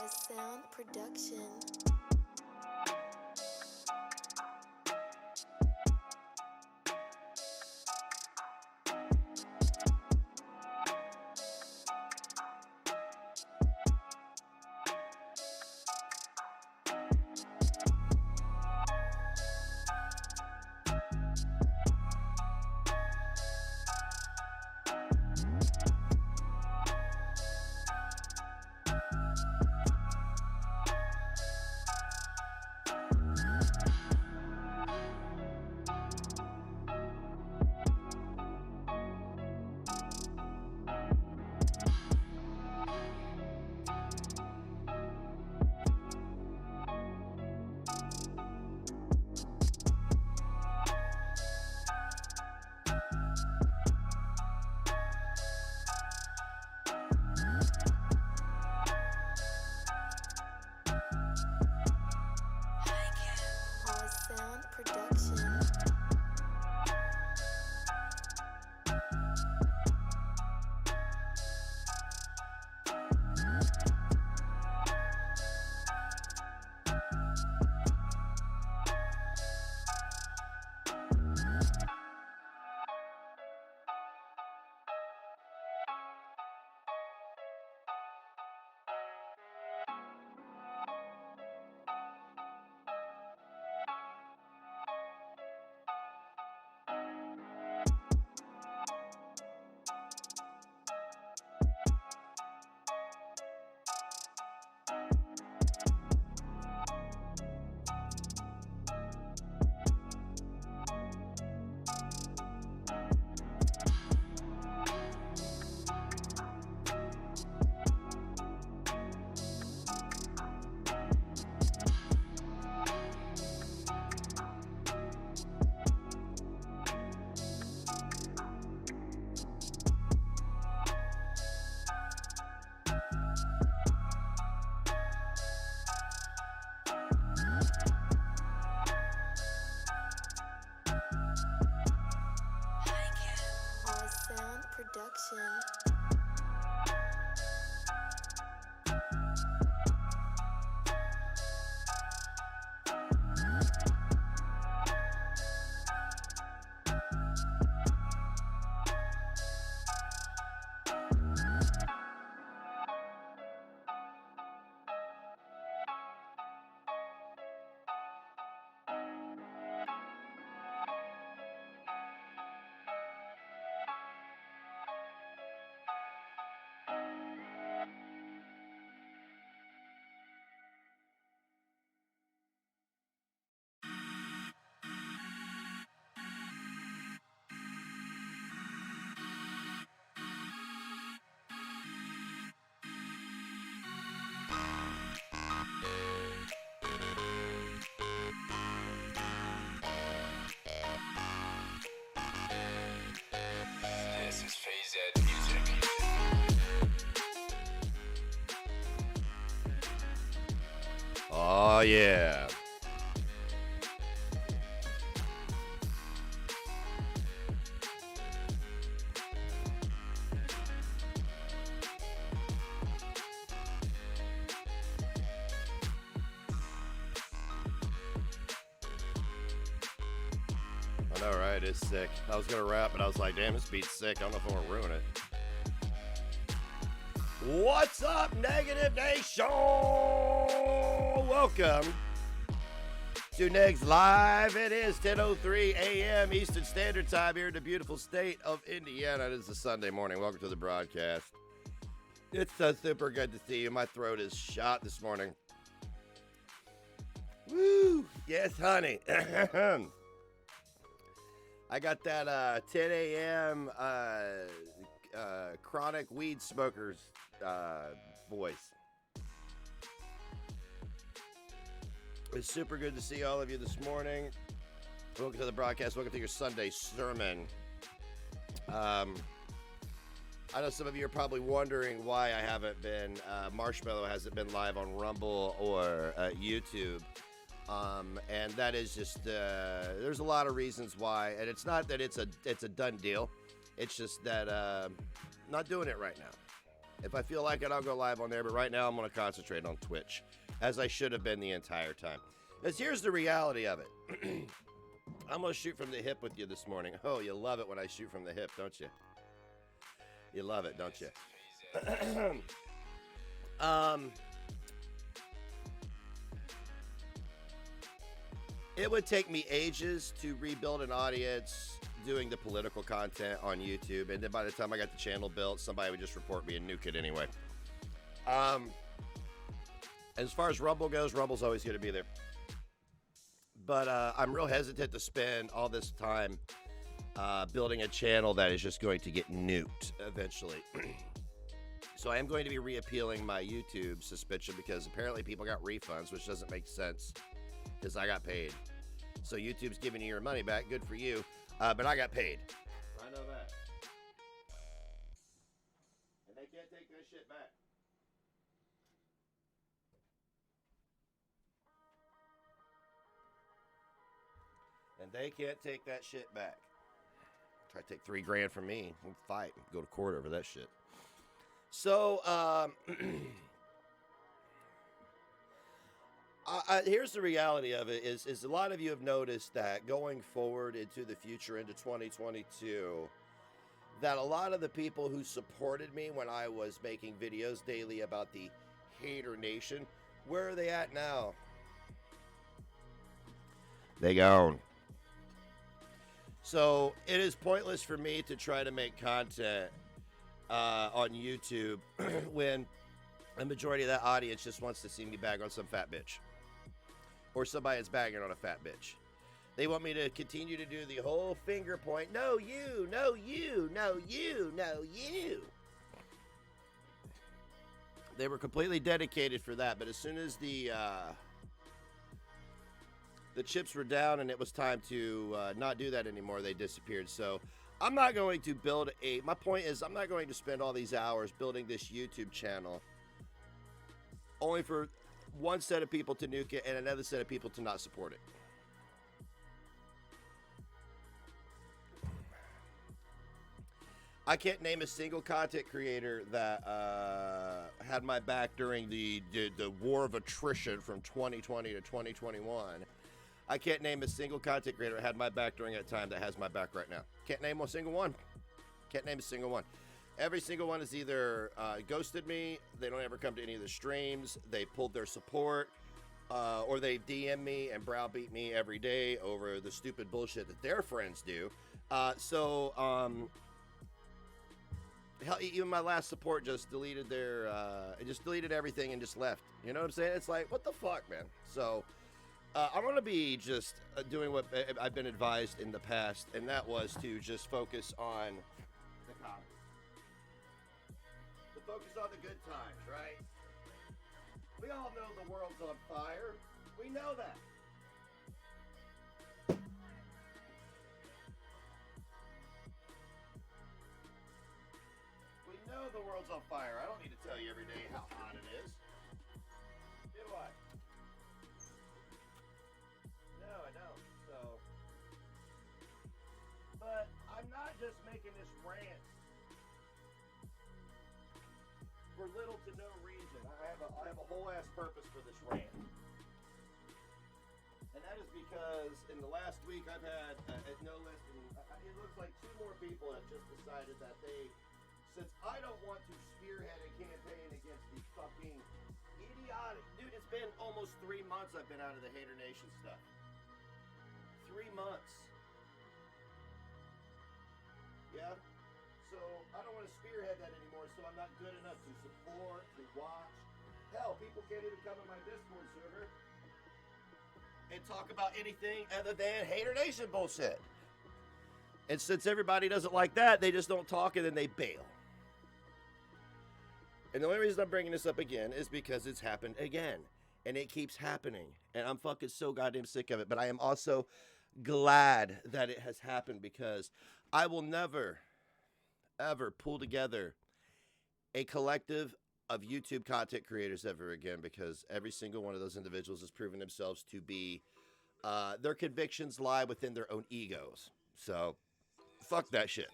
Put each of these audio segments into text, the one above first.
Sound Production. Sound Production. Sound Production. This is Phase Ed Music. Oh, yeah. I know, right? It's sick. I was going to rap, but I was like, damn, this beat's sick. I don't know if I want to ruin it. What's up, Negative Nation? Welcome to Negs Live. It is 10:03 a.m. Eastern Standard Time here in the beautiful state of Indiana. It is a Sunday morning. Welcome to the broadcast. It's so super good to see you. My throat is shot this morning. Woo! Yes, honey. I got that 10 a.m. Chronic weed smokers voice. It's super good to see all of you this morning. Welcome to the broadcast. Welcome to your Sunday sermon. I know some of you are probably wondering why I haven't been, Marshmallow hasn't been live on Rumble or YouTube. And that is just, there's a lot of reasons why, and it's not that it's a done deal. It's just that, not doing it right now. If I feel like it, I'll go live on there. But right now, I'm going to concentrate on Twitch, as I should have been the entire time. Because here's the reality of it. I'm going to shoot from the hip with you this morning. Oh, you love it when I shoot from the hip, don't you? You love it, don't you? It would take me ages to rebuild an audience doing the political content on YouTube, and then by the time I got the channel built, somebody would just report me and nuke it anyway. As far as Rumble goes, Rumble's always going to be there. But I'm real hesitant to spend all this time building a channel that is just going to get nuked eventually. So I am going to be reappealing my YouTube suspension because apparently people got refunds, which doesn't make sense because I got paid. So YouTube's giving you your money back. Good for you. But I got paid. I know that. And they can't take that shit back. And they can't take that shit back. Try to take $3,000 from me. We'll fight. Go to court over that shit. So, here's the reality of it is a lot of you have noticed that going forward into the future, into 2022, that a lot of the people who supported me when I was making videos daily about the Hater Nation, where are they at now? They gone. So it is pointless for me to try to make content on YouTube when a majority of that audience just wants to see me bag on some fat bitch. Or somebody that's bagging on a fat bitch. They want me to continue to do the whole finger point. No, you, no, you, no, you, no, you. They were completely dedicated for that, but as soon as the chips were down and it was time to not do that anymore, they disappeared. So I'm not going to build my point is I'm not going to spend all these hours building this YouTube channel only for one set of people to nuke it and another set of people to not support it. I can't name a single content creator that had my back during the war of attrition from 2020 to 2021. I can't name a single content creator that had my back during that time that has my back right now. Can't name a single one. Can't name a single one. Every single one has either ghosted me, they don't ever come to any of the streams, they pulled their support, or they DM me and browbeat me every day over the stupid bullshit that their friends do. Hell, even my last support just deleted deleted everything and just left. You know what I'm saying? It's like, what the fuck, man? So I'm going to be just doing what I've been advised in the past, and that was to just focus on the comedy. To focus on the good times, right? We all know the world's on fire. We know that. We know the world's on fire. I don't need to tell you every day how hot it is. Do I? No, I don't. So, but I'm not just making this rant for little to no reason. I have a whole ass purpose for this rant. And that is because in the last week I've had no less than, it looks like 2 more people have just decided that since I don't want to spearhead a campaign against the fucking idiotic, dude, it's been almost 3 months I've been out of the Hater Nation stuff. 3 months. Yeah? So I don't want to spearhead that anymore, so I'm not good enough to support, to watch. Hell, people can't even come in my Discord server and talk about anything other than Hater Nation bullshit. And since everybody doesn't like that, they just don't talk and then they bail. And the only reason I'm bringing this up again is because it's happened again. And it keeps happening. And I'm fucking so goddamn sick of it. But I am also glad that it has happened because I will never, ever pull together a collective of YouTube content creators ever again, because every single one of those individuals has proven themselves to be, their convictions lie within their own egos. So, fuck that shit.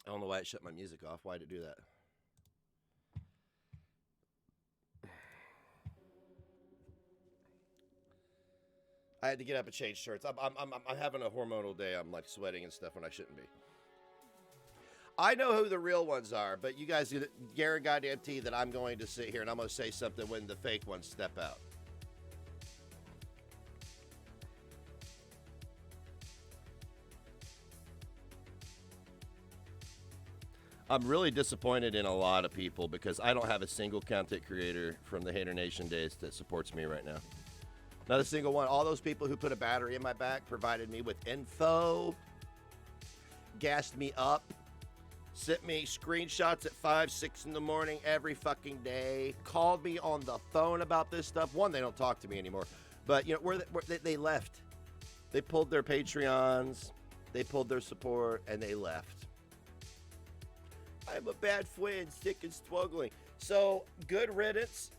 I don't know why it shut my music off. Why did it do that? I had to get up and change shirts. I'm having a hormonal day. I'm like sweating and stuff when I shouldn't be. I know who the real ones are, but you guys guarantee that I'm going to sit here and I'm going to say something when the fake ones step out. I'm really disappointed in a lot of people because I don't have a single content creator from the Hater Nation days that supports me right now. Not a single one. All those people who put a battery in my back, provided me with info, gassed me up, sent me screenshots at 5, 6 in the morning every fucking day, called me on the phone about this stuff. One, they don't talk to me anymore. But, you know, they left. They pulled their Patreons, they pulled their support, and they left. I'm a bad friend, sick and struggling. So, good riddance.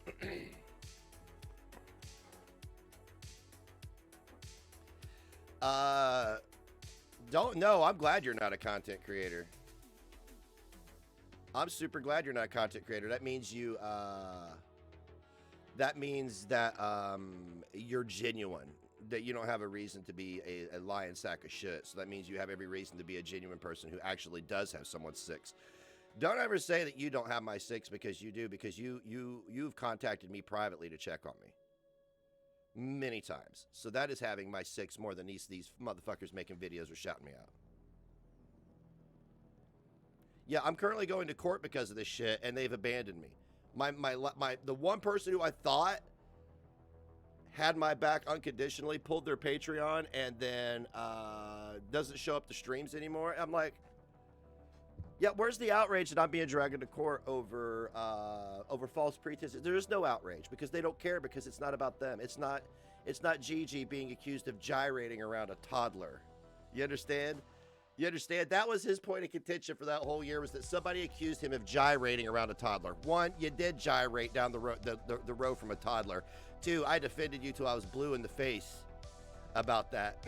Don't know. I'm glad you're not a content creator. I'm super glad you're not a content creator. That means you, you're genuine. That you don't have a reason to be a lying sack of shit. So that means you have every reason to be a genuine person who actually does have someone's six. Don't ever say that you don't have my six because you do, because you've contacted me privately to check on me. Many times. So that is having my six more than these motherfuckers making videos or shouting me out. Yeah, I'm currently going to court because of this shit, and they've abandoned me. The one person who I thought had my back unconditionally pulled their Patreon and then doesn't show up to streams anymore. I'm like, yeah, where's the outrage that I'm being dragged into court over false pretenses? There is no outrage because they don't care, because it's not about them. It's not Gigi being accused of gyrating around a toddler. You understand? You understand? That was his point of contention for that whole year, was that somebody accused him of gyrating around a toddler. One, you did gyrate down the road from a toddler. Two, I defended you till I was blue in the face about that.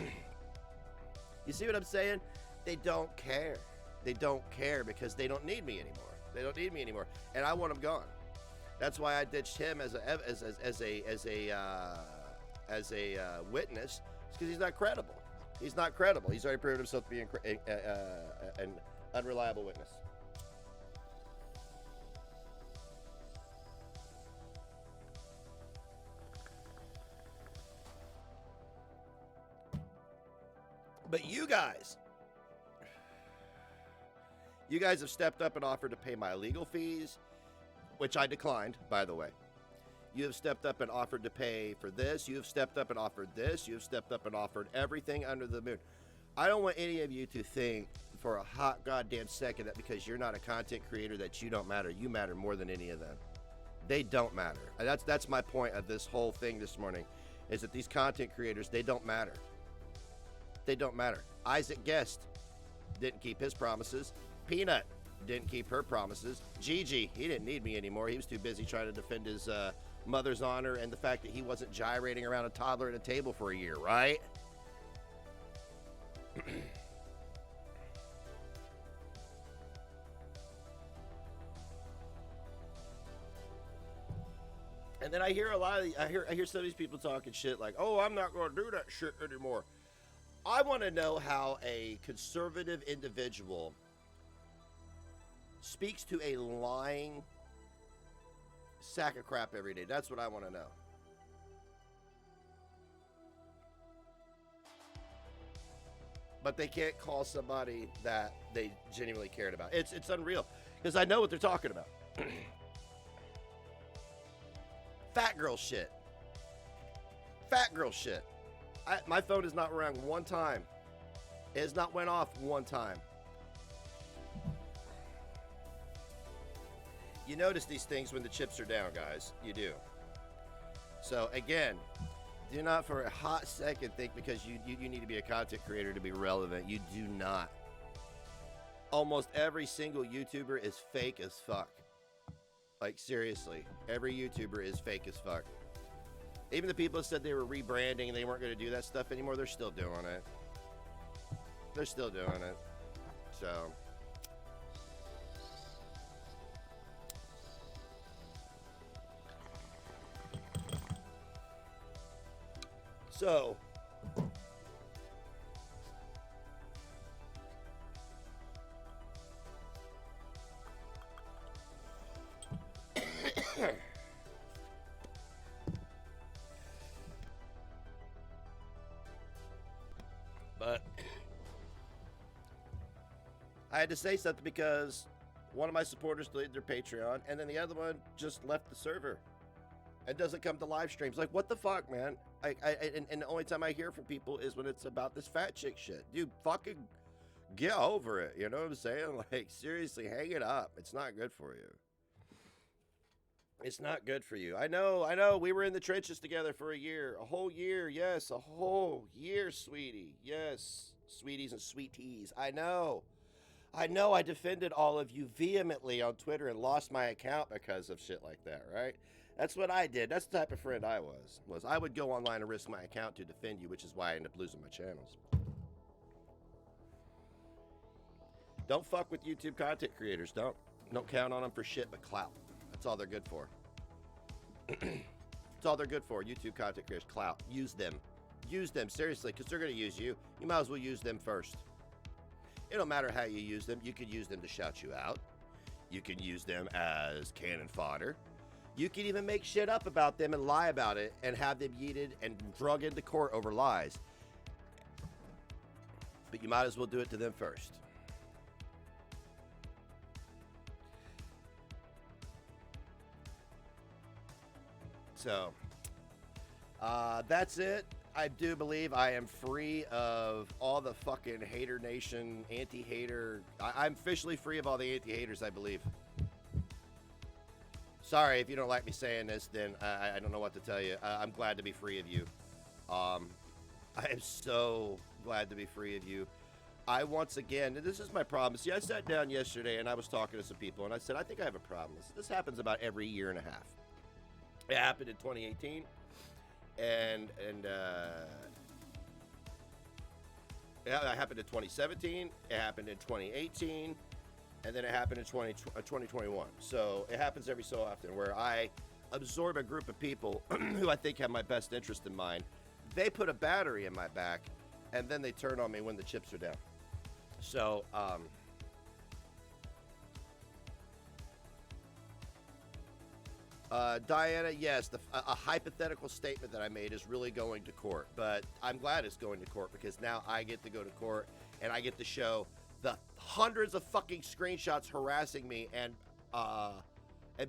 You see what I'm saying? They don't care. They don't care because they don't need me anymore. They don't need me anymore, and I want them gone. That's why I ditched him as a witness. It's because he's not credible. He's not credible. He's already proven himself to be an unreliable witness. But you guys have stepped up and offered to pay my legal fees, which I declined, by the way. You have stepped up and offered to pay for this. You have stepped up and offered this. You have stepped up and offered everything under the moon. I don't want any of you to think for a hot goddamn second that because you're not a content creator that you don't matter. You matter more than any of them. They don't matter. And that's my point of this whole thing this morning, is that these content creators, they don't matter. They don't matter. Isaac Guest didn't keep his promises. Peanut didn't keep her promises. Gigi, he didn't need me anymore. He was too busy trying to defend his mother's honor and the fact that he wasn't gyrating around a toddler at a table for a year, right? And then I hear I hear some of these people talking shit like, "Oh, I'm not going to do that shit anymore." I want to know how a conservative individual speaks to a lying sack of crap every day. That's what I want to know. But they can't call somebody that they genuinely cared about. It's unreal, because I know what they're talking about. Fat girl shit. Fat girl shit. My phone has not rang one time. It has not went off one time. You notice these things when the chips are down, guys. You do. So, again, do not for a hot second think because you need to be a content creator to be relevant. You do not. Almost every single YouTuber is fake as fuck. Like, seriously. Every YouTuber is fake as fuck. Even the people that said they were rebranding and they weren't going to do that stuff anymore, they're still doing it. They're still doing it. So, So, but I had to say something because one of my supporters deleted their Patreon, and then the other one just left the server and doesn't come to live streams. Like, what the fuck, man? And the only time I hear from people is when it's about this fat chick shit. Dude, fucking get over it. You know what I'm saying? Like, seriously, hang it up. It's not good for you. It's not good for you. I know. We were in the trenches together for a year. A whole year. Yes, a whole year, sweetie. Yes, sweeties and sweeties. I know. I defended all of you vehemently on Twitter and lost my account because of shit like that, right? That's what I did. That's the type of friend I was I would go online and risk my account to defend you, which is why I ended up losing my channels. Don't fuck with YouTube content creators. Don't count on them for shit but clout. That's all they're good for. That's all they're good for. YouTube content creators, clout. Use them, seriously, because they're going to use you. You might as well use them first. It don't matter how you use them. You can use them to shout you out. You can use them as cannon fodder. You can even make shit up about them and lie about it and have them yeeted and drug into court over lies. But you might as well do it to them first. So, that's it. I do believe I am free of all the fucking hater nation, anti-hater. I'm officially free of all the anti-haters, I believe. Sorry, if you don't like me saying this, then I don't know what to tell you. I'm glad to be free of you. I am so glad to be free of you. I, once again, and this is my problem. See, I sat down yesterday and I was talking to some people and I said, I think I have a problem. This happens about every year and a half. It happened in 2018. And it happened in 2017, it happened in 2018, and then it happened in 2021. So it happens every so often where I absorb a group of people who I think have my best interest in mind. They put a battery in my back, and then they turn on me when the chips are down. So, Diana, yes, a hypothetical statement that I made is really going to court, but I'm glad it's going to court because now I get to go to court and I get to show the hundreds of fucking screenshots harassing me and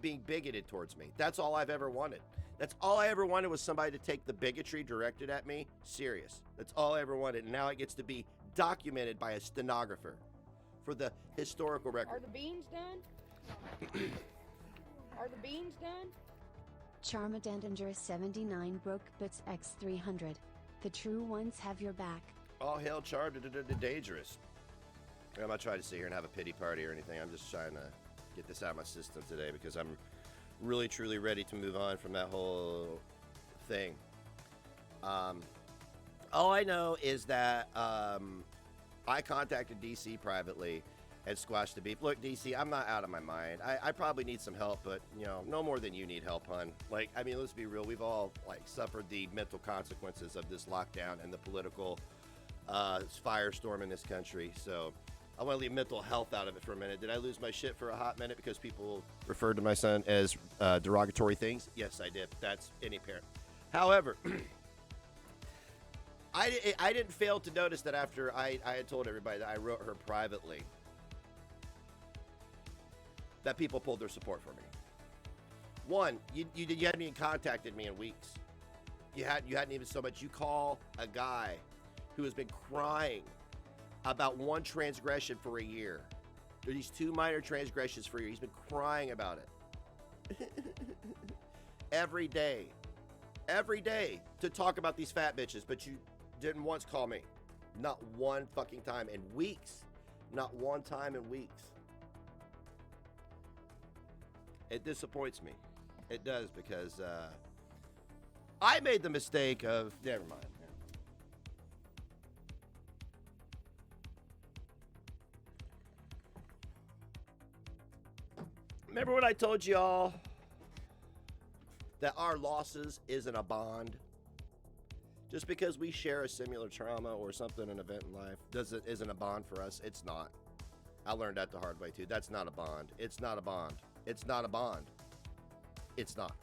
being bigoted towards me. That's all I've ever wanted. That's all I ever wanted was somebody to take the bigotry directed at me serious. That's all I ever wanted, and now it gets to be documented by a stenographer for the historical record. Are the beans done? Are the beans done? Charmadandanger 79 broke bits X300. The true ones have your back. All hail Dangerous. I'm not trying to sit here and have a pity party or anything. I'm just trying to get this out of my system today because I'm really, truly ready to move on from that whole thing. All I know is that I contacted DC privately and squashed the beef. Look, DC, I'm not out of my mind. I probably need some help, but, you know, no more than you need help, hon. Like, I mean, let's be real. We've all, like, suffered the mental consequences of this lockdown and the political firestorm in this country. So I want to leave mental health out of it for a minute. Did I lose my shit for a hot minute because people referred to my son as derogatory things? Yes, I did. That's any parent. However, I didn't fail to notice that after I had told everybody that I wrote her privately, that people pulled their support for me. One, you hadn't even contacted me in weeks. You hadn't even so much. You call a guy who has been crying about one transgression for a year. There are these two minor transgressions for a year. He's been crying about it. Every day to talk about these fat bitches, but you didn't once call me. Not one fucking time in weeks. Not one time in weeks. It disappoints me. It does, because I made the mistake of... Never mind. Remember when I told y'all that our losses isn't a bond? Just because we share a similar trauma or something, an event in life, isn't a bond for us. It's not. I learned that the hard way too. That's not a bond. It's not a bond. It's not a bond. It's not.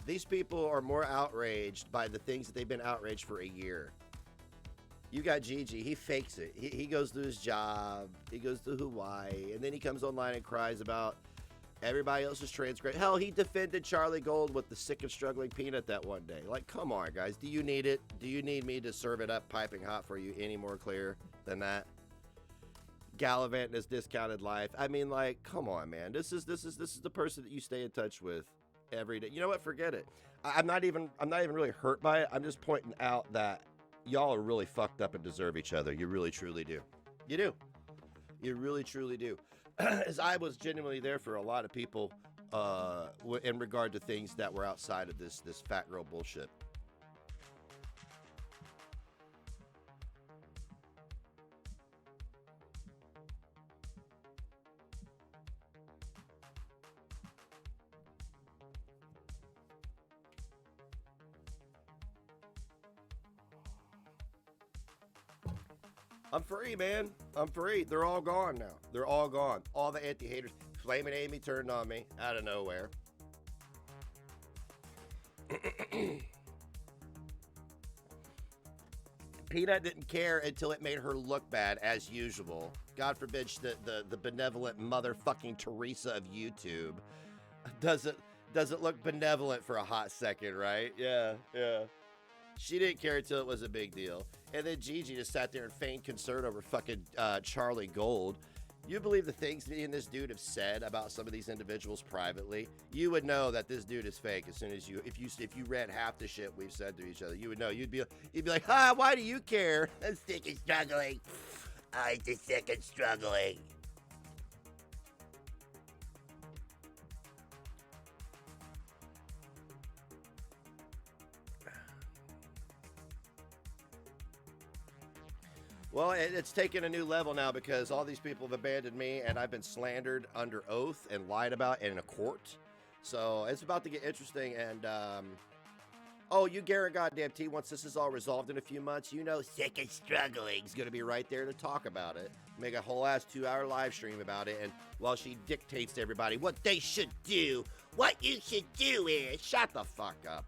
These people are more outraged by the things that they've been outraged for a year. You got Gigi, he fakes it. He goes to his job, he goes to Hawaii, and then he comes online and cries about everybody else's transgression. Hell, he defended Charlie Gold with the sick and struggling peanut that one day. Like, come on, guys. Do you need it? Do you need me to serve it up piping hot for you any more clear than that? Gallivant in his discounted life. I mean, like, come on, man. This is the person that you stay in touch with every day. You know what? Forget it. I'm not even really hurt by it. I'm just pointing out that y'all are really fucked up and deserve each other. You really, truly do. You do. You really, truly do. As I was genuinely there for a lot of people in regard to things that were outside of this fat girl bullshit. I'm free, man. I'm free. They're all gone now. They're all gone. All the anti-haters. Flaming Amy turned on me out of nowhere. Peanut didn't care until it made her look bad, as usual. God forbid the benevolent motherfucking Teresa of YouTube doesn't look benevolent for a hot second, right? Yeah. She didn't care until it was a big deal. And then Gigi just sat there and feigned concern over fucking Charlie Gold. You believe the things me and this dude have said about some of these individuals privately? You would know that this dude is fake as soon as if you read half the shit we've said to each other. You would know. You'd be like, why do you care? I'm sick and struggling. I'm just sick and struggling. Well, it's taken a new level now because all these people have abandoned me and I've been slandered under oath and lied about in a court. So it's about to get interesting. And, you Garrett goddamn T, once this is all resolved in a few months, you know, Sick and Struggling is going to be right there to talk about it. Make a whole ass 2-hour live stream about it. And while she dictates to everybody what they should do, what you should do is shut the fuck up.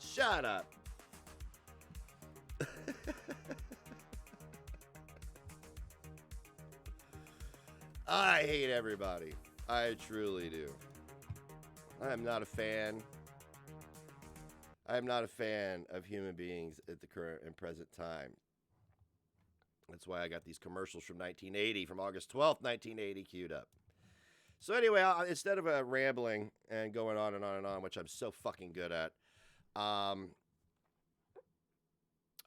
Shut up. I hate everybody. I truly do. I am not a fan. I am not a fan of human beings at the current and present time. That's why I got these commercials from 1980, from August 12th, 1980, queued up. So anyway, instead of rambling and going on and on and on, which I'm so fucking good at, I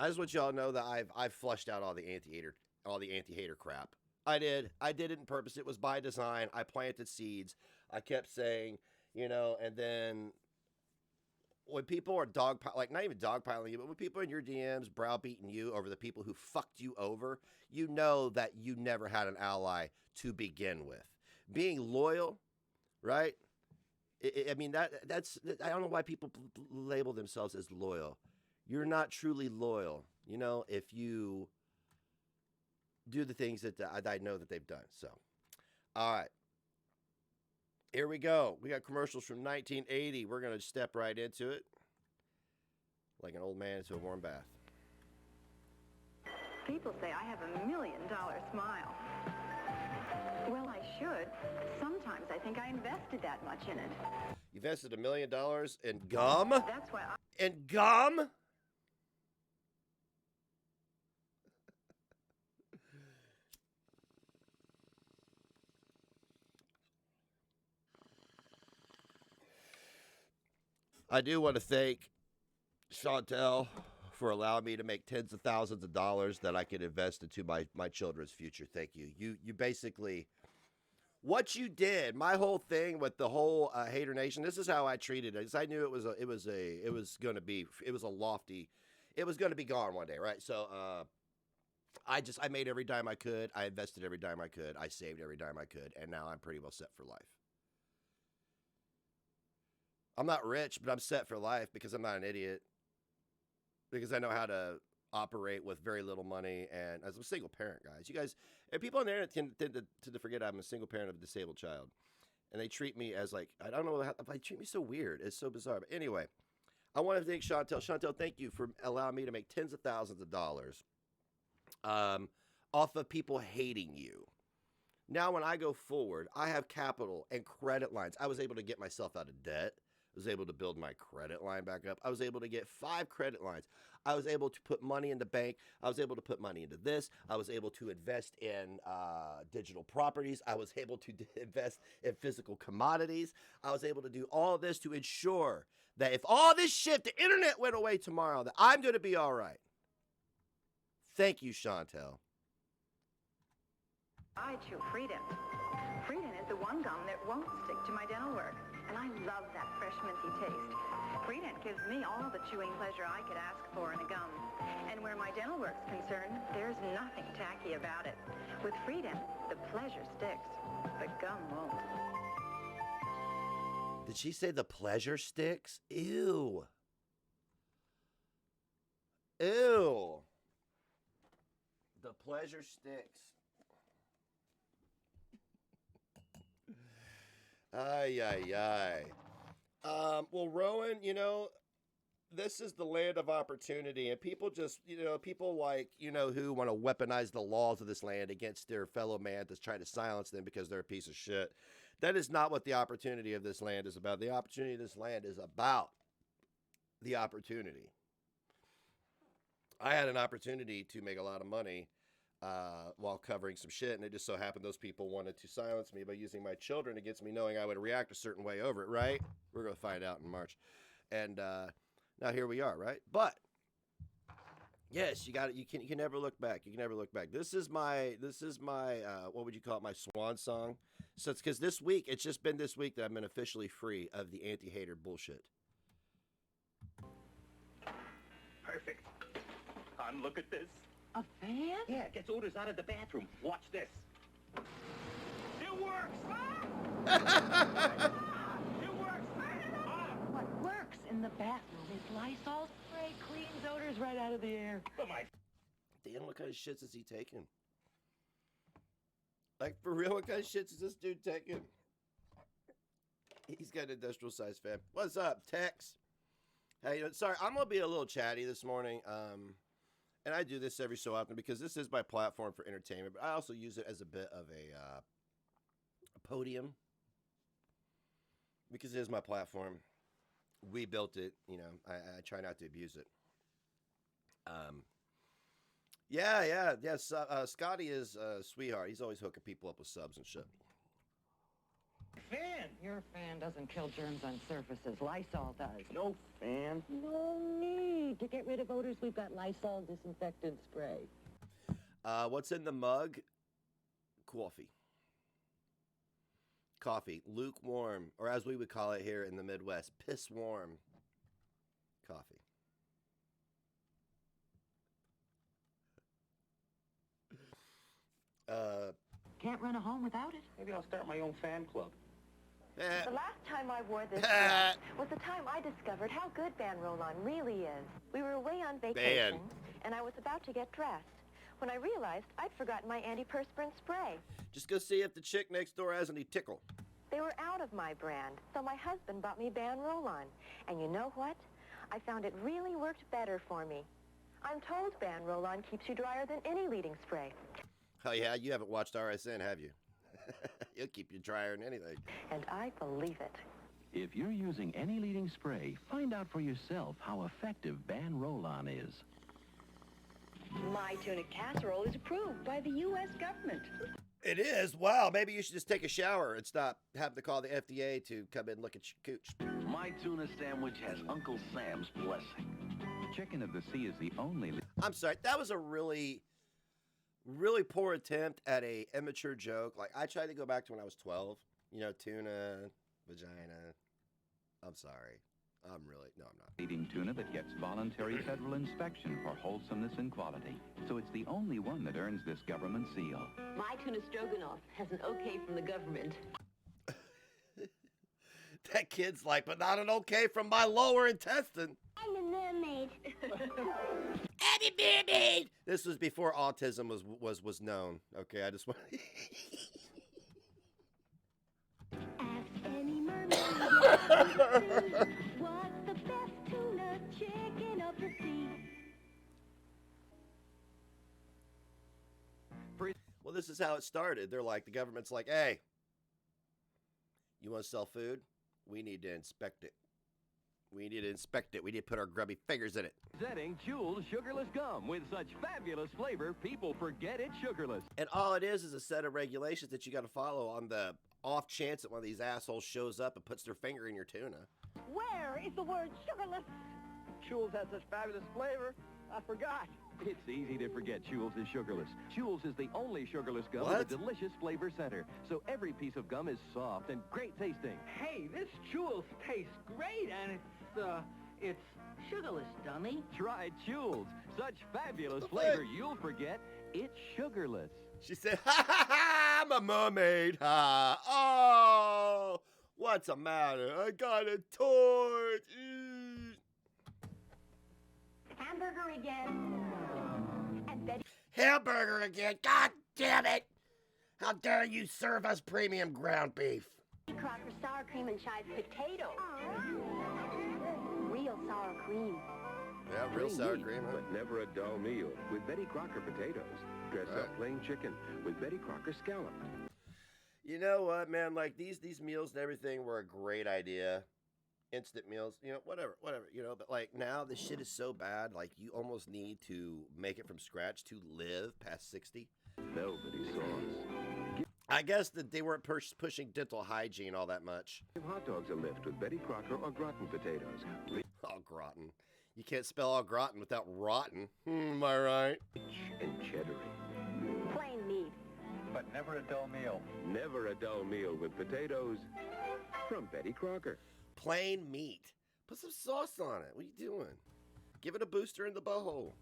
just want y'all to know that I've flushed out all the anti-hater crap. I did it on purpose. It was by design. I planted seeds. I kept saying, and then when people are not even dogpiling you, but when people in your DMs browbeating you over the people who fucked you over, you know that you never had an ally to begin with. Being loyal, right? I mean, that's I don't know why people label themselves as loyal. You're not truly loyal, if you do the things that I know that they've done. So, all right. Here we go. We got commercials from 1980. We're going to step right into it like an old man into a warm bath. People say I have $1 million smile. Well, I should. Sometimes I think I invested that much in it. You invested $1 million in gum? That's why In gum? I do want to thank Chantel for allowing me to make tens of thousands of dollars that I could invest into my children's future. Thank you. You basically, what you did, my whole thing with the whole Hater Nation, this is how I treated it. I knew it was going to be gone one day, right? So I made every dime I could. I invested every dime I could. I saved every dime I could. And now I'm pretty well set for life. I'm not rich, but I'm set for life because I'm not an idiot. Because I know how to operate with very little money. And as a single parent, guys, you guys, and people on the internet tend to forget I'm a single parent of a disabled child. And they treat me as like, I don't know, they treat me so weird. It's so bizarre. But anyway, I want to thank Chantel. Chantel, thank you for allowing me to make tens of thousands of dollars off of people hating you. Now, when I go forward, I have capital and credit lines. I was able to get myself out of debt. I was able to build my credit line back up. I was able to get 5 credit lines. I was able to put money in the bank. I was able to put money into this. I was able to invest in digital properties. I was able to invest in physical commodities. I was able to do all of this to ensure that if all this shit, the internet went away tomorrow, that I'm going to be all right. Thank you, Chantel. I chew Freedent. Freedent is the one gum that won't stick to my dental work, and I love that fresh minty taste. Freedent gives me all the chewing pleasure I could ask for in a gum. And where my dental work's concerned, there's nothing tacky about it. With Freedent, the pleasure sticks, but gum won't. Did she say the pleasure sticks? Ew. Ew. The pleasure sticks. Ay, ay, ay. Well, Rowan, you know, this is the land of opportunity, and people just, you know, people like, you know, who want to weaponize the laws of this land against their fellow man that's trying to silence them because they're a piece of shit. That is not what the opportunity of this land is about. The opportunity of this land is about the opportunity. I had an opportunity to make a lot of money while covering some shit, and it just so happened those people wanted to silence me by using my children against me, knowing I would react a certain way over it, right? We're going to find out in March. And now here we are, right? But yes, you got it. You can never look back. You can never look back. This is my what would you call it? My swan song. So it's because this week, it's just been this week that I've been officially free of the anti-hater bullshit. Perfect. Look at this. A fan? Yeah, it gets odors out of the bathroom. Watch this. It works! It works! What works in the bathroom is Lysol spray, cleans odors right out of the air. But my... Dan, what kind of shits is he taking? Like, for real, what kind of shits is this dude taking? He's got an industrial size fan. What's up, Tex? Hey, sorry, I'm going to be a little chatty this morning. And I do this every so often because this is my platform for entertainment, but I also use it as a bit of a podium because it is my platform. We built it, you know, I try not to abuse it. Scotty is a sweetheart. He's always hooking people up with subs and shit. Fan! Your fan doesn't kill germs on surfaces. Lysol does. No fan. No need. To get rid of odors, we've got Lysol disinfectant spray. What's in the mug? Coffee. Coffee. Lukewarm, or as we would call it here in the Midwest, piss warm coffee. Can't run a home without it. Maybe I'll start my own fan club. The last time I wore this dress was the time I discovered how good Ban Roll-On really is. We were away on vacation, and I was about to get dressed when I realized I'd forgotten my antiperspirant spray. Just go see if the chick next door has any tickle. They were out of my brand, so my husband bought me Ban Roll-On. And you know what? I found it really worked better for me. I'm told Ban Roll-On keeps you drier than any leading spray. Oh yeah, you haven't watched RSN, have you? It'll keep you drier than anything. And I believe it. If you're using any leading spray, find out for yourself how effective Ban Roll-On is. My tuna casserole is approved by the U.S. government. It is? Wow, maybe you should just take a shower and stop having to call the FDA to come in and look at your cooch. My tuna sandwich has Uncle Sam's blessing. Chicken of the Sea is the only... I'm sorry, that was a really poor attempt at a immature joke. Like, I tried to go back to when I was 12. You know, tuna, vagina. I'm sorry. I'm not. Eating tuna that gets voluntary federal inspection for wholesomeness and quality. So it's the only one that earns this government seal. My tuna stroganoff has an okay from the government. That kid's like, but not an okay from my lower intestine. I'm a mermaid. I'm a mermaid. This was before autism was known. Okay, I just want. Ask any mermaid. What's the best tuna chicken of the sea? Well, this is how it started. They're like, the government's like, hey, you want to sell food? We need to inspect it. We need to inspect it. We need to put our grubby fingers in it. Presenting Juul's Sugarless Gum. With such fabulous flavor, people forget it's sugarless. And all it is a set of regulations that you got to follow on the off chance that one of these assholes shows up and puts their finger in your tuna. Where is the word sugarless? Jules has such fabulous flavor. I forgot. It's easy to forget Juul's is sugarless. Juul's is the only sugarless gum What? with a delicious flavor center. So every piece of gum is soft and great tasting. Hey, this Jules tastes great, and it's sugarless, dummy. Try Juul's. Such fabulous flavor you'll forget it's sugarless. She said, ha ha ha, I'm a mermaid. Ha. Oh, what's the matter? I got a torch. Hamburger again. And Betty Hamburger again. God damn it. How dare you serve us premium ground beef? Crocker sour cream and chive potato. Real sour cream. Yeah, real sour cream. Huh? But never a dull meal with Betty Crocker potatoes. Dress up plain chicken with Betty Crocker scallop. You know what, man? Like these meals and everything were a great idea. Instant meals, whatever, but like now this shit is so bad, like you almost need to make it from scratch to live past 60. Velvety sauce. I guess that they weren't pushing dental hygiene all that much. Give hot dogs a lift with Betty Crocker or gratin potatoes. Au gratin. You can't spell au gratin without rotten. Am I right? Rich and cheddary. Plain meat. But never a dull meal. Never a dull meal with potatoes from Betty Crocker. Plain meat. Put some sauce on it. What are you doing? Give it a booster in the butthole.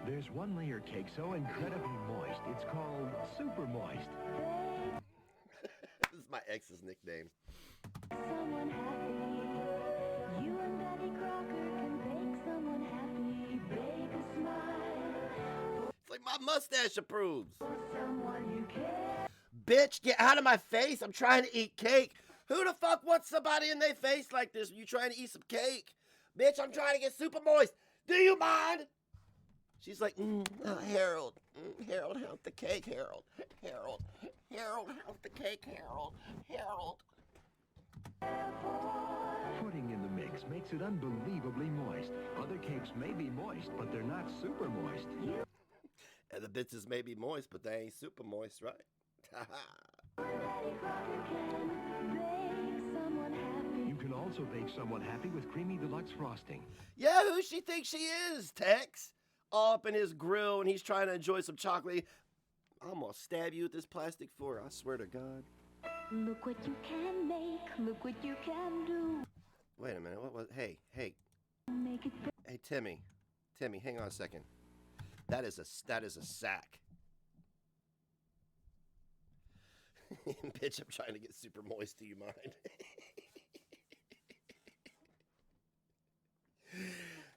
There's one layer cake so incredibly moist, it's called super moist. This is my ex's nickname. Someone happy. You and Betty Crocker can make someone happy. Bake a smile It's like my mustache approves. for someone you care. Bitch, get out of my face. I'm trying to eat cake. Who the fuck wants somebody in their face like this when you trying to eat some cake? Bitch, I'm trying to get super moist. Do you mind? She's like, Harold. Harold, help the cake, Harold. Harold, help the cake, Harold. Harold. Pudding in the mix makes it unbelievably moist. Other cakes may be moist, but they're not super moist. And the bitches may be moist, but they ain't super moist, right? Betty Crocker can bake someone happy. You can also bake someone happy with creamy deluxe frosting. Yeah, who she thinks she is, Tex? All up in his grill and he's trying to enjoy some chocolate. I'm gonna stab you with this plastic fork, I swear to God. Look what you can make. Look what you can do. Wait a minute, what was, hey, Make it Timmy, hang on a second. That is a sack. Bitch, I'm trying to get super moist, do you mind?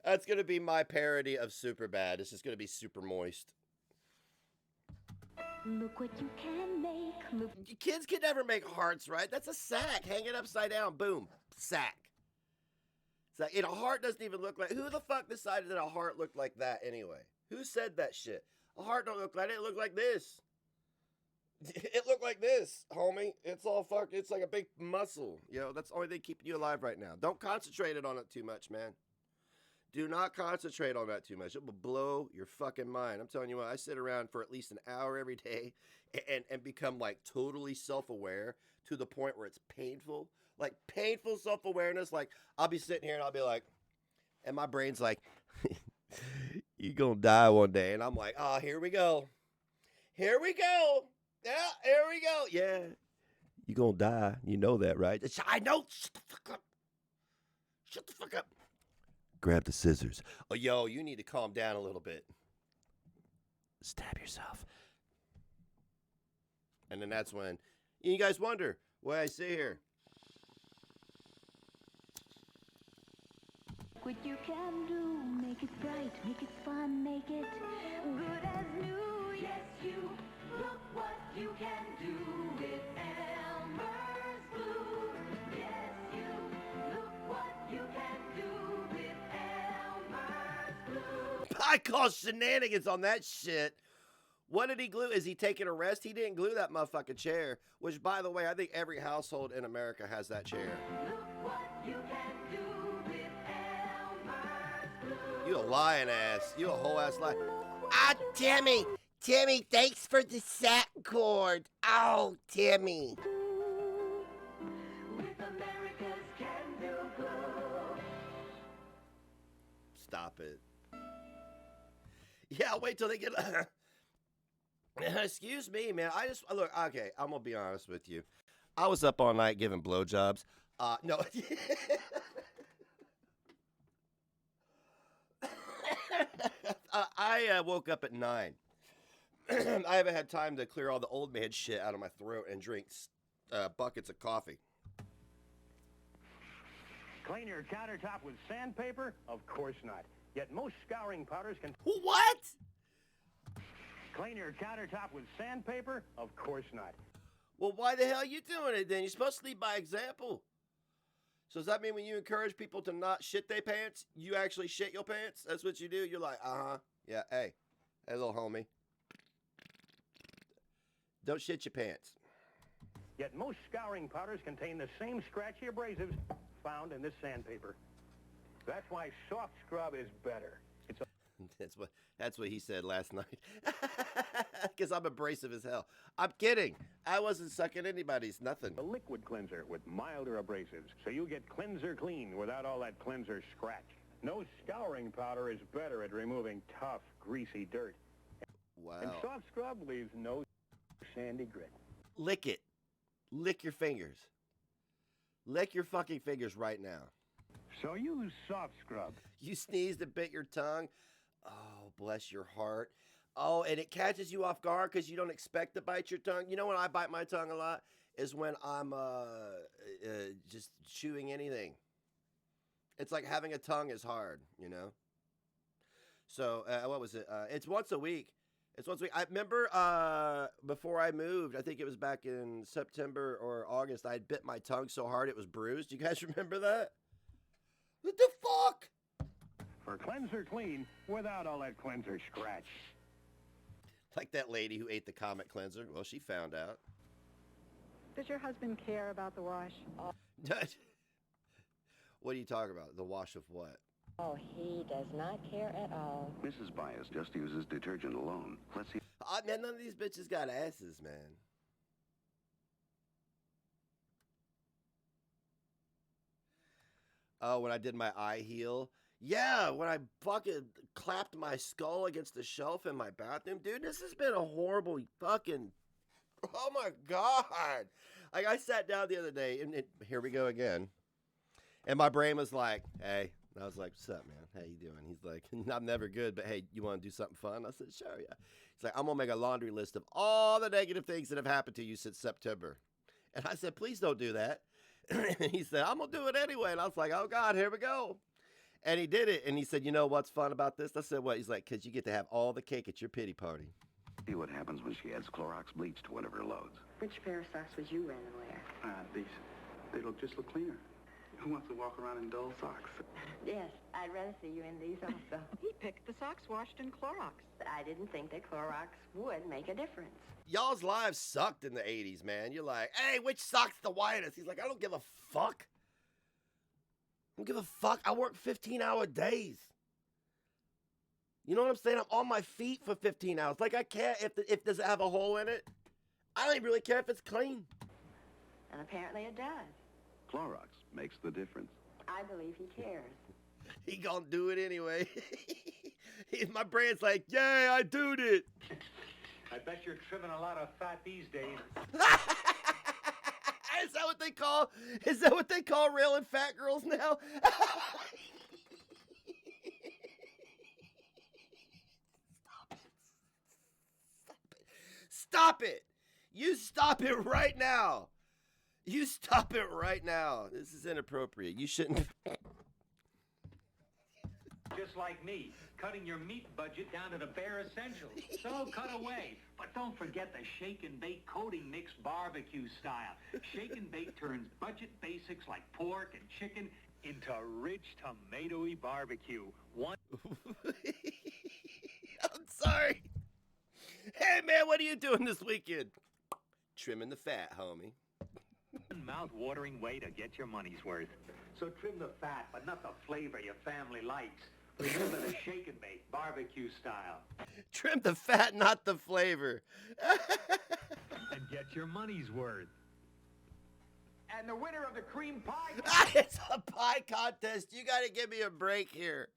That's going to be my parody of Superbad. It's just going to be super moist. Look what you can make. Look. Kids can never make hearts, right? That's a sack. Hang it upside down. Boom. Sack. It's like, and a heart doesn't even look like... Who the fuck decided that a heart looked like that anyway? Who said that shit? A heart don't look like it. It looked like this. It looked like this, homie. It's all fucked. It's like a big muscle. That's the only thing keeping you alive right now. Don't concentrate on it too much, man. Do not concentrate on that too much. It will blow your fucking mind. I'm telling you what, I sit around for at least an hour every day and become like totally self-aware to the point where it's painful. Like painful self-awareness. Like I'll be sitting here and I'll be like, and my brain's like, you're going to die one day. And I'm like, oh, here we go. Here we go. Yeah, here we go. Yeah. You're going to die. You know that, right? I know. Shut the fuck up. Shut the fuck up. Grab the scissors. Oh, yo, you need to calm down a little bit. Stab yourself. And then that's when you guys wonder why I sit here. What you can do, make it bright, make it fun, make it good as new. Yes, you look what you can do with Elmer's glue. Yes, you look what you can do with Elmer's glue. I call shenanigans on that shit. What did he glue? Is he taking a rest? He didn't glue that motherfucking chair. Which, by the way, I think every household in America has that chair. Look what you can do with Elmer's glue. You a lying ass. You a whole ass lie. Ah, Timmy. Timmy, thanks for the sack cord. Oh, Timmy. With America's can-do glue. Stop it. Yeah, wait till they get... Excuse me, man. I just... Look, okay, I'm going to be honest with you. I was up all night giving blowjobs. No. I woke up at 9. I haven't had time to clear all the old man shit out of my throat and drink buckets of coffee. Clean your countertop with sandpaper? Of course not. Yet most scouring powders can... What? Clean your countertop with sandpaper? Of course not. Well, why the hell are you doing it then? You're supposed to lead by example. So does that mean when you encourage people to not shit their pants, you actually shit your pants? That's what you do? You're like, yeah, hey, little homie. Don't shit your pants. Yet most scouring powders contain the same scratchy abrasives found in this sandpaper. That's why soft scrub is better. It's a That's what he said last night. Because I'm abrasive as hell. I'm kidding. I wasn't sucking anybody's nothing. a liquid cleanser with milder abrasives, so you get cleanser clean without all that cleanser scratch. No scouring powder is better at removing tough, greasy dirt. Wow. And soft scrub leaves no sandy grit. Lick it. Lick your fingers. Lick your fucking fingers right now. So use soft scrub. You sneezed and bit your tongue. Oh, bless your heart. Oh, and it catches you off guard because you don't expect to bite your tongue. You know when I bite my tongue a lot is when I'm just chewing anything. It's like having a tongue is hard, you know? So, what was it? It's once a week. It's once a week. I remember before I moved, I think it was back in September or August, I bit my tongue so hard it was bruised. You guys remember that? What the fuck? For cleanser clean without all that cleanser scratch. Like that lady who ate the Comet cleanser. Well, she found out. Does your husband care about the wash? What are you talking about? The wash of what? Oh, he does not care at all. Mrs. Bias just uses detergent alone. Let's see. Man, none of these bitches got asses, man. Oh, when I did my eye heal. Yeah, when I fucking clapped my skull against the shelf in my bathroom. Dude, this has been a horrible fucking... Oh, my God. Like, I sat down the other day, and here we go again. And my brain was like, hey. And I was like, what's up, man? How you doing? He's like, I'm never good, but hey, you want to do something fun? I said, sure, yeah. He's like, I'm going to make a laundry list of all the negative things that have happened to you since September. And I said, please don't do that. And he said, I'm going to do it anyway. And I was like, oh, God, here we go. And he did it. And he said, you know what's fun about this? I said, what? He's like, because you get to have all the cake at your pity party. See what happens when she adds Clorox bleach to one of her loads. Which pair of socks would you rather wear? These. They just look cleaner. Who wants to walk around in dull socks? Yes, I'd rather see you in these also. He picked the socks washed in Clorox. But I didn't think that Clorox would make a difference. Y'all's lives sucked in the 80s, man. You're like, hey, which sock's the whitest? He's like, I don't give a fuck. I don't give a fuck. I work 15-hour days. You know what I'm saying? I'm on my feet for 15 hours. Like, I care if does it have a hole in it. I don't even really care if it's clean. And apparently it does. Clorox makes the difference. I believe he cares. He gonna do it anyway. My brain's like, yay, I doed it. I bet you're trimming a lot of fat these days. Is that what they call? Is that what they call railing fat girls now? Stop it! You stop it right now! You stop it right now! This is inappropriate. You shouldn't. Just like me, cutting your meat budget down to the bare essentials. So cut away. But don't forget the shake and bake coating mix barbecue style. Shake and bake turns budget basics like pork and chicken into rich tomatoey barbecue. I'm sorry. Hey man, what are you doing this weekend? Trimming the fat, homie. Mouth-watering way to get your money's worth. So trim the fat, but not the flavor your family likes. Remember the shake and bake barbecue style. Trim the fat, not the flavor. And get your money's worth. And the winner of the cream pie... It's a pie contest. You gotta give me a break here.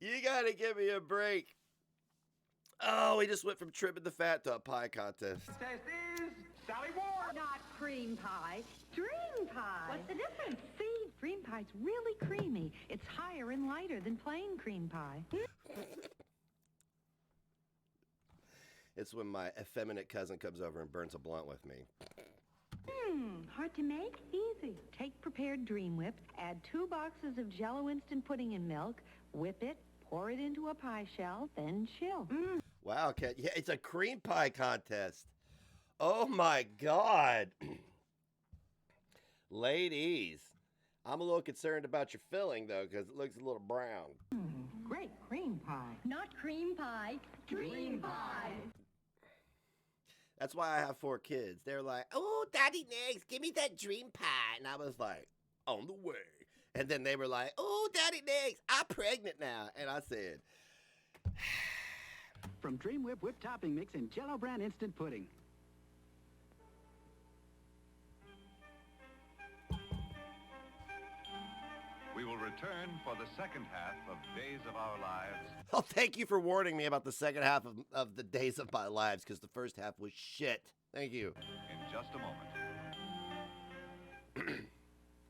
You gotta give me a break. Oh, we just went from trimming the fat to a pie contest. Test is Sally Ward. Not cream pie, dream pie. What's the difference? See, dream pie's really creamy. It's higher and lighter than plain cream pie. It's when my effeminate cousin comes over and burns a blunt with me. Hard to make? Easy. Take prepared Dream Whip, add 2 boxes of Jell-O instant pudding and milk, whip it, pour it into a pie shell, then chill. Wow, Kat. Yeah, it's a cream pie contest. Oh my God. Ladies, I'm a little concerned about your filling though, because it looks a little brown. Great cream pie. Not cream pie, dream pie. That's why I have 4 kids. They're like, oh, Daddy Nix, give me that dream pie. And I was like, on the way. And then they were like, oh, Daddy Nix, I'm pregnant now. And I said, from Dream Whip whipped topping mix and Jell-O brand instant pudding. We will return for the second half of Days of Our Lives. oh, thank you for warning me about the second half of the Days of My Lives, because the first half was shit. Thank you. In just a moment.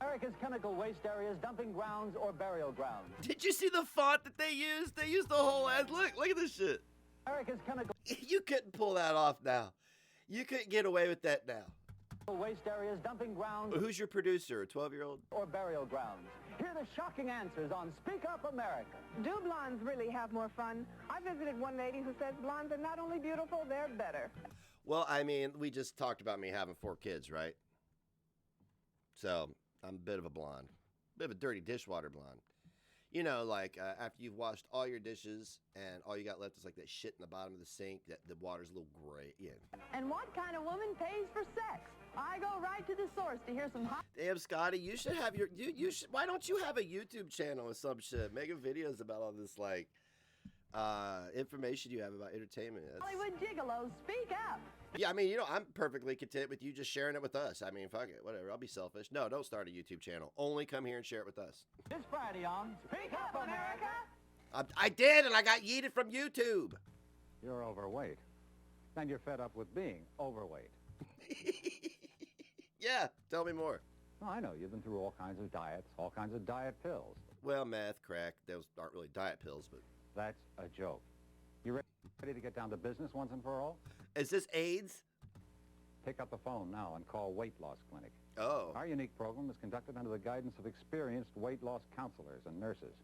America's chemical waste areas, dumping grounds, or burial grounds. Did you see the font that they used? They used the whole ad. Look at this shit. America's chemical You couldn't pull that off now. You couldn't get away with that now. waste areas, dumping grounds, Who's your producer? A 12-year-old? or burial grounds. Hear the shocking answers on Speak Up America. Do blondes really have more fun? I visited one lady who says blondes are not only beautiful, they're better. Well, I mean, we just talked about me having 4 kids, right? So, I'm a bit of a blonde. Bit of a dirty dishwater blonde. You know, like, after you've washed all your dishes and all you got left is like that shit in the bottom of the sink, that the water's a little gray. Yeah. And what kind of woman pays for sex? I go right to the source to hear some hot... Damn, Scotty, you should have your... You should, why don't you have a YouTube channel or some shit? Making videos about all this, like, information you have about entertainment. Hollywood gigolos, speak up. Yeah, I mean, you know, I'm perfectly content with you just sharing it with us. I mean, fuck it, whatever. I'll be selfish. No, don't start a YouTube channel. Only come here and share it with us. This Friday on Speak up, America. I did, and I got yeeted from YouTube. You're overweight. And you're fed up with being overweight. Yeah, tell me more. Well, I know. You've been through all kinds of diets, all kinds of diet pills. Well, meth, crack, those aren't really diet pills, but... That's a joke. You ready to get down to business once and for all? Is this AIDS? Pick up the phone now and call Weight Loss Clinic. Oh. Our unique program is conducted under the guidance of experienced weight loss counselors and nurses.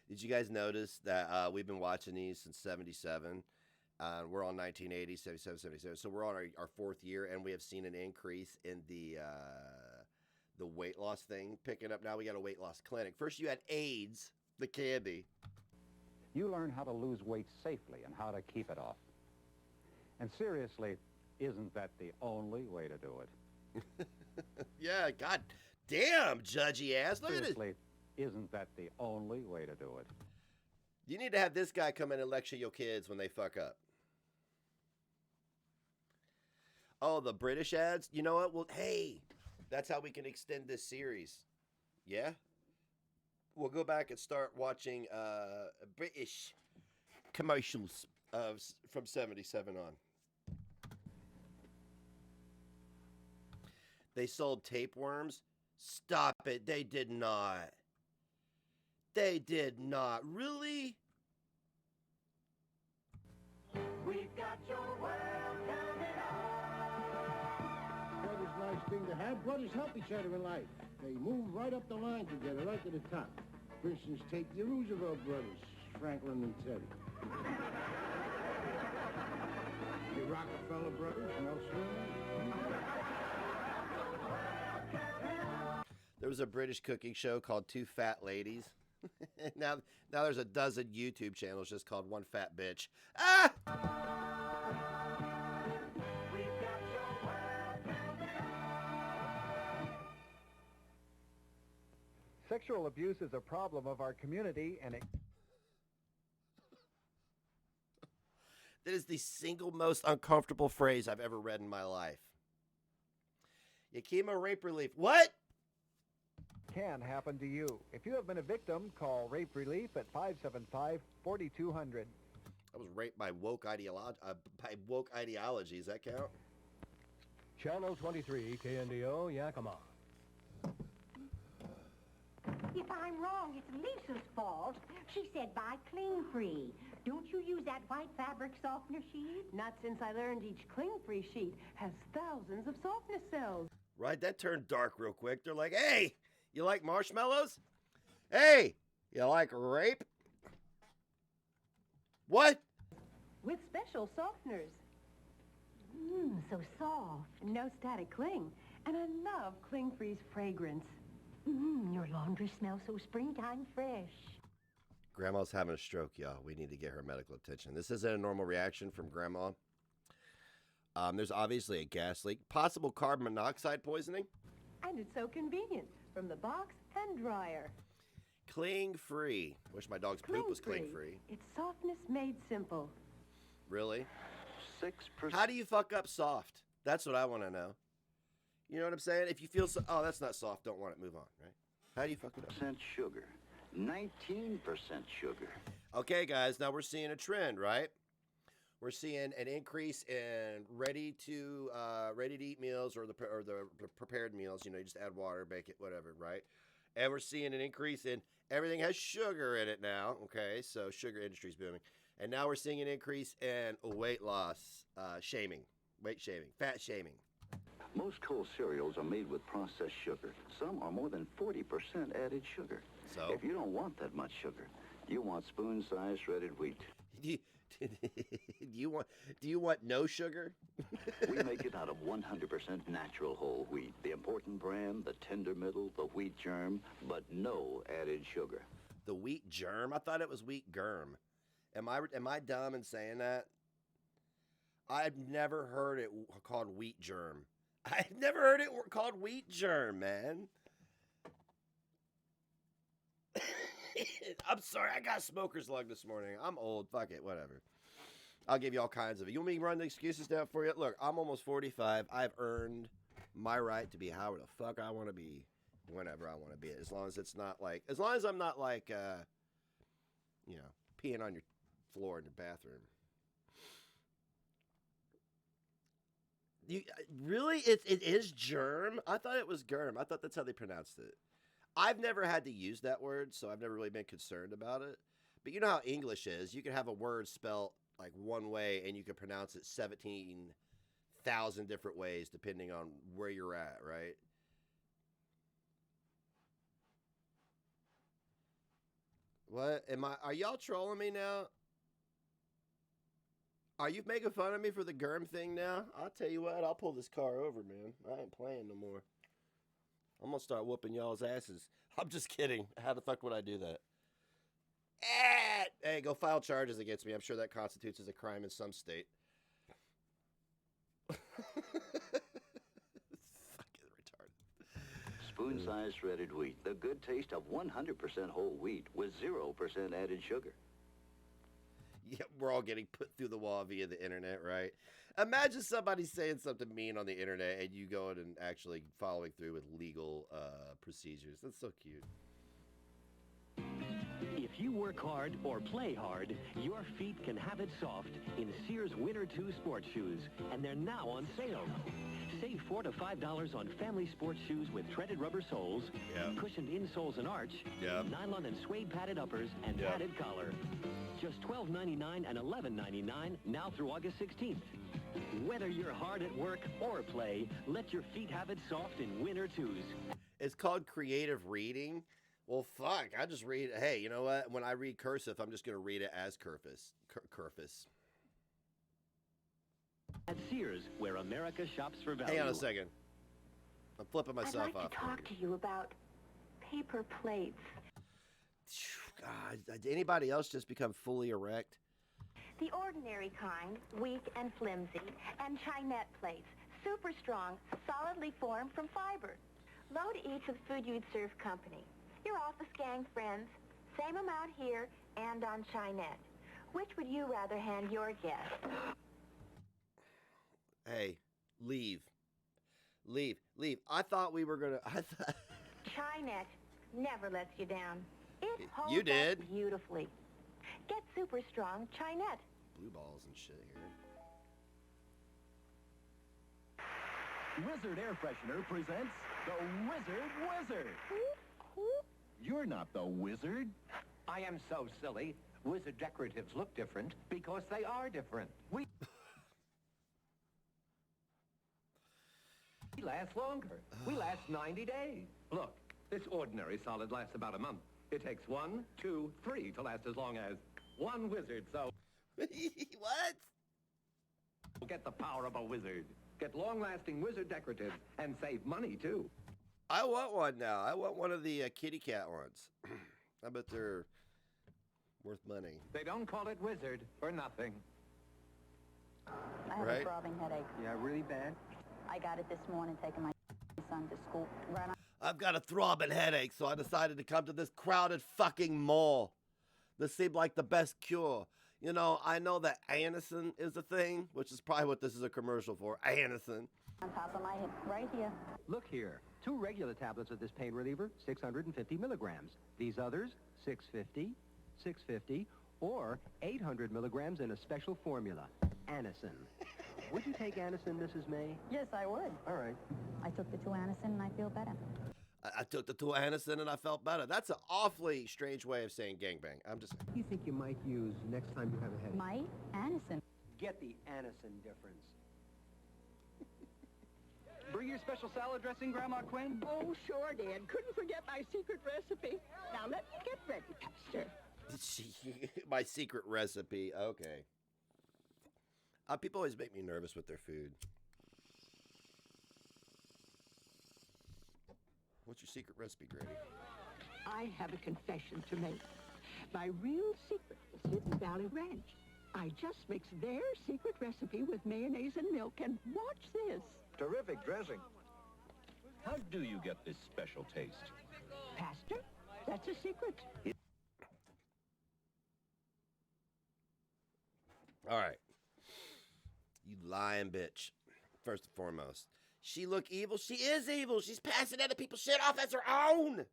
Did you guys notice that we've been watching these since 77? We're on 1980, 77, 77. So we're on our 4th year, and we have seen an increase in the weight loss thing picking up. Now we got a weight loss clinic. First you had AIDS, the candy. You learn how to lose weight safely and how to keep it off. And seriously, isn't that the only way to do it? Yeah, god damn, judgy ass. Look at it. Seriously, isn't that the only way to do it? You need to have this guy come in and lecture your kids when they fuck up. Oh, the British ads? You know what? Well, hey, that's how we can extend this series. Yeah? We'll go back and start watching British commercials from 77 on. They sold tapeworms? Stop it. They did not. They did not. Really? We've got your world coming on. Brothers, nice thing to have. Brothers help each other in life. They move right up the line together, right to the top. For instance, take the Roosevelt brothers, Franklin and Teddy. The Rockefeller brothers, Nelson. There was a British cooking show called Two Fat Ladies. now there's a dozen YouTube channels just called One Fat Bitch. Ah! Sexual abuse is a problem of our community, and it... That is the single most uncomfortable phrase I've ever read in my life. Yakima Rape Relief. What? Can happen to you. If you have been a victim, call Rape Relief at 575-4200. I was raped by woke ideology. Does that count? Channel 23, KNDO, Yakima. If I'm wrong, it's Lisa's fault. She said buy Clean Free. Don't you use that white fabric softener sheet? Not since I learned each Clean Free sheet has thousands of softness cells. Right, that turned dark real quick. They're like, hey, you like marshmallows? Hey, you like rape? What? With special softeners. So soft. No static cling. And I love Cling Free's fragrance. Your laundry smells so springtime fresh. Grandma's having a stroke, y'all. We need to get her medical attention. This isn't a normal reaction from Grandma. There's obviously a gas leak. Possible carbon monoxide poisoning. And it's so convenient. From the box and dryer. Cling Free. Wish my dog's poop was cling free. It's softness made simple. Really? 6%. How do you fuck up soft? That's what I want to know. You know what I'm saying? If you feel so, oh, that's not soft, don't want it, move on, right? How do you fuck it up? Percent sugar. 19% sugar. Okay, guys, now we're seeing a trend, right? We're seeing an increase in ready to eat meals or the prepared meals. You know, you just add water, bake it, whatever, right? And we're seeing an increase in everything has sugar in it now. Okay, so sugar industry's booming, and now we're seeing an increase in weight loss, shaming, weight shaming, fat shaming. Most cold cereals are made with processed sugar. Some are more than 40% added sugar. So? If you don't want that much sugar, you want spoon-sized shredded wheat. Do you want no sugar? We make it out of 100% natural whole wheat. The important brand, the tender middle, the wheat germ, but no added sugar. The wheat germ? I thought it was wheat germ. Am I dumb in saying that? I've never heard it called wheat germ. I've never heard it called wheat germ, man. I'm sorry, I got smoker's lung this morning. I'm old. Fuck it, whatever. I'll give you all kinds of it. You want me to run the excuses down for you? Look, I'm almost 45. I've earned my right to be however the fuck I want to be, whenever I want to be. As long as it's not like, as long as I'm not like, you know, peeing on your floor in your bathroom. Really? It is germ? I thought it was germ. I thought that's how they pronounced it. I've never had to use that word, so I've never really been concerned about it. But you know how English is. You can have a word spelled like one way, and you can pronounce it 17,000 different ways depending on where you're at, right? What? Are y'all trolling me now? Are you making fun of me for the germ thing now? I'll tell you what, I'll pull this car over, man. I ain't playing no more. I'm going to start whooping y'all's asses. I'm just kidding. How the fuck would I do that? Hey, go file charges against me. I'm sure that constitutes as a crime in some state. Fucking retarded. Spoon-sized shredded wheat. The good taste of 100% whole wheat with 0% added sugar. Yeah, we're all getting put through the wall via the internet, right? Imagine somebody saying something mean on the internet and you going and actually following through with legal procedures. That's so cute. If you work hard or play hard, your feet can have it soft in Sears Winter 2 sport shoes, and they're now on sale. Save $4 to $5 on family sports shoes with treaded rubber soles, cushioned insoles and arch, nylon and suede padded uppers, and padded collar. Just $12.99 and $11.99 now through August 16th. Whether you're hard at work or play, let your feet have it soft in winter twos. It's called creative reading. Well, fuck, I just read. Hey, you know what? When I read cursive, I'm just going to read it as curfus. At Sears, where America shops for value. Hang on a second. I'm flipping myself I'd like off. to talk to you about paper plates. God, did anybody else just become fully erect? The ordinary kind, weak and flimsy, and chinette plates, super strong, solidly formed from fiber. Load each with Food You'd Serve Company. Your office gang friends, same amount here and on chinette. Which would you rather hand your guest? Hey, leave. I thought we were gonna. Chinette never lets you down. It holds You did. up beautifully. Get super strong chinette. Blue balls and shit here. Wizard Air Freshener presents the Wizard. You're not the wizard. I am so silly. Wizard decoratives look different because they are different. We last longer. We last 90 days. Look, this ordinary solid lasts about a month. It takes 1, 2, 3 to last as long as one wizard, so... What? Get the power of a wizard. Get long-lasting wizard decoratives and save money, too. I want one now. I want one of the kitty cat ones. I bet they're worth money. They don't call it wizard for nothing. I have Right. a throbbing headache. Yeah, really bad? I got it this morning taking my son to school. Right on. I've got a throbbing headache, so I decided to come to this crowded fucking mall. This seemed like the best cure. You know, I know that Anacin is a thing, which is probably what this is a commercial for. Anacin. On top of my head, right here. Look here. 2 regular tablets of this pain reliever, 650 milligrams. These others, 650, 650, or 800 milligrams in a special formula, Anacin. Would you take Anacin, Mrs. May? Yes, I would. All right. I took the 2 Anacin and I feel better. I took the 2 Anacin and I felt better. That's an awfully strange way of saying gangbang. I'm just saying. You think you might use next time you have a headache? Might? Anacin. Get the Anacin difference. Bring your special salad dressing, Grandma Quinn? Oh, sure, Dad. Couldn't forget my secret recipe. Now, let me get ready, Pastor. My secret recipe. Okay. People always make me nervous with their food. What's your secret recipe, Grady? I have a confession to make. My real secret is Hidden Valley Ranch. I just mix their secret recipe with mayonnaise and milk, and watch this. Terrific dressing. How do you get this special taste? Pastor, that's a secret. All right. You lying bitch. First and foremost. She look evil? She is evil. She's passing other people's shit off as her own.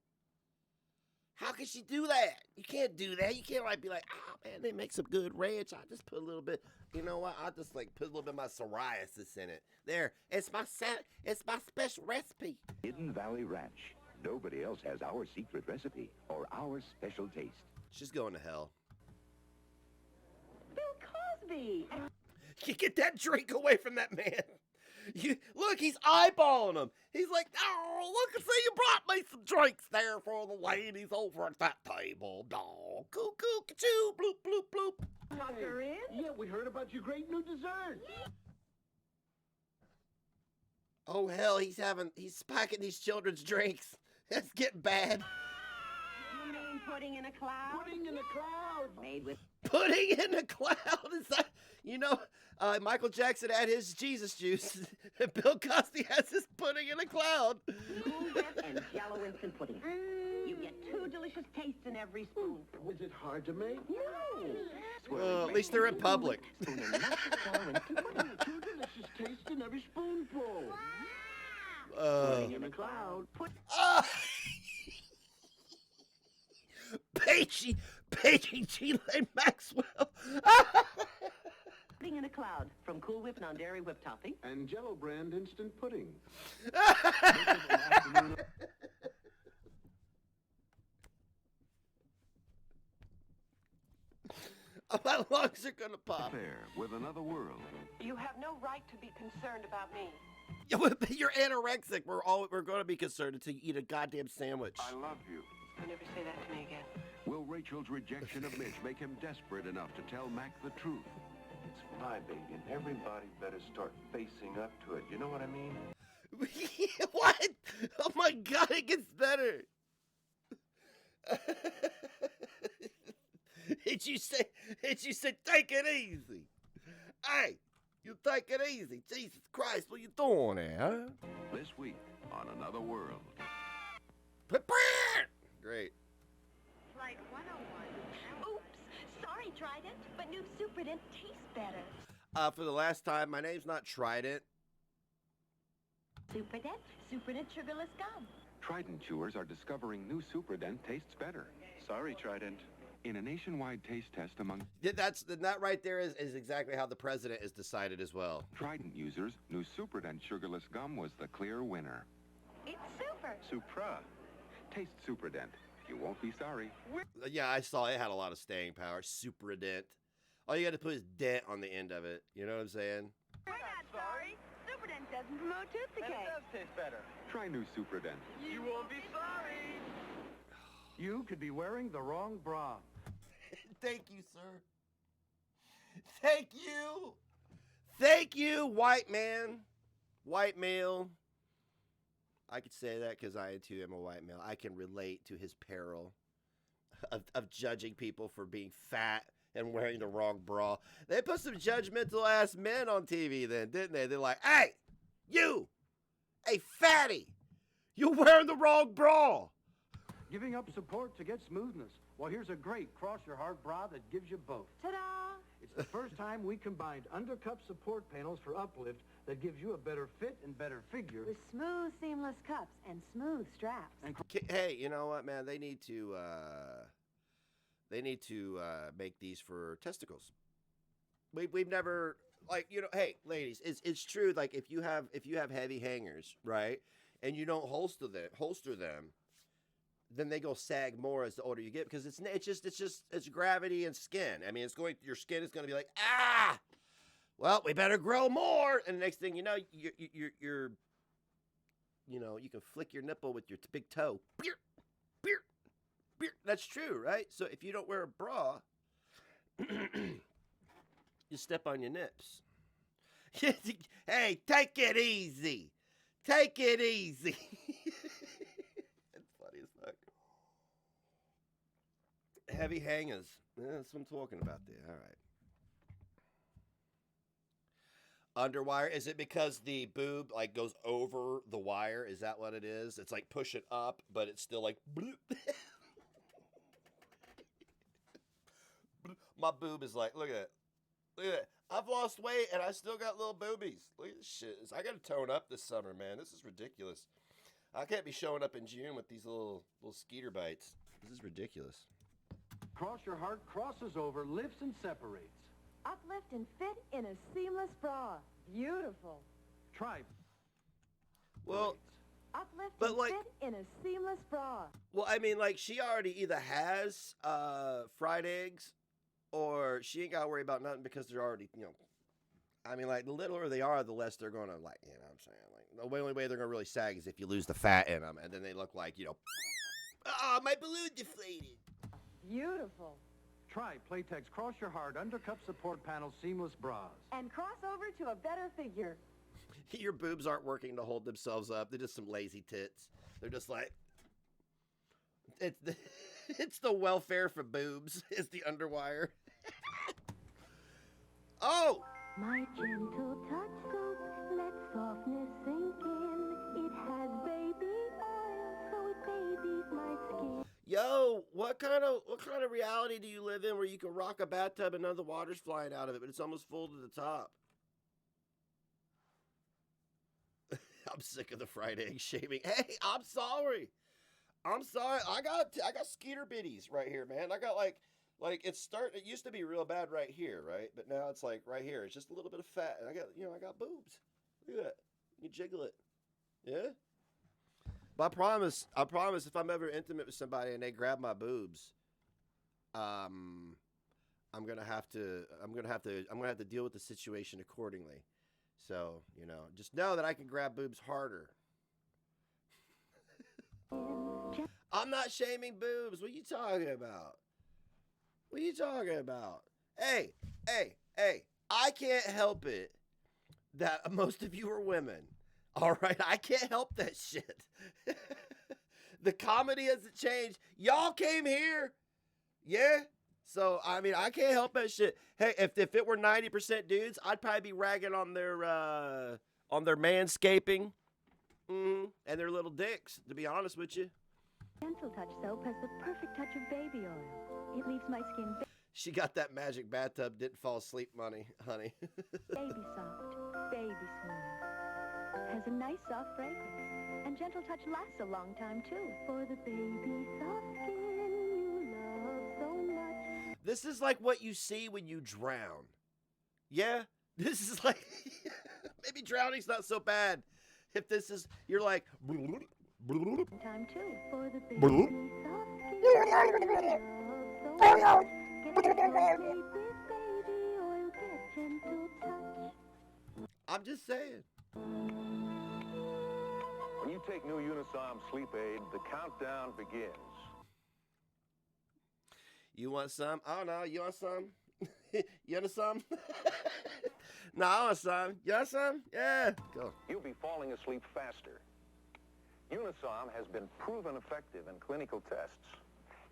How can she do that? You can't do that. You can't like be like, oh man, they make some good ranch. I just put a little bit, you know what? I just like put a little bit of my psoriasis in it. There, it's my special recipe. Hidden Valley Ranch. Nobody else has our secret recipe or our special taste. She's going to hell. Bill Cosby. You get that drink away from that man. Look, he's eyeballing him. He's like, oh, look, see, you brought me some drinks there for the ladies over at that table. Oh, cuckoo, ka-choo, bloop, bloop, bloop. Tucker in? Yeah, we heard about your great new dessert. Oh, hell, he's packing these children's drinks. That's getting bad. You mean pudding in a cloud? Pudding in a cloud. Made with... Pudding in a cloud? Is that, you know, Michael Jackson had his Jesus juice. Bill Cosby has his pudding in a cloud. Cool Whip and Jello instant pudding. You get 2 delicious tastes in every spoon. Was it hard to make? No. At least they're in public. 2 delicious tastes in every spoonful. Pudding in a cloud. Paige Ghislaine Maxwell. Pudding in a cloud from Cool Whip non-dairy whip topping. And Jello brand instant pudding. How long is it gonna pop? Fair with another world. You have no right to be concerned about me. You're anorexic. We're going to be concerned until you eat a goddamn sandwich. I love you. Don't ever say that to me again. Will Rachel's rejection of Mitch make him desperate enough to tell Mac the truth? It's my baby, and everybody better start facing up to it. You know what I mean? What? Oh my God, it gets better. Did you say take it easy? Hey, you take it easy. Jesus Christ, what you doing there, huh? This week on Another World. Great. Flight 101. Oops. Sorry, Trident, but new Superdent tastes better. For the last time, my name's not Trident. Superdent? Superdent sugarless gum. Trident chewers are discovering new Superdent tastes better. Sorry, Trident. In a nationwide taste test among... That right there is exactly how the president is decided as well. Trident users, new Superdent sugarless gum was the clear winner. It's super. Supra. Taste Superdent. You won't be sorry. Yeah, I saw it had a lot of staying power. Superdent. All you got to put is dent on the end of it. You know what I'm saying? We're not sorry. Superdent doesn't promote tooth decay. And it does taste better. Try new Superdent. You won't be sorry. You could be wearing the wrong bra. Thank you, sir. Thank you. Thank you, white man. White male. I could say that because I, too, am a white male. I can relate to his peril of judging people for being fat and wearing the wrong bra. They put some judgmental-ass men on TV then, didn't they? They're like, hey, you, hey, fatty, you're wearing the wrong bra. Giving up support to get smoothness. Well, here's a great cross-your-heart bra that gives you both. Ta-da! It's the first time we combined undercup support panels for uplift that gives you a better fit and better figure. With smooth, seamless cups and smooth straps. Hey, you know what, man? They need to make these for testicles. We've never, like, you know, hey, ladies, it's true. Like, if you have heavy hangers, right, and you don't holster them, then they go sag more as the older you get because it's gravity and skin. I mean, your skin is going to be like, ah, well, we better grow more. And the next thing you know, you're you can flick your nipple with your big toe. Beer, beer, beer. That's true, right? So if you don't wear a bra, you step on your nips. Hey, take it easy. Take it easy. That's funny as fuck. Heavy hangers. Yeah, that's what I'm talking about there. All right. Underwire. Is it because the boob like goes over the wire? Is that what it is? It's like push it up, but it's still like bloop. My boob is like, look at that. Look at that. I've lost weight and I still got little boobies. Look at this shit. I got to tone up this summer, man. This is ridiculous. I can't be showing up in June with these little skeeter bites. This is ridiculous. Cross your heart crosses over, lifts and separates. Uplift and fit in a seamless bra. Beautiful. Try. Well, Uplift but and like, fit in a seamless bra. Well, I mean, like, she already either has fried eggs or she ain't got to worry about nothing because they're already, I mean, like, the littler they are, the less they're going to, like, you know what I'm saying? Like, the only way they're going to really sag is if you lose the fat in them, and then they look like, oh, my balloon deflated. Beautiful. Try Playtex Cross Your Heart Undercup Support Panel Seamless Bras. And cross over to a better figure. Your boobs aren't working to hold themselves up. They're just some lazy tits. They're just like, it's the welfare for boobs. It's the underwire. Oh! My gentle touch scoop, let softness sink in. It has baby oil, so it babies my skin. Yo, what kind of reality do you live in where you can rock a bathtub and none of the water's flying out of it, but it's almost full to the top? I'm sick of the fried egg shaming. Hey, I'm sorry. I got skeeter bitties right here, man. I got like Like it used to be real bad right here, right? But now it's like right here. It's just a little bit of fat, and I got boobs. Look at that. You jiggle it. Yeah. But I promise, if I'm ever intimate with somebody and they grab my boobs, I'm gonna have to deal with the situation accordingly. So, just know that I can grab boobs harder. I'm not shaming boobs. What are you talking about? What are you talking about? Hey, I can't help it that most of you are women. All right, I can't help that shit. The comedy hasn't changed. Y'all came here. Yeah? So, I mean, I can't help that shit. Hey, if it were 90% dudes, I'd probably be ragging on their manscaping and their little dicks, to be honest with you. Gentle Touch soap has the perfect touch of baby oil. It leaves my skin She got that magic bathtub, didn't fall asleep money, honey. baby soft, baby smooth. Has a nice soft fragrance. And Gentle Touch lasts a long time, too. For the baby soft skin you love so much. This is like what you see when you drown. Yeah? This is like... maybe drowning's not so bad. If this is... You're like... Time, too. For the baby soft skin you love so much. Get the baby oil, get Gentle Touch. I'm just saying. When you take new Unisom Sleep Aid, the countdown begins. You want some? I don't know. You want some? You want some? No, I want some. You want some? Yeah. Go. You'll be falling asleep faster. Unisom has been proven effective in clinical tests.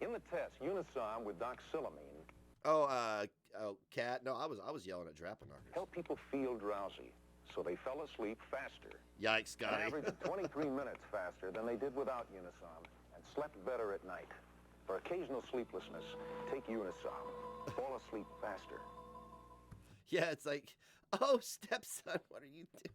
In the test, Unisom with doxylamine. Oh, Cat. No, I was yelling at Draponackers. Help people feel drowsy, so they fell asleep faster. Yikes, Scotty. An average of 23 minutes faster than they did without Unisom, and slept better at night. For occasional sleeplessness, take Unisom. Fall asleep faster. Yeah, it's like, oh, stepson, what are you doing?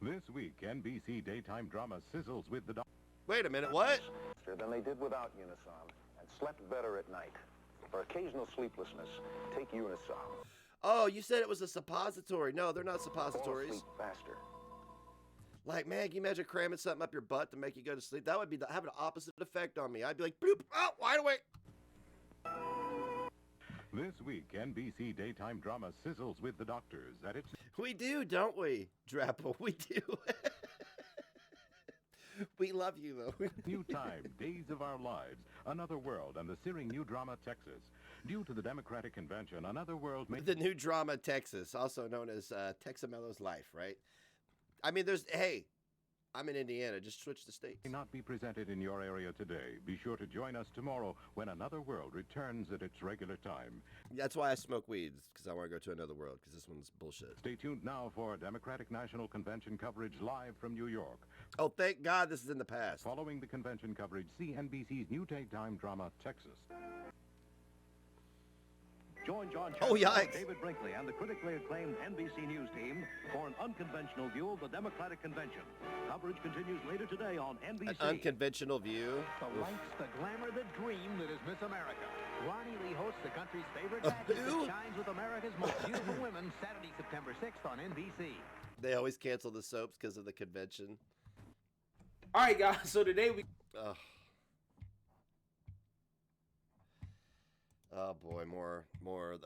This week, NBC daytime drama sizzles with the... Wait a minute, what? Faster than they did without Unisom, and slept better at night. For occasional sleeplessness, take Unisom. Oh, you said it was a suppository. No, they're not suppositories. Fall asleep faster. Like, man, can you imagine cramming something up your butt to make you go to sleep? That would be have an opposite effect on me. I'd be like, bloop, oh, wide awake. This week, NBC daytime drama sizzles with the doctors at its... We do, don't we, Drapo? We do. We love you, though. New Time, Days of Our Lives, Another World, and the searing new drama Texas. Due to the Democratic Convention, Another World... The new drama Texas, also known as Texamello's Life, right? I mean, hey, I'm in Indiana. Just switch the states. May not be presented in your area today. Be sure to join us tomorrow when Another World returns at its regular time. That's why I smoke weeds, because I want to go to Another World, because this one's bullshit. Stay tuned now for Democratic National Convention coverage live from New York. Oh, thank God this is in the past. Following the convention coverage, see NBC's new daytime drama, Texas. Join John Chandler, David Brinkley, and the critically acclaimed NBC News team for an unconventional view of the Democratic Convention. Coverage continues later today on NBC. An unconventional view. The lights, the glamour, the dream that is Miss America. Ronnie Lee hosts the country's favorite pageant that shines with America's most beautiful women Saturday, September 6th on NBC. They always cancel the soaps because of the convention. All right, guys. So today we... Oh boy, more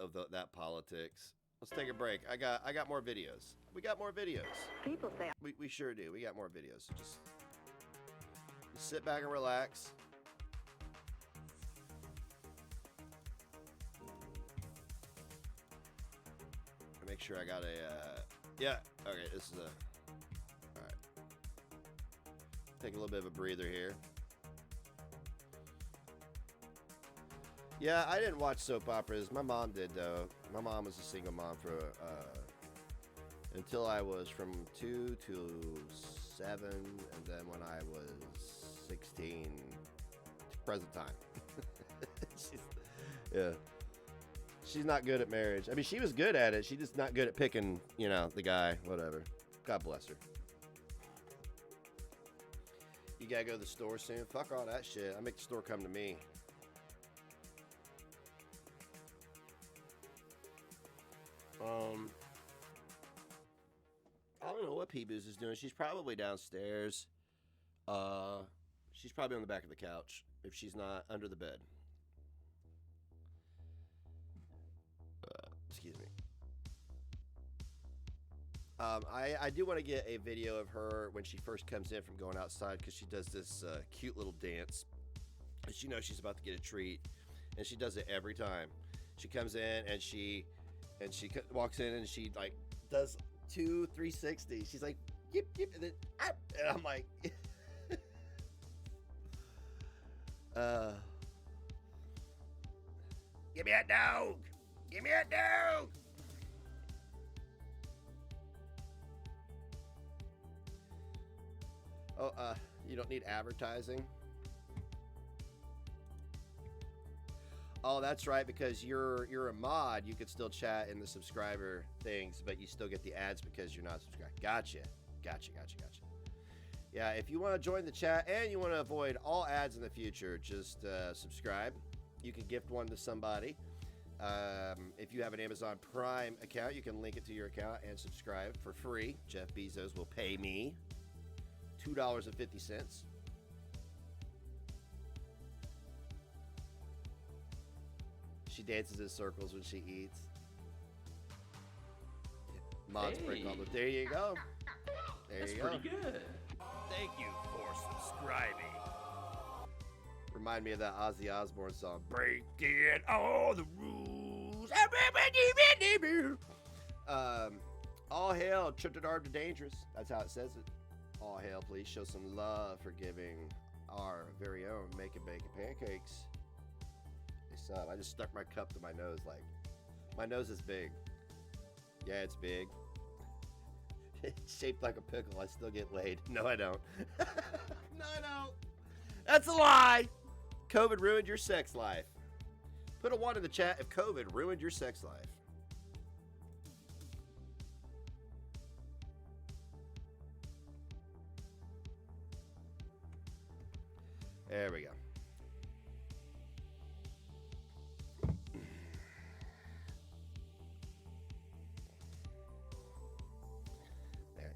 of that politics. Let's take a break. I got more videos. We got more videos. People say we sure do. We got more videos. So just sit back and relax. Make sure I got a yeah. Okay, this is all right. Take a little bit of a breather here. Yeah, I didn't watch soap operas. My mom did, though. My mom was a single mom for until I was from 2 to 7, and then when I was 16, present time. She's not good at marriage. I mean, she was good at it. She's just not good at picking, the guy, whatever. God bless her. You gotta go to the store soon. Fuck all that shit. I make the store come to me. I don't know what P-Boos is doing. She's probably downstairs. She's probably on the back of the couch, if she's not under the bed. Excuse me. I do want to get a video of her when she first comes in from going outside, because she does this cute little dance. She knows she's about to get a treat, and she does it every time. She comes in and she walks in and she like does 2 360. She's like yip yip, and then and I'm like give me a dog, give me a dog. Oh, you don't need advertising. Oh, that's right, because you're a mod. You could still chat in the subscriber things, but you still get the ads because you're not subscribed. Gotcha. Yeah, if you want to join the chat and you want to avoid all ads in the future, just subscribe. You can gift one to somebody. If you have an Amazon Prime account, you can link it to your account and subscribe for free. Jeff Bezos will pay me $2.50. She dances in circles when she eats. Mods break all the. There you go. That's pretty good. Thank you for subscribing. Remind me of that Ozzy Osbourne song. Breaking all the rules. All hail, Tripped Armed and Dangerous. That's how it says it. All hail, please show some love for giving our very own Making Bacon Pancakes. I just stuck my cup to my nose. Like, my nose is big. Yeah, it's big. It's shaped like a pickle. I still get laid. No, I don't. No, I don't. That's a lie. COVID ruined your sex life. Put a 1 in the chat if COVID ruined your sex life. There we go.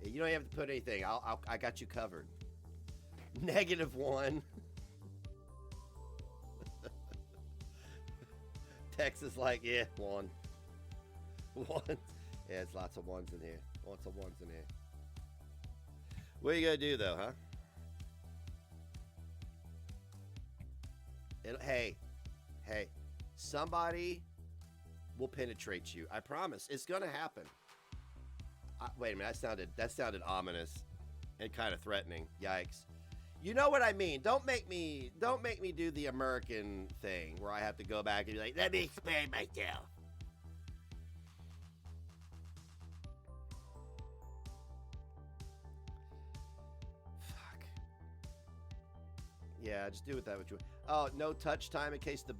You don't have to put anything. I got you covered. -1. Text is like, yeah, 1. 1. Yeah, it's lots of 1s in here. Lots of 1s in here. What are you gonna do though, huh? Hey, somebody will penetrate you. I promise. It's gonna happen. Wait a minute, that sounded ominous and kind of threatening. Yikes. You know what I mean. Don't make me do the American thing where I have to go back and be like, let me explain myself. Fuck. Yeah, just do it that way. Oh, no touch time in case it's the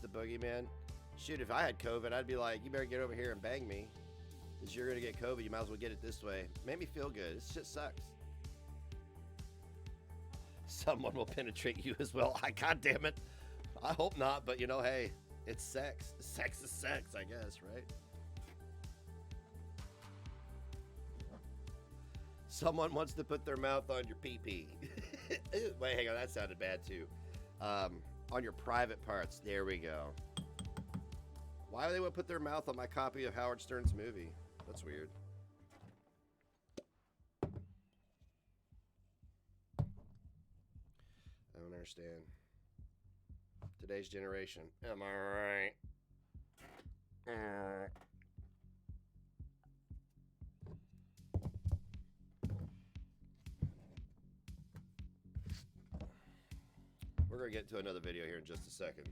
boogeyman. Shoot, if I had COVID, I'd be like, you better get over here and bang me. Because you're going to get COVID, you might as well get it this way. Made me feel good. This shit sucks. Someone will penetrate you as well. God damn it. I hope not, but you know, hey, it's sex. Sex is sex, I guess, right? Someone wants to put their mouth on your pee-pee. Wait, hang on, that sounded bad too. On your private parts. There we go. Why would they want to put their mouth on my copy of Howard Stern's movie? That's weird. I don't understand. Today's generation. Am I right? We're going to get to another video here in just a second.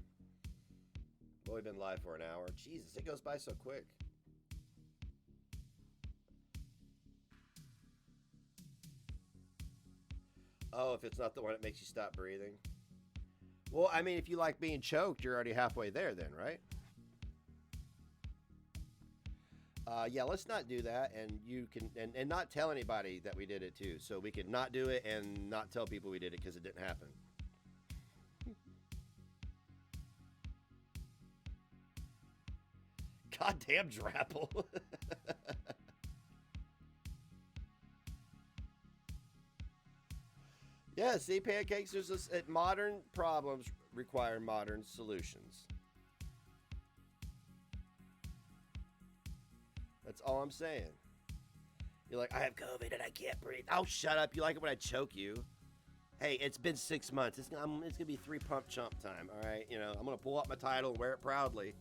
Well, we've been live for an hour. Jesus, it goes by so quick. Oh, if it's not the one that makes you stop breathing. Well, I mean, if you like being choked, you're already halfway there then, right? Yeah, let's not do that, and you can and not tell anybody that we did it too. So we can not do it and not tell people we did it because it didn't happen. Goddamn Drapple. Yeah, see, pancakes, modern problems require modern solutions. That's all I'm saying. You're like, I have COVID and I can't breathe. Oh, shut up. You like it when I choke you. Hey, it's been 6 months. It's gonna be 3 pump chump time, all right? You know, I'm gonna pull up my title and wear it proudly.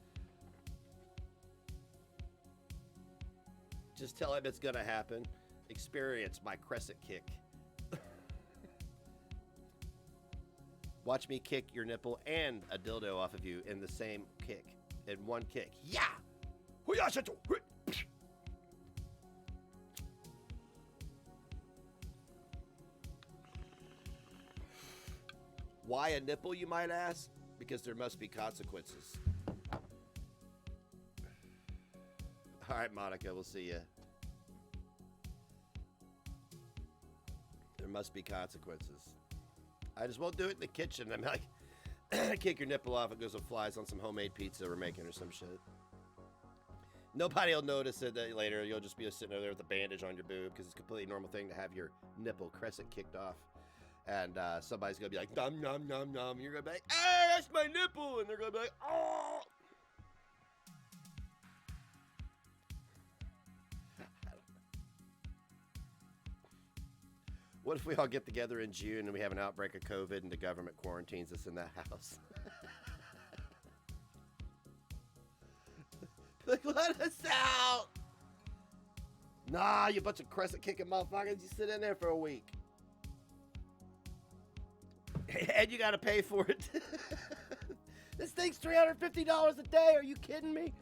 Just tell him it's gonna happen. Experience my crescent kick. Watch me kick your nipple and a dildo off of you in the same kick. In one kick. Yeah! Why a nipple, you might ask? Because there must be consequences. All right, Monica, we'll see you. There must be consequences. I just won't do it in the kitchen. I'm like, kick your nipple off, it goes and flies on some homemade pizza we're making or some shit. Nobody will notice it later. You'll just be sitting over there with a bandage on your boob because it's a completely normal thing to have your nipple crescent kicked off. And somebody's going to be like, nom, nom, nom, nom. And you're going to be like, hey, that's my nipple. And they're going to be like, oh. What if we all get together in June and we have an outbreak of COVID and the government quarantines us in that house? Like, let us out! Nah, you bunch of crescent kicking motherfuckers. You sit in there for a week. And you gotta pay for it. This thing's $350 a day. Are you kidding me?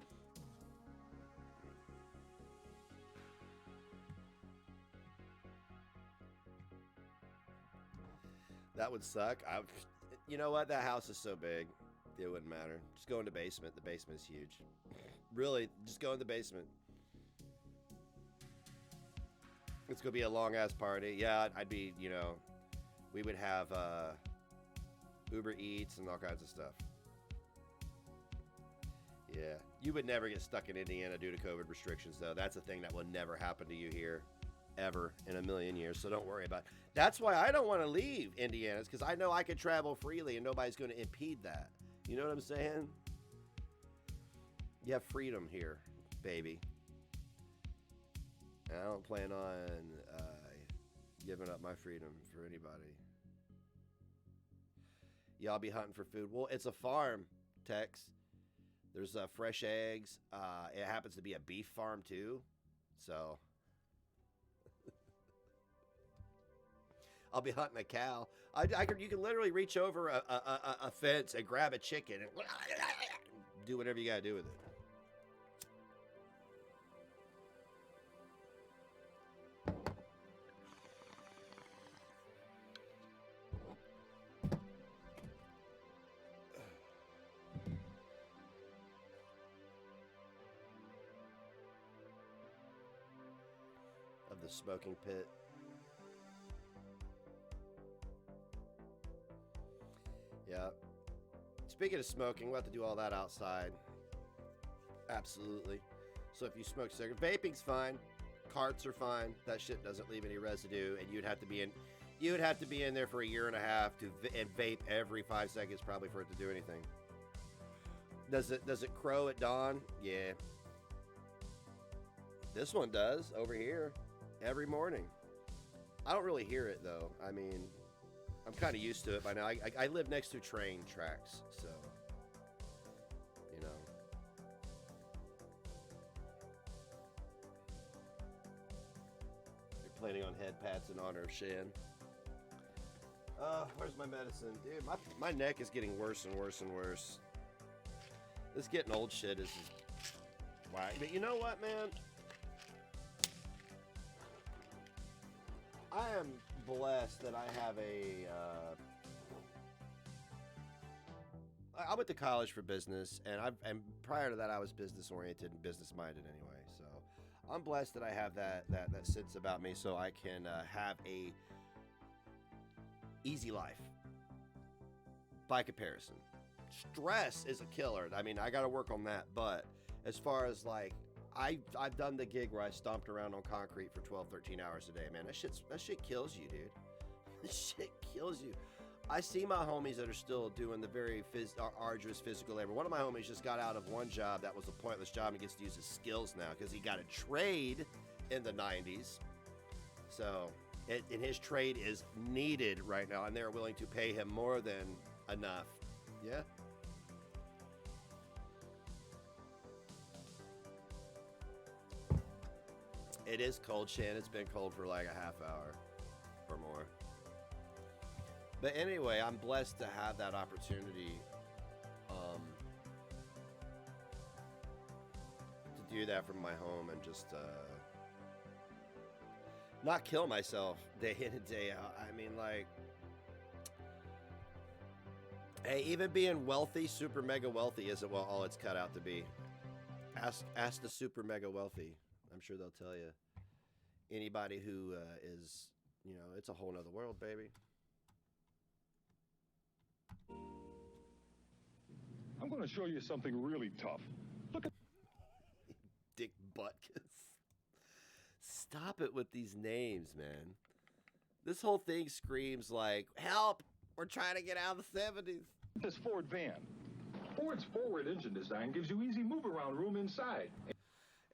That would suck. You know what? That house is so big, it wouldn't matter. Just go in the basement. The basement is huge. Really, just go in the basement. It's going to be a long-ass party. Yeah, I'd be, you know, we would have Uber Eats and all kinds of stuff. Yeah. You would never get stuck in Indiana due to COVID restrictions, though. That's a thing that will never happen to you here, ever, in a million years, so don't worry about it. That's why I don't want to leave Indiana, because I know I can travel freely and nobody's going to impede that. You know what I'm saying? You have freedom here, baby. And I don't plan on giving up my freedom for anybody. Y'all be hunting for food. Well, it's a farm, Tex. There's fresh eggs. It happens to be a beef farm, too. So I'll be hunting a cow. You can literally reach over a fence and grab a chicken and do whatever you got to do with it. Of the smoking pit. Yeah. Speaking of smoking, we'll have to do all that outside. Absolutely. So if you smoke cigarettes, vaping's fine. Carts are fine. That shit doesn't leave any residue, and you'd have to be in there for a year and a half and vape every 5 seconds probably for it to do anything. Does it crow at dawn? Yeah. This one does over here every morning. I don't really hear it though. I mean, I'm kind of used to it by now. I live next to train tracks, so, you know. You're planning on head pats in honor of Shan. Where's my medicine? Dude, my neck is getting worse and worse and worse. This getting old shit is why. But you know what, man? I am blessed that I have I went to college for business, and prior to that, I was business oriented and business minded anyway. So I'm blessed that I have that sense about me, so I can have a easy life. By comparison, stress is a killer. I mean, I got to work on that, but as far as like, I've done the gig where I stomped around on concrete for 12, 13 hours a day, man. That shit kills you, dude. That shit kills you. I see my homies that are still doing the very arduous physical labor. One of my homies just got out of one job that was a pointless job and gets to use his skills now because he got a trade in the 90s. So, and his trade is needed right now, and they're willing to pay him more than enough. Yeah. It is cold, Shan. It's been cold for like a half hour or more. But anyway, I'm blessed to have that opportunity to do that from my home and just not kill myself day in and day out. I mean, like, hey, even being wealthy, super mega wealthy, isn't all it's cut out to be. Ask the super mega wealthy. I'm sure they'll tell you. Anybody who is, you know, it's a whole nother world, baby. I'm going to show you something really tough. Look at Dick Butkus. Stop it with these names, man. This whole thing screams like, help! We're trying to get out of the 70s. this Ford van. Ford's forward engine design gives you easy move-around room inside.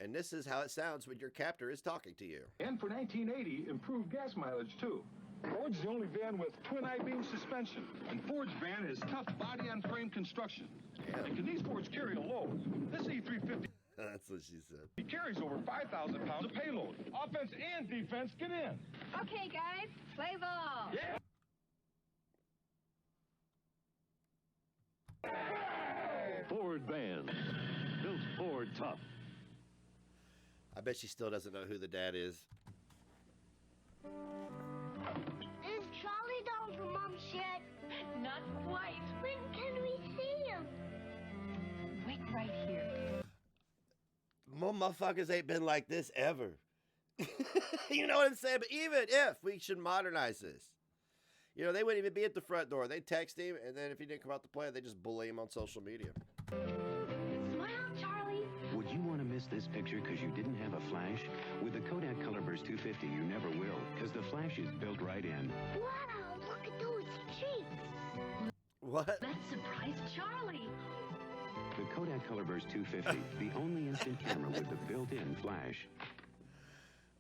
And this is how it sounds when your captor is talking to you. And for 1980, improved gas mileage, too. Ford's the only van with twin I-beam suspension. And Ford's van has tough body-on-frame construction. Damn. And can these Fords carry a load? This E350... That's what she said. He carries over 5,000 pounds of payload. Offense and defense, get in. Okay, guys, play ball. Yeah. Ford van. Built Ford tough. I bet she still doesn't know who the dad is. Is Charlie down for Mom's shed? Not quite. When can we see him? Wait right here. More motherfuckers ain't been like this ever. You know what I'm saying? But even if we should modernize this, you know, they wouldn't even be at the front door. They text him, and then if he didn't come out to play, they just bully him on social media. Smile, Charlie. Would you want to miss this picture because you didn't have a flash? With the Kodak Colorburst 250, you never will, because the flash is built right in. Wow, look at those cheeks. What? That surprised Charlie. The Kodak Colorburst 250, the only instant camera with the built-in flash.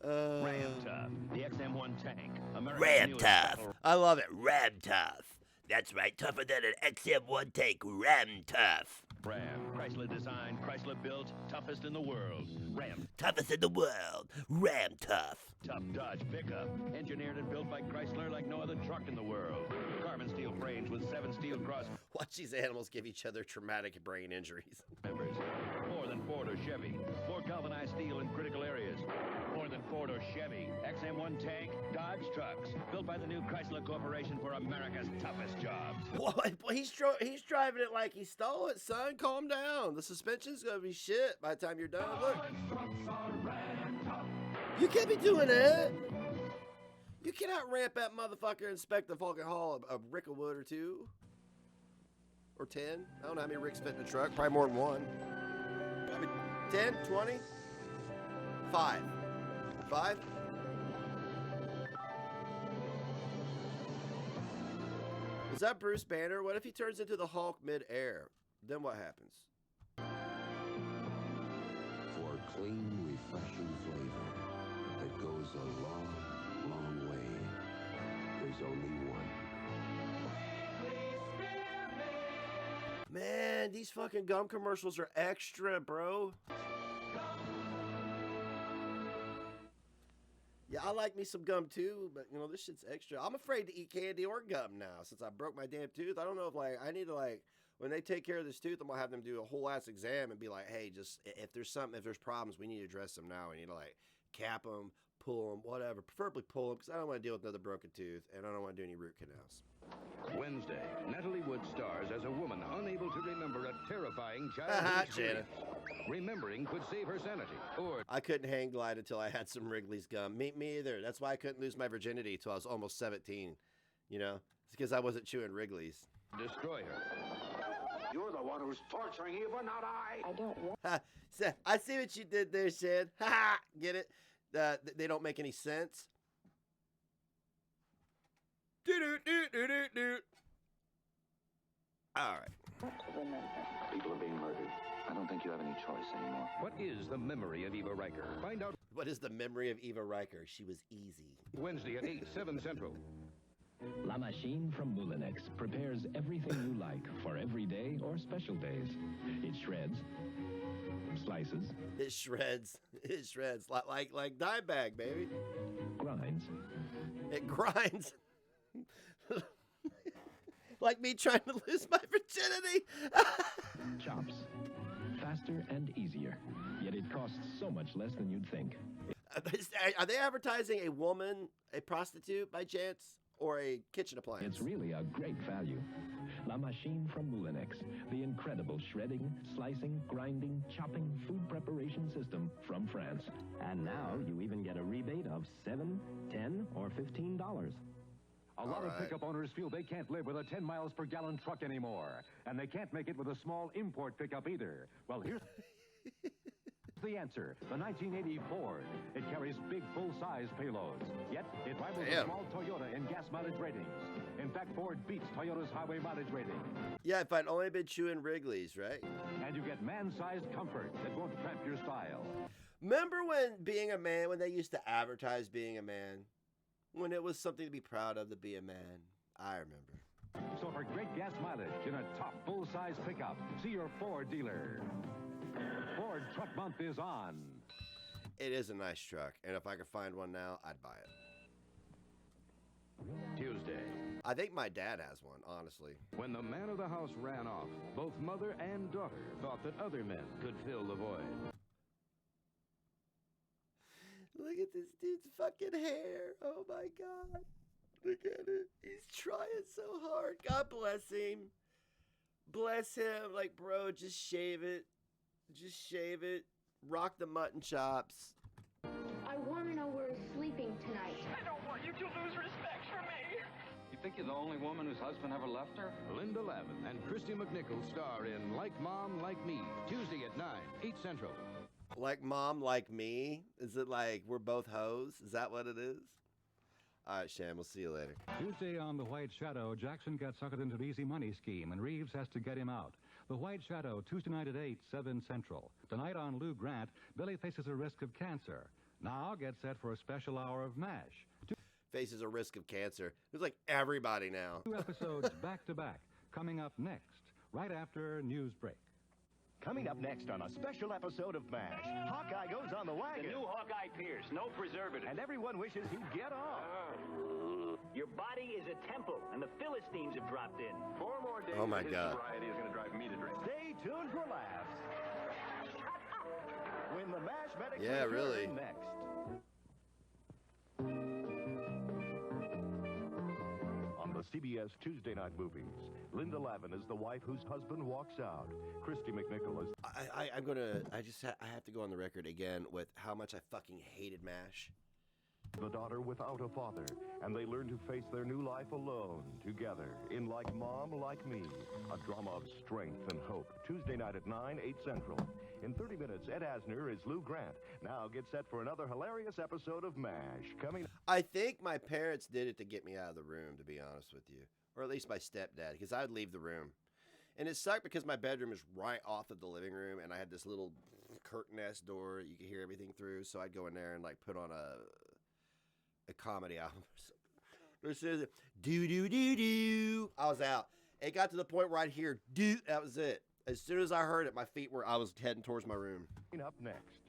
Ram Tough, the XM1 tank. America's Ram newest Tough. battle- I love it. Ram Tough. That's right. Tougher than an XM1 tank. Ram Tough. Ram, Chrysler designed, Chrysler built, toughest in the world. Ram. Toughest in the world. Ram Tough. Tough Dodge pickup, engineered and built by Chrysler like no other truck in the world. Carbon steel frames with 7 steel cross Watch these animals give each other traumatic brain injuries. members. More than Ford or Chevy. More galvanized steel in critical areas. More than Ford or Chevy. XM1 tank, Dodge trucks. Built by the new Chrysler Corporation for America's toughest jobs. What? He's driving it like he stole it, son. Calm down. The suspension's gonna be shit by the time you're done. Look. You can't be doing that. You cannot ramp that motherfucker and inspect the fucking haul of a rick of wood or 2. Or 10. I don't know how many ricks fit in the truck. Probably more than 1. I mean, 10, 20, 5. 5? Is that Bruce Banner? What if he turns into the Hulk mid-air? Then what happens? For clean, refreshing flavor that goes a long, long way, there's only one. Man, these fucking gum commercials are extra, bro. Yeah, I like me some gum too, but you know, this shit's extra. I'm afraid to eat candy or gum now since I broke my damn tooth. I don't know if I need to when they take care of this tooth, I'm gonna have them do a whole ass exam and be like, hey, just if there's problems, we need to address them now. We need to cap them, pull them, whatever. Preferably pull them because I don't want to deal with another broken tooth and I don't want to do any root canals. Wednesday, Natalie Wood stars as a woman unable to remember a terrifying childhood Janet. experience. Remembering could save her sanity. Or I couldn't hang glide until I had some Wrigley's gum. Me either. That's why I couldn't lose my virginity until I was almost 17. You know, it's because I wasn't chewing Wrigley's. destroy her. You're the one who's torturing Eva, not I. I don't want. I see what you did there, Shan. Ha! Get it? They don't make any sense. Do. All right. People are being murdered. I don't think you have any choice anymore. What is the memory of Eva Riker? Find out What is the memory of Eva Riker? She was easy. Wednesday at 8, 7 Central. La Machine from Moulinex prepares everything you like for every day or special days. It shreds, slices, It shreds. It shreds. Like dime bag, baby. grinds, It grinds. Like me trying to lose my virginity. chops. Faster and easier. Yet it costs so much less than you'd think. Are they advertising a woman, a prostitute by chance, or a kitchen appliance? It's really a great value. La Machine from Moulinex, the incredible shredding, slicing, grinding, chopping food preparation system from France. And now you even get a rebate of $7, $10, or $15. A lot of pickup owners feel they can't live with a 10 miles per gallon truck anymore. And they can't make it with a small import pickup either. Well, here's the answer. The 1980 Ford. It carries big, full-size payloads. Yet, it rivals a small Toyota in gas mileage ratings. In fact, Ford beats Toyota's highway mileage rating. Yeah, if I'd only been chewing Wrigley's, right? And you get man-sized comfort that won't cramp your style. Remember when they used to advertise being a man? When it was something to be proud of to be a man. I remember. So for great gas mileage in a top full-size pickup, see your Ford dealer. Ford Truck Month is on. It is a nice truck, and if I could find one now, I'd buy it. Tuesday. I think my dad has one, honestly. When the man of the house ran off, both mother and daughter thought that other men could fill the void. Look at this dude's fucking hair. Oh my God. Look at it. He's trying so hard. God bless him. Bless him. Like, bro, just shave it. Just shave it. Rock the mutton chops. I want to know where he's sleeping tonight. I don't want you to lose respect for me. You think you're the only woman whose husband ever left her? Linda Lavin and Christy McNichol star in Like Mom, Like Me, Tuesday at 9, 8 Central. Like Mom, Like Me? Is it like we're both hoes? Is that what it is? All right, Sham, we'll see you later. Tuesday on The White Shadow, Jackson gets suckered into the easy money scheme, and Reeves has to get him out. The White Shadow, Tuesday night at 8, 7 Central. Tonight on Lou Grant, Billy faces a risk of cancer. Now get set for a special hour of MASH. Faces a risk of cancer. It's like everybody now. 2 episodes back to back, coming up next, right after news break. Coming up next on a special episode of MASH, Hawkeye goes on the wagon. The new Hawkeye Pierce, no preservative. And everyone wishes he'd get off. Your body is a temple, and the Philistines have dropped in. 4 more days Oh my his God. sobriety is going to drive me to drink. Stay tuned for laughs. When the MASH medics Yeah, return really. next. On the CBS Tuesday Night Movies, Linda Lavin is the wife whose husband walks out. Christy McNichol is... I have to go on the record again with how much I fucking hated MASH. the daughter without a father, and they learn to face their new life alone, together, in Like Mom, Like Me, a drama of strength and hope. Tuesday night at 9, 8 Central. In 30 minutes, Ed Asner is Lou Grant. Now get set for another hilarious episode of MASH. Coming... I think my parents did it to get me out of the room, to be honest with you. Or at least my stepdad, because I'd leave the room. And it sucked because my bedroom is right off of the living room, and I had this little curtain-ass door that you could hear everything through, so I'd go in there and, like, put on a comedy album or something. This is do-do-do-do. I was out. It got to the point where I'd hear do. That was it. As soon as I heard it, I was heading towards my room. Up next.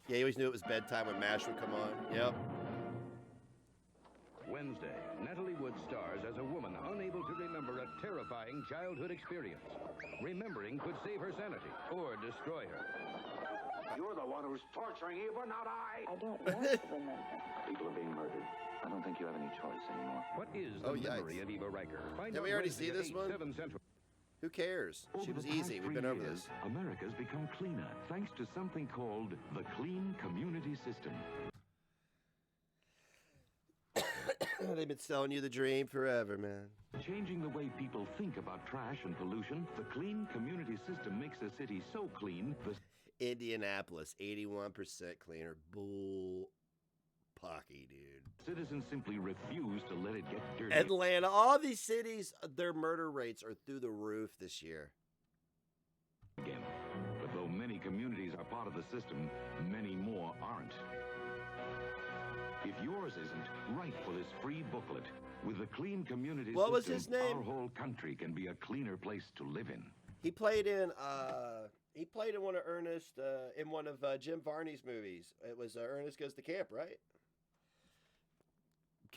Yeah, you always knew it was bedtime when MASH would come on. Yep. Wednesday, Natalie Wood stars as a woman unable to remember a terrifying childhood experience. Remembering could save her sanity or destroy her. You're the one who's torturing Eva, not I. I don't want to remember. People are being murdered. I don't think you have any choice anymore. What is the memory of Eva Riker? Find Did out we already Wednesday see at this 8, one? 7 Central. Who cares? She was easy. We've been over this. America's become cleaner thanks to something called the Clean Community System. They've been selling you the dream forever, man. Changing the way people think about trash and pollution, the Clean Community System makes a city so clean, the Indianapolis, 81% cleaner. Bull pocky, dude. citizens simply refuse to let it get dirty. Atlanta, all these cities, their murder rates are through the roof this year. Again. But though many communities are part of the system, many more aren't. If yours isn't, write for this free booklet. With the Clean Community What System, was his name? Our whole country can be a cleaner place to live in. He played in one of Ernest in one of Jim Varney's movies. It was Ernest Goes to Camp, right?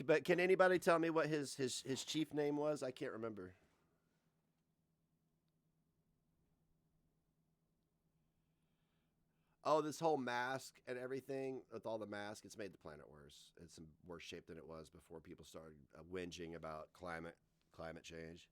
But can anybody tell me what his chief name was? I can't remember. Oh, this whole mask and everything, with all the masks, it's made the planet worse. It's in worse shape than it was before people started whinging about climate change.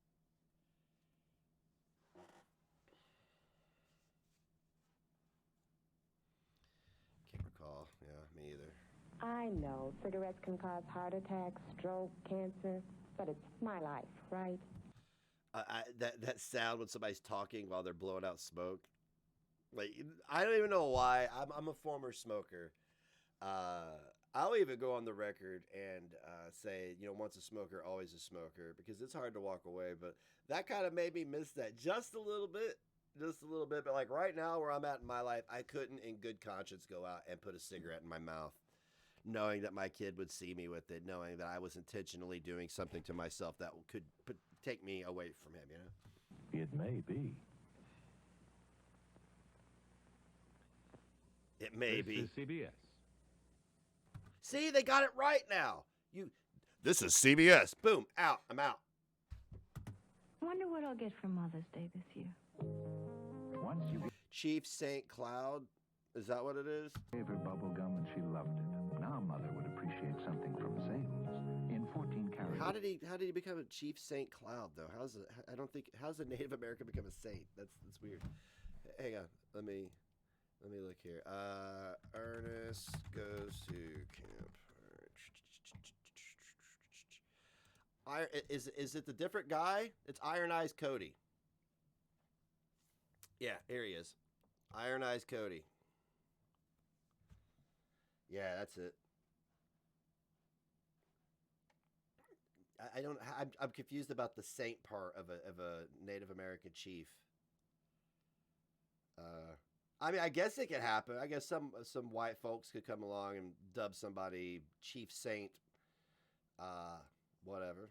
Can't recall. Yeah, me either. I know cigarettes can cause heart attacks, stroke, cancer, but it's my life, right? That sound when somebody's talking while they're blowing out smoke. Like, I don't even know why. I'm a former smoker. I'll even go on the record and say, once a smoker, always a smoker, because it's hard to walk away. But that kind of made me miss that just a little bit. But like right now where I'm at in my life, I couldn't in good conscience go out and put a cigarette in my mouth, knowing that my kid would see me with it, knowing that I was intentionally doing something to myself that could take me away from him, It may be. It may be. This is CBS. See, they got it right now. This is CBS. Boom, out. I'm out. Wonder what I'll get for Mother's Day this year. Once you Chief St. Cloud, is that what it is? gave her bubble gum and she loved it. Now Mother would appreciate something from Salem's in 14 karat. How did he become a Chief St. Cloud though? How's a Native American become a saint? That's weird. Hang on, let me look here. Ernest goes to camp. Is it the different guy? It's Iron Eyes Cody. Yeah, here he is. Iron Eyes Cody. Yeah, that's it. I'm confused about the saint part of a Native American chief. I mean, I guess it could happen. I guess some white folks could come along and dub somebody Chief Saint, whatever.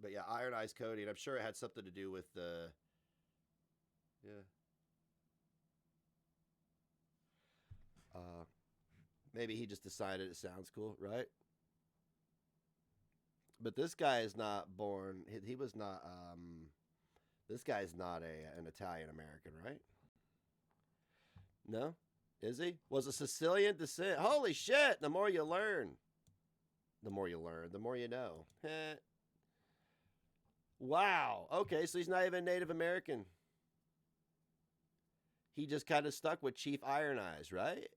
But yeah, Iron Eyes Cody, and I'm sure it had something to do with the, yeah. Maybe he just decided it sounds cool, right? But this guy is not born. He was not. This guy's not an Italian American, right? No, is he? Was a Sicilian descent. Holy shit! The more you learn, the more you know. Wow. Okay, so he's not even Native American. He just kind of stuck with Chief Iron Eyes, right?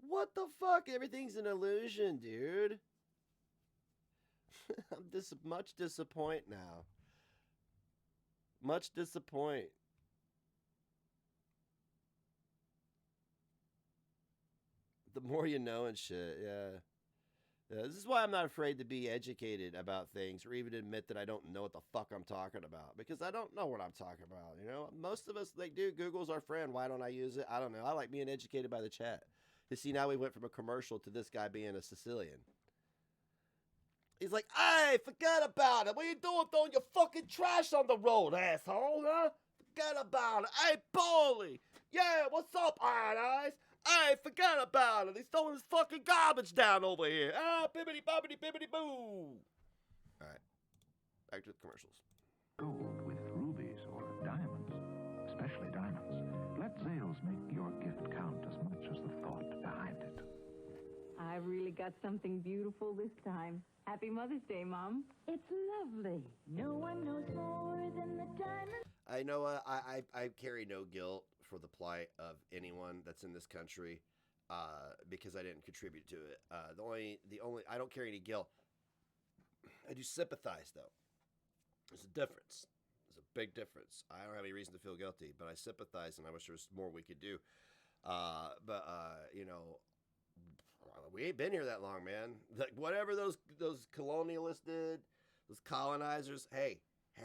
What the fuck? Everything's an illusion, dude. I'm much disappointed now. Much disappointed. The more you know and shit, yeah. This is why I'm not afraid to be educated about things or even admit that I don't know what the fuck I'm talking about, because I don't know what I'm talking about, Most of us, Google's our friend. Why don't I use it? I don't know. I like being educated by the chat. You see, now we went from a commercial to this guy being a Sicilian. He's like, hey, forget about it. What you doing throwing your fucking trash on the road, asshole, huh? Forget about it. Hey, Paulie. Yeah, what's up, Iron Eyes? Hey, forget about it. He's throwing his fucking garbage down over here. Ah, bibbity bobbity bibbity boo. All right. Back to the commercials. Gold with rubies or diamonds, especially diamonds. Let Zales make your gift count as much as the thought behind it. I really got something beautiful this time. Happy Mother's Day, Mom. It's lovely. No one knows more than the diamond. I know I carry no guilt for the plight of anyone that's in this country because I didn't contribute to it. The only I don't carry any guilt. I do sympathize, though. There's a difference. There's a big difference. I don't have any reason to feel guilty, but I sympathize, and I wish there was more we could do. You know, we ain't been here that long, man. Like, whatever those colonialists did, those colonizers, hey,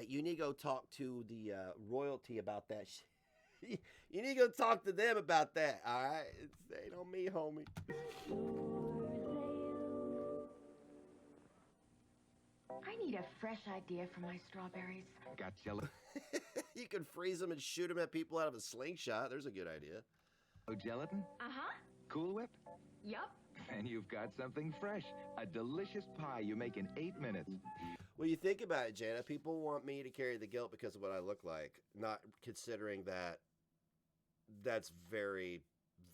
you need to go talk to the royalty about that shit. You need to go talk to them about that, all right? It ain't on me, homie. I need a fresh idea for my strawberries. Got jello. You can freeze them and shoot them at people out of a slingshot. There's a good idea. Oh, gelatin? Uh-huh. Cool Whip? Yup. And you've got something fresh. A delicious pie you make in 8 minutes. Well, you think about it, Jana. People want me to carry the guilt because of what I look like, not considering that that's very,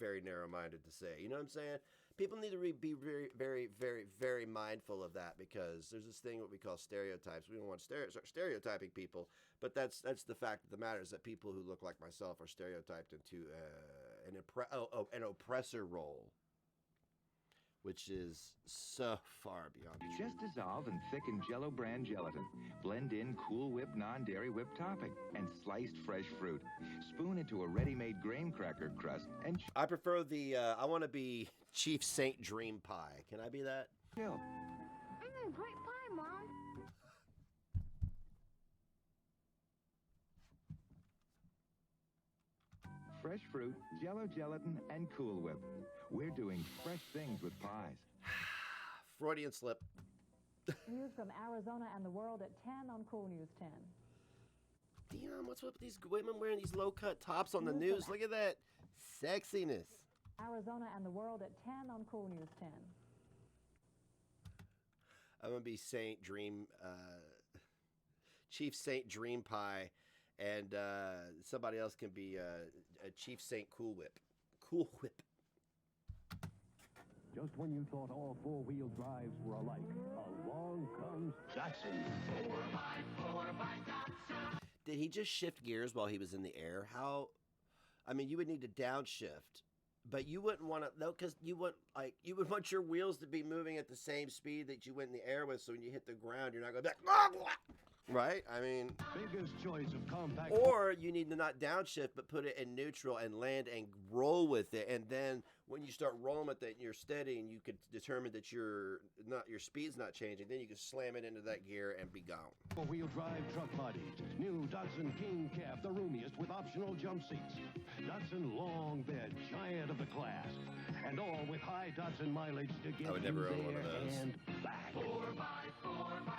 very narrow-minded to say. You know what I'm saying? People need to be very, very, very, very mindful of that because there's this thing what we call stereotypes. We don't want to start stereotyping people, but that's the fact of the matter is that people who look like myself are stereotyped into an oppressor role, which is so far beyond true. Just dissolve and thicken Jell-O brand gelatin. Blend in Cool Whip non-dairy whipped topping and sliced fresh fruit. Spoon into a ready-made graham cracker crust and... I prefer the, I want to be Chief Saint Dream Pie. Can I be that? chill. Great pie, Mom. Fresh fruit, Jell-O gelatin, and Cool Whip. We're doing fresh things with pies. Freudian slip. News from Arizona and the world at 10 on Cool News 10. Dion, what's up with these women wearing these low-cut tops on the news? Look at that sexiness. Arizona and the world at 10 on Cool News 10. I'm going to be Chief Saint Dream Pie, and somebody else can be a Chief Saint Cool Whip. Cool Whip. Just when you thought all four-wheel drives were alike, along comes Datsun. 4x4 by Datsun. Did he just shift gears while he was in the air? How? I mean, you would need to downshift, but you wouldn't want to, no, because you would want your wheels to be moving at the same speed that you went in the air with, so when you hit the ground, you're not going to be like, right? I mean, biggest choice of compact. Or you need to not downshift, but put it in neutral and land and roll with it, and then when you start rolling with it and you're steady, and you could determine that your speed's not changing, then you can slam it into that gear and be gone. Four-wheel drive truck bodies. New Datsun King Cab, the roomiest with optional jump seats. Datsun long bed, giant of the class, and all with high Datsun mileage to get I would never own one of there those. and back. 4x4 by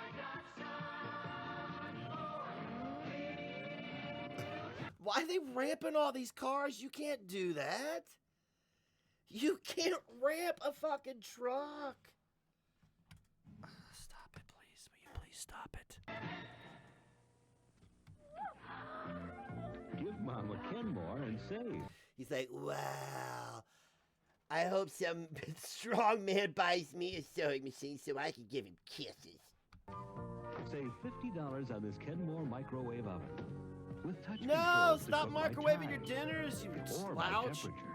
Why are they ramping all these cars? You can't do that. You can't ramp a fucking truck. Stop it, please. Will you please stop it? Give Mama Kenmore and save. He's like, wow. I hope some strong man buys me a sewing machine so I can give him kisses. Save $50 on this Kenmore microwave oven. With touch No, controls to stop cook by microwaving your time dinners, you or by slouch. temperature.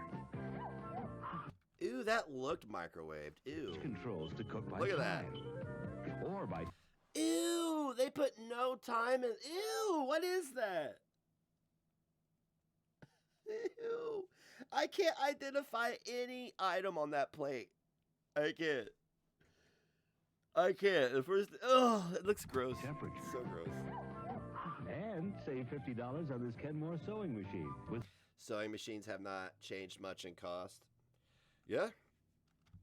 Ew, that looked microwaved. Ew. Controls to cook by Look at time or by... Ew, they put no time in. Ew, what is that? Ew. I can't identify any item on that plate. I can't. The first, it looks gross. Temperature. So gross. And save $50 on this Kenmore sewing machine. With Sewing machines have not changed much in cost. Yeah?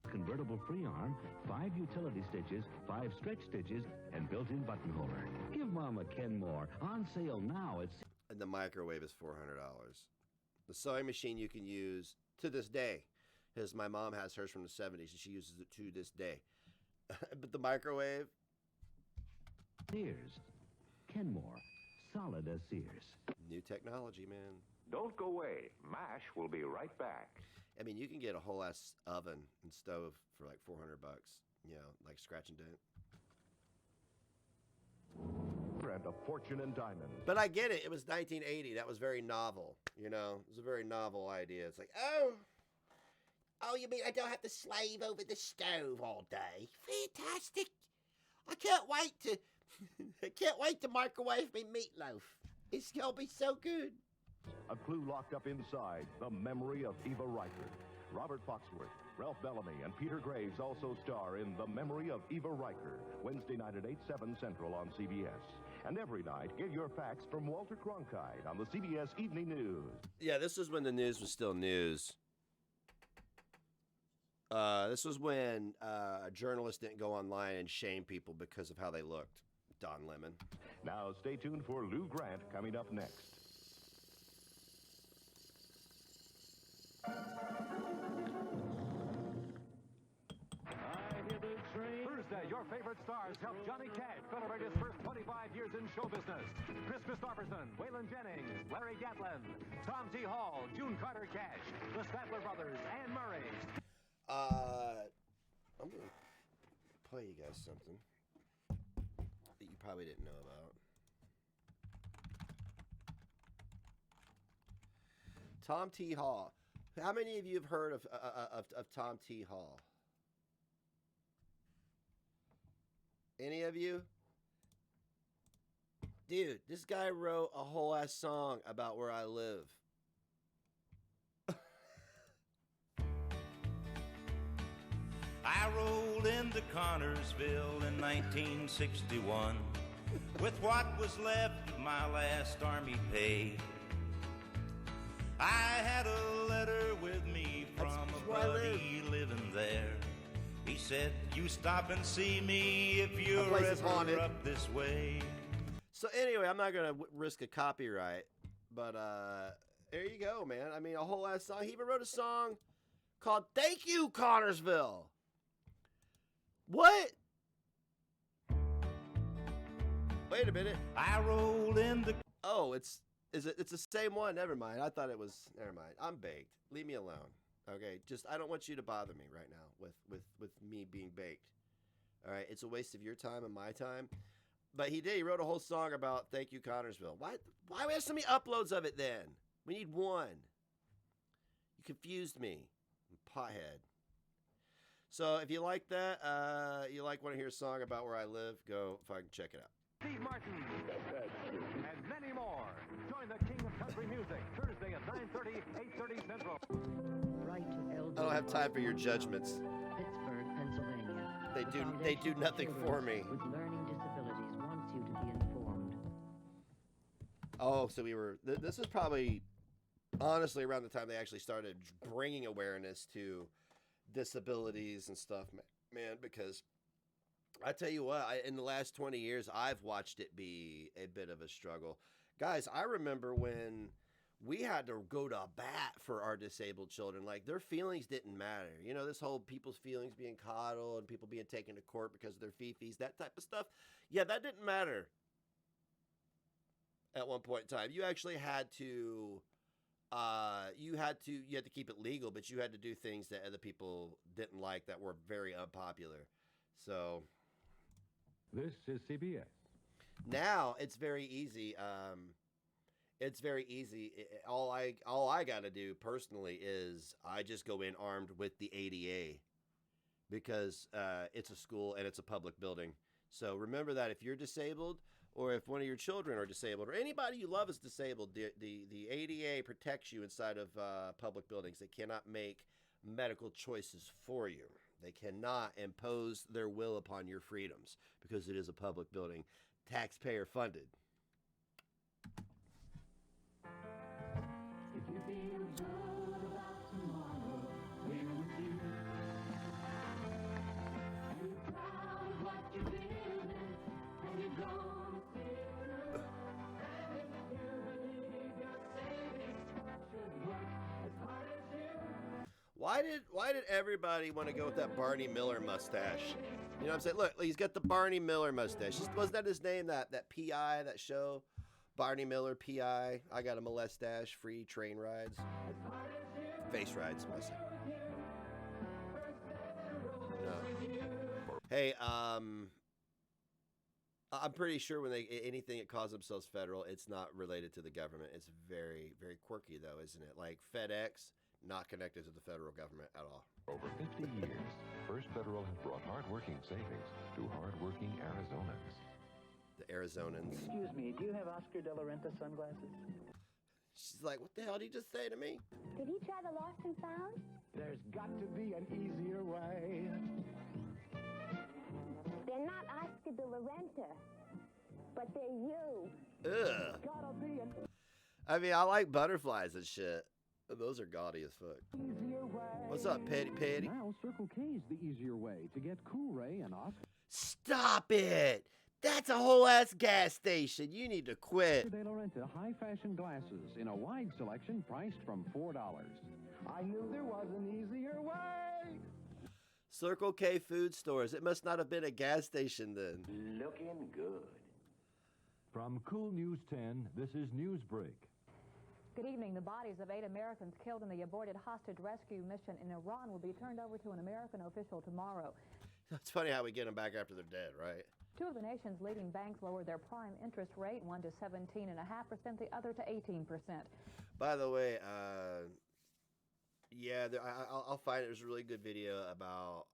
convertible free arm, 5 utility stitches, 5 stretch stitches, and built-in button holder. Give Mama Kenmore. On sale now at... And the microwave is $400. The sewing machine you can use to this day, because my mom has hers from the 70s, and she uses it to this day. But the microwave... Sears. Kenmore. Solid as Sears. New technology, man. Don't go away. MASH will be right back. I mean, you can get a whole ass oven and stove for like $400. You know, like scratch and dent. And a fortune in diamonds. But I get it. It was 1980. That was very novel. You know, it was a very novel idea. It's like, oh, you mean I don't have to slave over the stove all day? Fantastic. I can't wait to microwave me meatloaf. It's gonna be so good. A clue locked up inside The Memory of Eva Riker. Robert Foxworth, Ralph Bellamy, and Peter Graves also star in The Memory of Eva Riker, Wednesday night at 8, 7 Central on CBS. And every night, get your facts from Walter Cronkite on the CBS Evening News. Yeah, this was when the news was still news. This was when a journalist didn't go online and shame people because of how they looked. Don Lemon. Now stay tuned for Lou Grant coming up next. Thursday, your favorite stars help Johnny Cash celebrate his first 25 years in show business. Chris Christopherson, Waylon Jennings, Larry Gatlin, Tom T. Hall, June Carter Cash, the Statler Brothers, Anne Murray. I'm going to play you guys something that you probably didn't know about. Tom T. Hall. How many of you have heard of Tom T. Hall? Any of you? Dude, this guy wrote a whole ass song about where I live. I rolled into Connorsville in 1961 with what was left of my last army pay. I had a letter with me from a buddy living there. He said, you stop and see me if you're ever up this way. So anyway, I'm not going to risk a copyright, but there you go, man. I mean, a whole ass song. He even wrote a song called Thank You, Connorsville. What? Wait a minute. I rolled in the... Oh, it's the same one. Never mind. I thought it was... Never mind. I'm baked. Leave me alone. Okay? Just, I don't want you to bother me right now with me being baked. All right? It's a waste of your time and my time. But he did. He wrote a whole song about Thank You, Connorsville. Why we have so many uploads of it then? We need one. You confused me. Pothead. So if you like that, you want to hear a song about where I live, go fucking check it out. Steve Martin and many more. Join the king of country music Thursday at 9:30, 8:30 Central. I don't have time for your judgments. Pittsburgh, Pennsylvania. They do nothing for me. With learning disabilities wants you to be informed. Oh, so we were. This is probably, honestly, around the time they actually started bringing awareness to disabilities and stuff, man, because I tell you what, in the last 20 years, I've watched it be a bit of a struggle. Guys, I remember when we had to go to bat for our disabled children. Like, their feelings didn't matter. You know, this whole people's feelings being coddled and people being taken to court because of their fifis, that type of stuff. Yeah, that didn't matter at one point in time. You actually had to... you had to keep it legal, but you had to do things that other people didn't like that were very unpopular. So this is CBS. Now it's very easy. It's very easy. All I got to do personally is I just go in armed with the ADA because it's a school and it's a public building. So remember that if you're disabled, or if one of your children are disabled, or anybody you love is disabled, the ADA protects you inside of public buildings. They cannot make medical choices for you. They cannot impose their will upon your freedoms because it is a public building, taxpayer funded. If you feel good about tomorrow, be with you. You're proud of what you're building, and you're going. Why did everybody want to go with that Barney Miller mustache? You know what I'm saying? Look, he's got the Barney Miller mustache. Wasn't that his name? That PI, that show? Barney Miller, PI. I got a molestache, free train rides. Face rides, must say. No. Hey, I'm pretty sure when anything that calls themselves federal, it's not related to the government. It's very, very quirky, though, isn't it? Like FedEx, not connected to the federal government at all. Over 50 years, First Federal has brought hard-working savings to hard-working Arizonans. The Arizonans. Excuse me, do you have Oscar de la Renta sunglasses? She's like, what the hell did he just say to me? Did he try the lost and found? There's got to be an easier way. They're not Oscar de la Renta, but they're you. Ugh. Gotta be an I mean, I like butterflies and shit. But those are gaudy as fuck. easier way. What's up, Petty? Now, Circle K is the easier way to get Cool Ray and Oscar Stop it! That's a whole ass gas station. You need to quit. de la Renta high fashion glasses in a wide selection priced from $4. I knew there was an easier way. Circle K food stores. It must not have been a gas station then. Looking good. From Cool News 10, this is Newsbreak. Good evening. The bodies of 8 Americans killed in the aborted hostage rescue mission in Iran will be turned over to an American official tomorrow. It's funny how we get them back after they're dead, right? 2 of the nation's leading banks lowered their prime interest rate, one to 17.5%, the other to 18%. By the way, yeah, I'll find it. There's a really good video about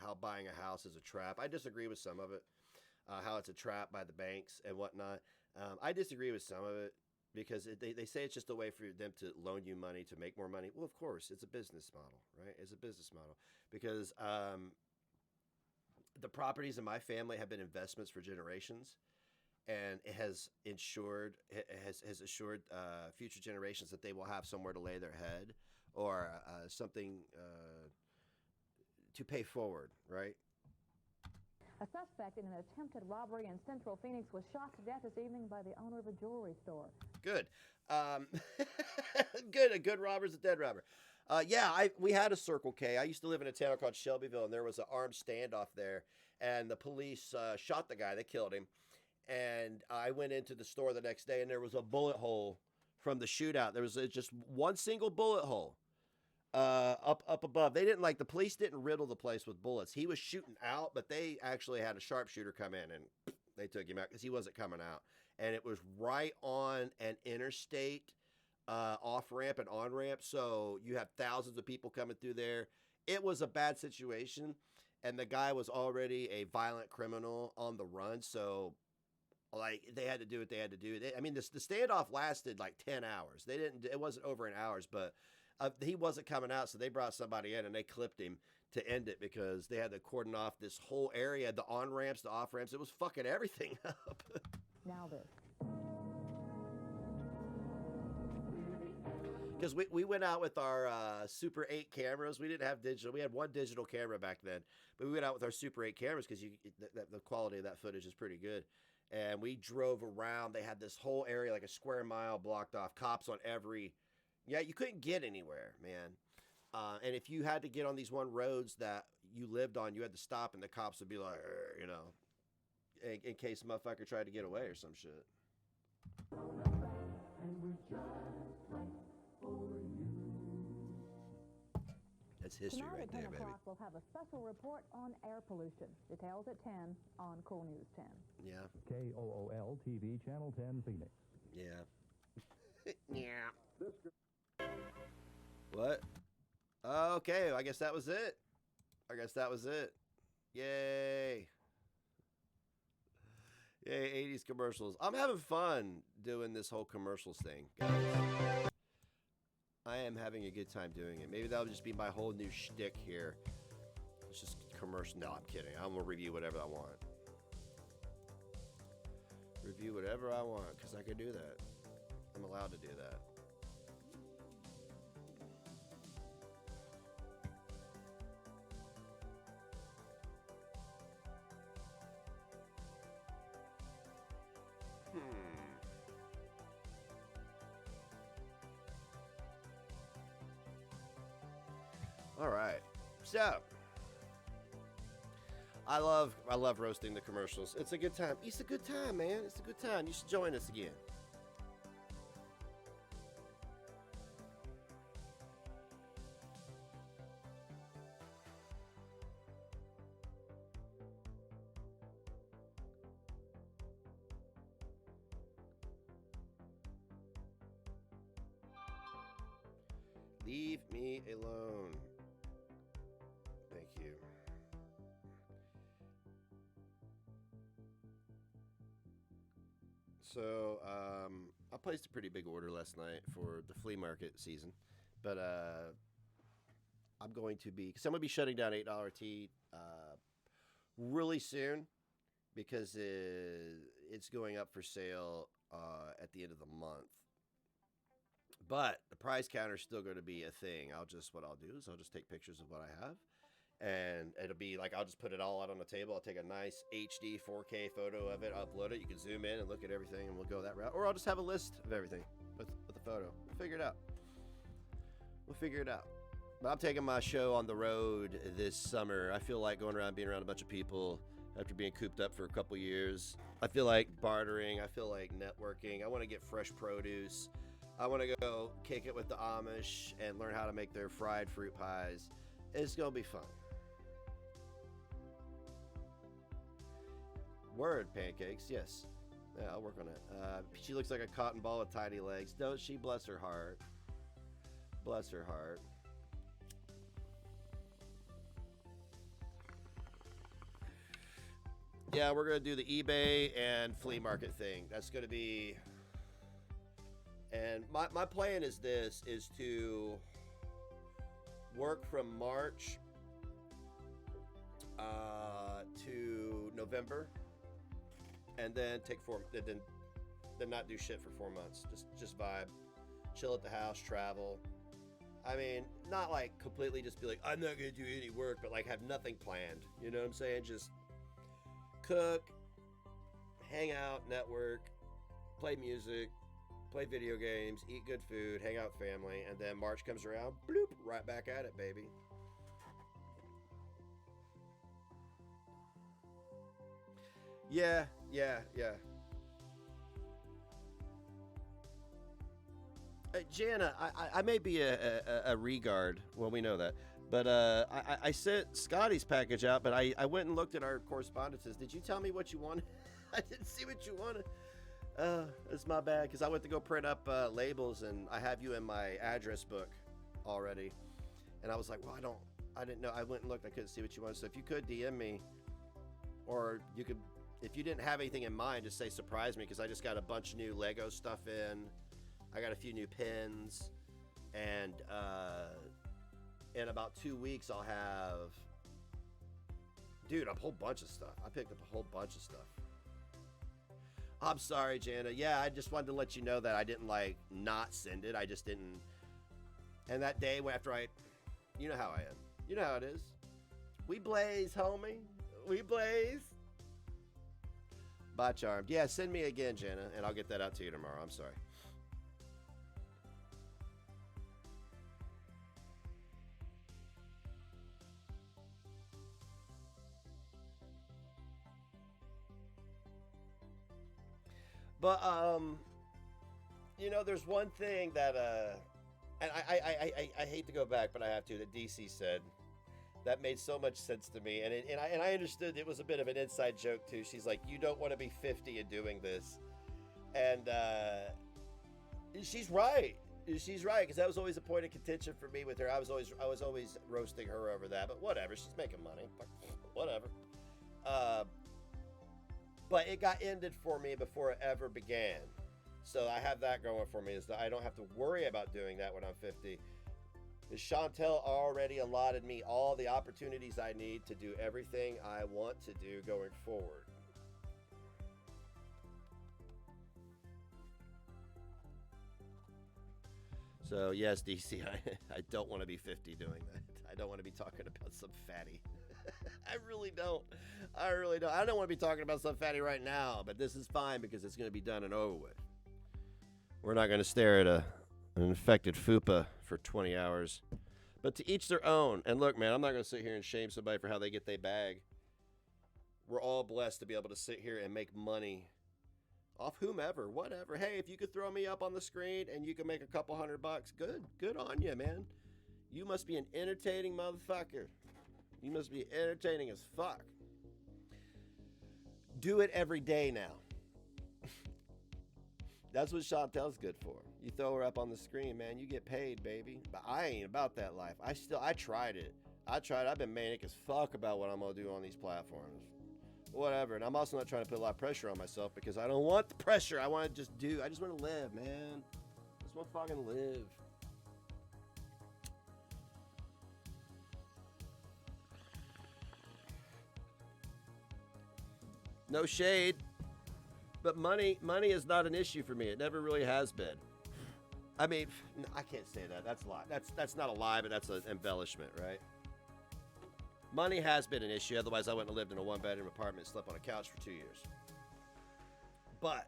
how buying a house is a trap. I disagree with some of it, how it's a trap by the banks and whatnot. I disagree with some of it because they say it's just a way for them to loan you money to make more money. Well, of course, it's a business model, right? It's a business model because the properties in my family have been investments for generations, and it has assured future generations that they will have somewhere to lay their head or something to pay forward, right? A suspect in an attempted robbery in Central Phoenix was shot to death this evening by the owner of a jewelry store. Good. Good. A good robber's a dead robber. Yeah, we had a Circle K. I used to live in a town called Shelbyville, and there was an armed standoff there, and the police shot the guy. They killed him. And I went into the store the next day, and there was a bullet hole from the shootout. There was just one single bullet hole up above. They didn't the police didn't riddle the place with bullets. He was shooting out, but they actually had a sharpshooter come in, and they took him out because he wasn't coming out. And it was right on an interstate off-ramp and on-ramp, so you have thousands of people coming through there. It was a bad situation, and the guy was already a violent criminal on the run, so they had to do what they had to do. I mean, the standoff lasted 10 hours. It wasn't over in hours, but he wasn't coming out, so they brought somebody in, and they clipped him to end it because they had to cordon off this whole area, the on-ramps, the off-ramps. It was fucking everything up. Now this. Because we went out with our Super 8 cameras. We didn't have digital. We had one digital camera back then. But we went out with our Super 8 cameras because the quality of that footage is pretty good. And we drove around. They had this whole area, like a square mile, blocked off. Cops on every... Yeah, you couldn't get anywhere, man. And if you had to get on these roads that you lived on, you had to stop, and the cops would be like, in case a motherfucker tried to get away or some shit. That's history Tonight right at 10 there, baby. o'clock, we'll have a special report on air pollution. Details at 10 on Cool News 10. Yeah. KOOL TV, Channel 10, Phoenix. Yeah. Yeah. What? Okay, I guess that was it. Yay. Yay, 80s commercials. I'm having fun doing this whole commercials thing, guys. I am having a good time doing it. Maybe that'll just be my whole new shtick here. It's just commercial. No, I'm kidding. I'm going to review whatever I want. Review whatever I want, because I can do that. I'm allowed to do that. All right. So, I love roasting the commercials. It's a good time. It's a good time, man. It's a good time. You should join us again. Leave me alone. Thank you. So, I placed a pretty big order last night for the flea market season, but I'm going to be shutting down $8 Tea really soon because it's going up for sale at the end of the month. But the price counter is still going to be a thing. What I'll do is I'll just take pictures of what I have, and it'll be like I'll just put it all out on the table. I'll take a nice HD 4K photo of it, upload it. You can zoom in and look at everything, and we'll go that route. Or I'll just have a list of everything with the photo. We'll figure it out. But I'm taking my show on the road this summer. I feel like going around, being around a bunch of people after being cooped up for a couple years. I feel like bartering. I feel like networking. I want to get fresh produce. I want to go kick it with the Amish and learn how to make their fried fruit pies. It's going to be fun. Word, pancakes, yes. Yeah, I'll work on it. She looks like a cotton ball with tiny legs. Don't she? Bless her heart. Bless her heart. Yeah, we're going to do the eBay and flea market thing. That's going to be... And my plan is to work from March to November, and then then not do shit for 4 months. Just vibe, chill at the house, travel. I mean, not like completely just be like, I'm not gonna do any work, but like have nothing planned. You know what I'm saying? Just cook, hang out, network, play music, play video games, eat good food, hang out with family, and then March comes around, bloop, right back at it, baby. Yeah. Jana, I may be a regard. Well, we know that. But I sent Scotty's package out, but I went and looked at our correspondences. Did you tell me what you wanted? I didn't see what you wanted. It's my bad, because I went to go print up labels, and I have you in my address book already. And I was like, well, I didn't know. I went and looked. I couldn't see what you wanted. So if you could DM me, or you could, if you didn't have anything in mind, just say surprise me, because I just got a bunch of new Lego stuff in. I got a few new pins, and in about 2 weeks I'll have, dude, a whole bunch of stuff. I picked up a whole bunch of stuff. I'm sorry, Jana. Yeah, I just wanted to let you know that I didn't like not send it. I just didn't. And that day after you know how I am. You know how it is. We blaze, homie. We blaze. Bye, Charmed. Yeah, send me again, Jana, and I'll get that out to you tomorrow. I'm sorry. But, you know, there's one thing that, and I hate to go back, but I have to, that DC said that made so much sense to me. And I understood it was a bit of an inside joke, too. She's like, you don't want to be 50 and doing this. And she's right. She's right, because that was always a point of contention for me with her. I was always roasting her over that, but whatever. She's making money. Whatever. But it got ended for me before it ever began. So I have that going for me, is that I don't have to worry about doing that when I'm 50. Chantel already allotted me all the opportunities I need to do everything I want to do going forward. So yes, DC, I don't want to be 50 doing that. I don't want to be talking about some fatty. I really don't. I don't want to be talking about some fatty right now, but this is fine because it's going to be done and over with. We're not going to stare at an infected fupa for 20 hours. But to each their own. And look, man, I'm not going to sit here and shame somebody for how they get their bag. We're all blessed to be able to sit here and make money off whomever, whatever. Hey, if you could throw me up on the screen and you can make a couple $100, good on you, man. You must be an entertaining motherfucker. You must be entertaining as fuck. Do it every day now. That's what Chantel's good for. You throw her up on the screen, man, you get paid, baby. But I ain't about that life. I tried it. I've been manic as fuck about what I'm gonna do on these platforms. Whatever. And I'm also not trying to put a lot of pressure on myself because I don't want the pressure. I want to just do. I just want to live, man. I just want to fucking live. No shade, but money is not an issue for me. It never really has been. I mean, I can't say that. That's a lie. That's not a lie, but that's an embellishment, right? Money has been an issue. Otherwise, I wouldn't have lived in a one-bedroom apartment and slept on a couch for 2 years. But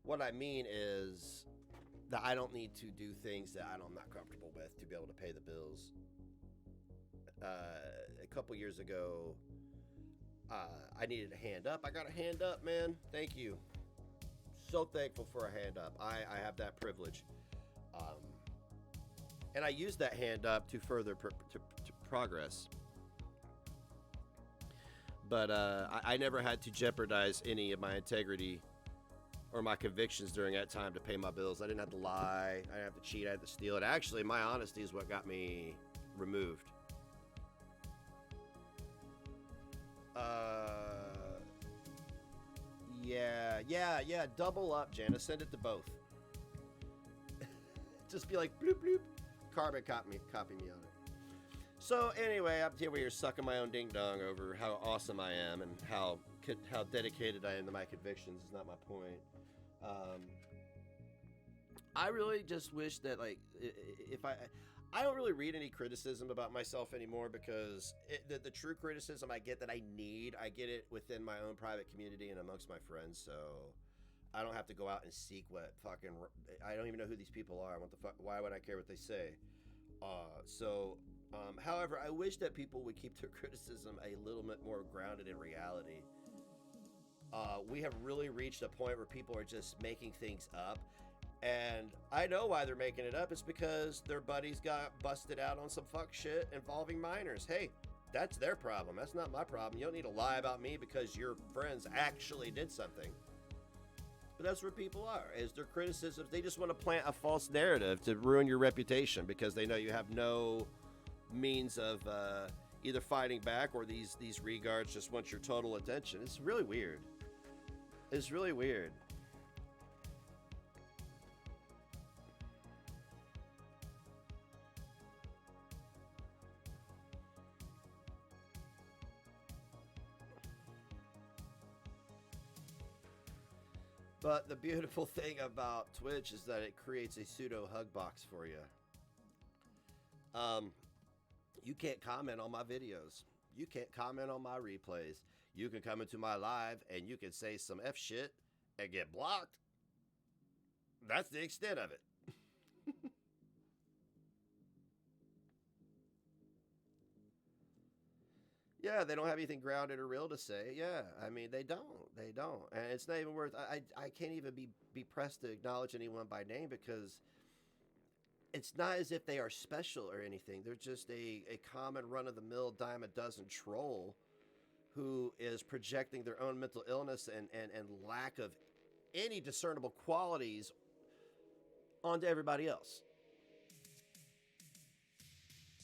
what I mean is that I don't need to do things that I'm not comfortable with to be able to pay the bills. A couple years ago, I needed a hand up. I got a hand up, man. Thank you. So thankful for a hand up. I have that privilege. And I use that hand up to further progress. But I never had to jeopardize any of my integrity or my convictions during that time to pay my bills. I didn't have to lie. I didn't have to cheat. I had to steal it. Actually, my honesty is what got me removed. Yeah. Double up, Janice. Send it to both. Just be like, bloop, bloop. Carbon copy me on it. So anyway, I'm here sucking my own ding-dong over how awesome I am and how dedicated I am to my convictions. Is not my point. I really just wish that, like, if I don't really read any criticism about myself anymore because the true criticism I get that I get it within my own private community and amongst my friends. So I don't have to go out and seek what fucking. I don't even know who these people are. What the fuck? Why would I care what they say? However, I wish that people would keep their criticism a little bit more grounded in reality. We have really reached a point where people are just making things up. And I know why they're making it up. It's because their buddies got busted out on some fuck shit involving minors. Hey, that's their problem. That's not my problem. You don't need to lie about me because your friends actually did something. But that's where people are, is their criticisms. They just want to plant a false narrative to ruin your reputation because they know you have no means of either fighting back or these regards just want your total attention. It's really weird. It's really weird. But the beautiful thing about Twitch is that it creates a pseudo hug box for you. You can't comment on my videos. You can't comment on my replays. You can come into my live and you can say some F shit and get blocked. That's the extent of it. Yeah, they don't have anything grounded or real to say. Yeah, I mean, they don't. And it's not even worth, I can't even be pressed to acknowledge anyone by name because it's not as if they are special or anything. They're just a common run-of-the-mill dime a dozen troll who is projecting their own mental illness and lack of any discernible qualities onto everybody else.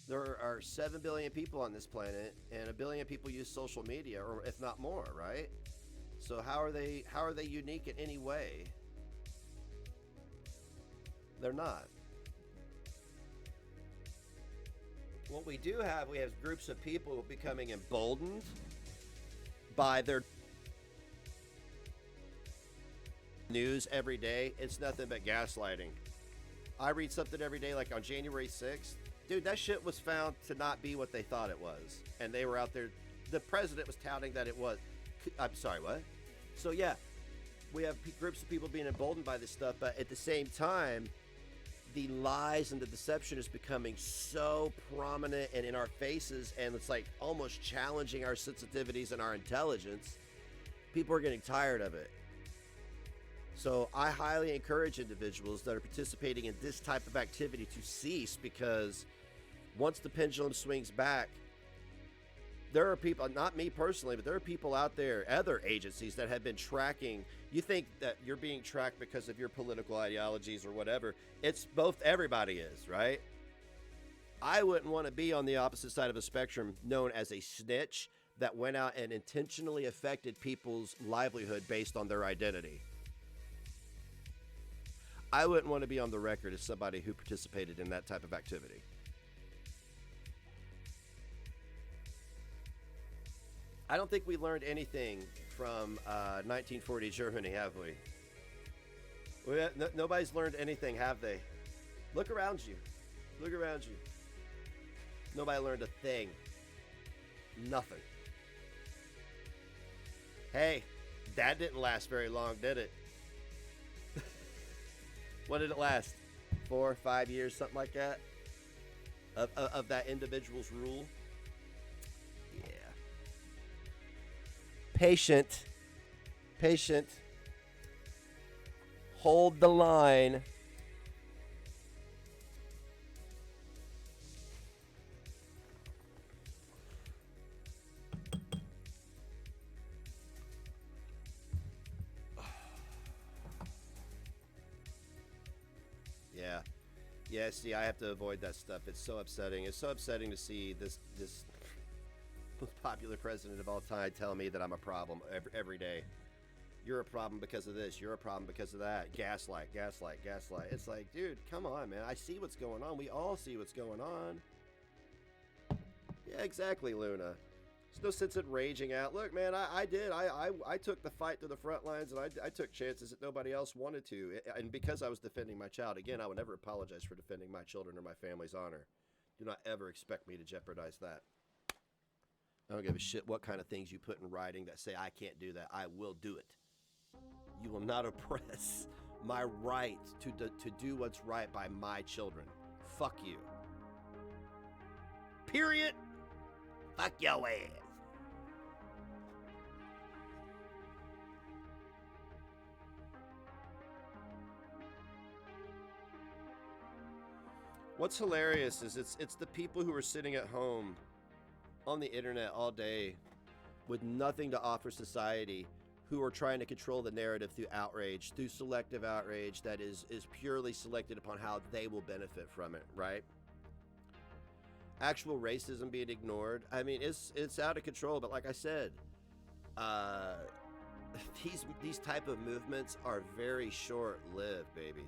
There are 7 billion people on this planet, and 1 billion people use social media, or if not more, right? So how are they unique in any way? They're not. What we do have, we have groups of people becoming emboldened by their news every day. It's nothing but gaslighting. I read something every day, like on January 6th. Dude, that shit was found to not be what they thought it was. And they were out there. The president was touting that it was. I'm sorry, what? So, yeah, we have groups of people being emboldened by this stuff. But at the same time, the lies and the deception is becoming so prominent and in our faces. And it's like almost challenging our sensitivities and our intelligence. People are getting tired of it. So I highly encourage individuals that are participating in this type of activity to cease, because once the pendulum swings back, There are people, not me personally, but there are people out there, other agencies that have been tracking. You think that you're being tracked because of your political ideologies or whatever. It's both, everybody is, right? I wouldn't want to be on the opposite side of a spectrum known as a snitch that went out and intentionally affected people's livelihood based on their identity. I wouldn't want to be on the record as somebody who participated in that type of activity. I don't think we learned anything from 1940 Germany, have we? Nobody's learned anything, have they? Look around you. Look around you. Nobody learned a thing. Nothing. Hey, that didn't last very long, did it? What did it last? 4 or 5 years, something like that? Of that individual's rule? Yeah. Patient. Patient. Hold the line. Yeah, see, I have to avoid that stuff. It's so upsetting. It's so upsetting to see this most popular president of all time tell me that I'm a problem every day. You're a problem because of this. You're a problem because of that. Gaslight, gaslight, gaslight. It's like, dude, come on, man. I see what's going on. We all see what's going on. Yeah, exactly, Luna. There's no sense in raging out. Look, man, I took the fight to the front lines, and I took chances that nobody else wanted to. And because I was defending my child, again, I would never apologize for defending my children or my family's honor. Do not ever expect me to jeopardize that. I don't give a shit what kind of things you put in writing that say I can't do that. I will do it. You will not oppress my right to do what's right by my children. Fuck you. Period. Fuck your ass. What's hilarious is it's the people who are sitting at home on the internet all day with nothing to offer society who are trying to control the narrative through outrage, through selective outrage that is purely selected upon how they will benefit from it, right? Actual racism being ignored. I mean, it's out of control, but like I said, these type of movements are very short-lived, baby.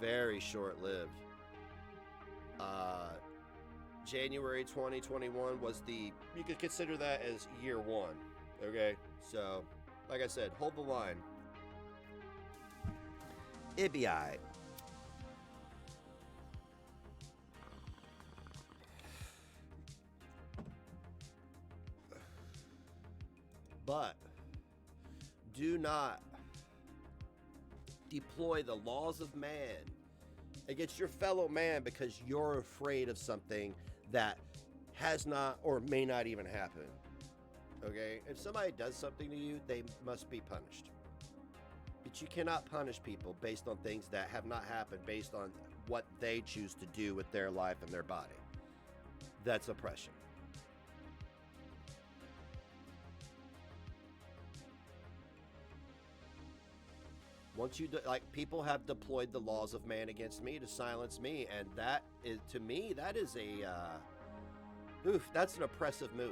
Very short-lived. January 2021 was you could consider that as year one, okay? So, like I said, hold the line. It'd be all right. But do not deploy the laws of man against your fellow man because you're afraid of something that has not or may not even happen. Okay? If somebody does something to you, they must be punished. But you cannot punish people based on things that have not happened, based on what they choose to do with their life and their body. That's oppression. Once you people have deployed the laws of man against me to silence me, and that is, to me, that is that's an oppressive move,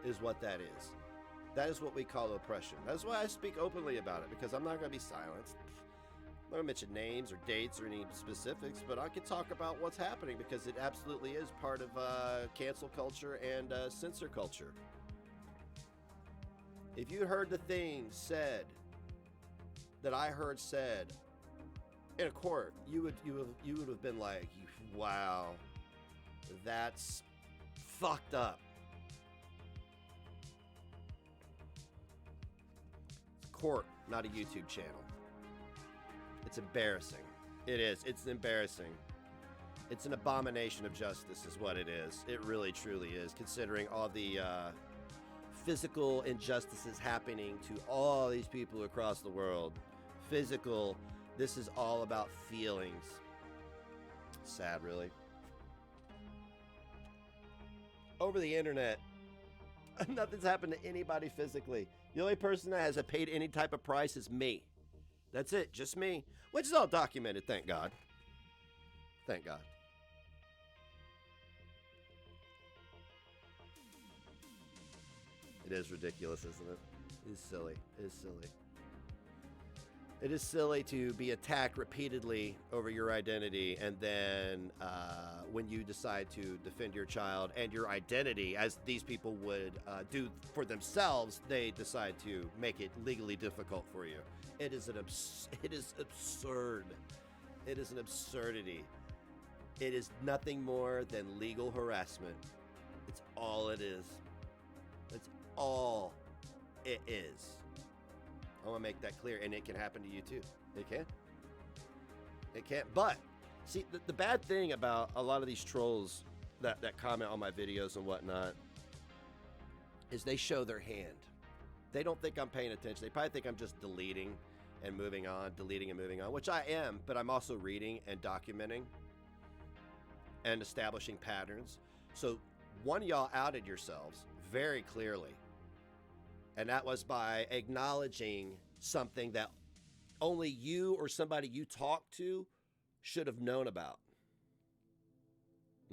is what that is. That is what we call oppression. That's why I speak openly about it, because I'm not going to be silenced. I'm not going to mention names or dates or any specifics, but I can talk about what's happening because it absolutely is part of cancel culture and censor culture. If you heard the things said that I heard said in a court, you would have been like, wow, that's fucked up. It's a court, not a YouTube channel. It's embarrassing. It is. It's embarrassing. It's an abomination of justice is what it is. It really, truly is, considering all the physical injustices happening to all these people across the world. Physical, this is all about feelings. Sad, really. Over the internet, Nothing's happened to anybody physically. The only person that has paid any type of price is me. That's it, just me. Which is all documented, thank God. Thank God. It is ridiculous, isn't it? It is silly. It is silly. It is silly to be attacked repeatedly over your identity, and then when you decide to defend your child and your identity, as these people would do for themselves, they decide to make it legally difficult for you. It is it is absurd. It is an absurdity. It is nothing more than legal harassment. It's all it is. It's all it is. I want to make that clear, and it can happen to you too. It can. It can. But see, the bad thing about a lot of these trolls that comment on my videos and whatnot is they show their hand. They don't think I'm paying attention. They probably think I'm just deleting and moving on, which I am, but I'm also reading and documenting and establishing patterns. So one of y'all outed yourselves very clearly. And that was by acknowledging something that only you or somebody you talked to should have known about.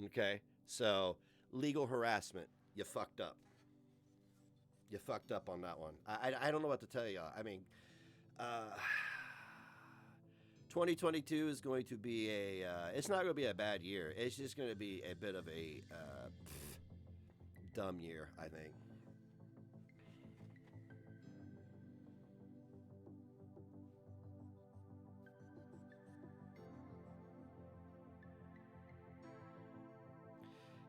Okay? So, legal harassment. You fucked up. You fucked up on that one. I don't know what to tell y'all. I mean, 2022 is going to be it's not going to be a bad year. It's just going to be a bit of a dumb year, I think.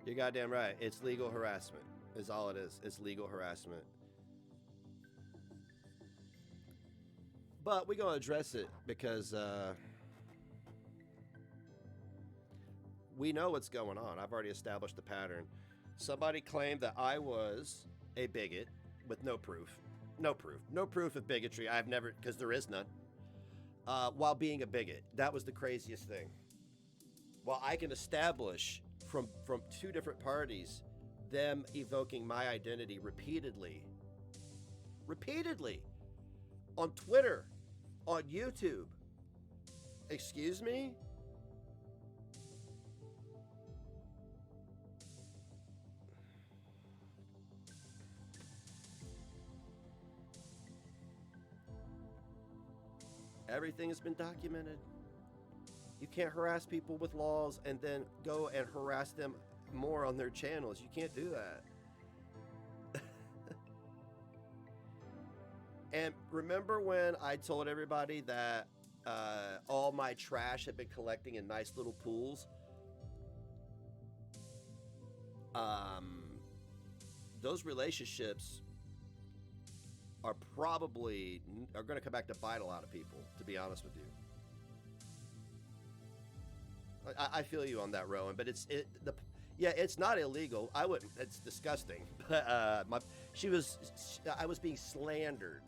You're goddamn right. It's legal harassment. Is all it is. It's legal harassment. But we're going to address it because we know what's going on. I've already established the pattern. Somebody claimed that I was a bigot with no proof. No proof. No proof of bigotry. I've never, because there is none. While being a bigot. That was the craziest thing. While I can establish from two different parties them evoking my identity repeatedly on Twitter, on YouTube. Excuse me? Everything has been documented. You can't harass people with laws and then go and harass them more on their channels. You can't do that. And remember when I told everybody that all my trash had been collecting in nice little pools? Those relationships are going to come back to bite a lot of people, to be honest with you. I feel you on that, Rowan, but it's not illegal. I wouldn't. It's disgusting. But I was being slandered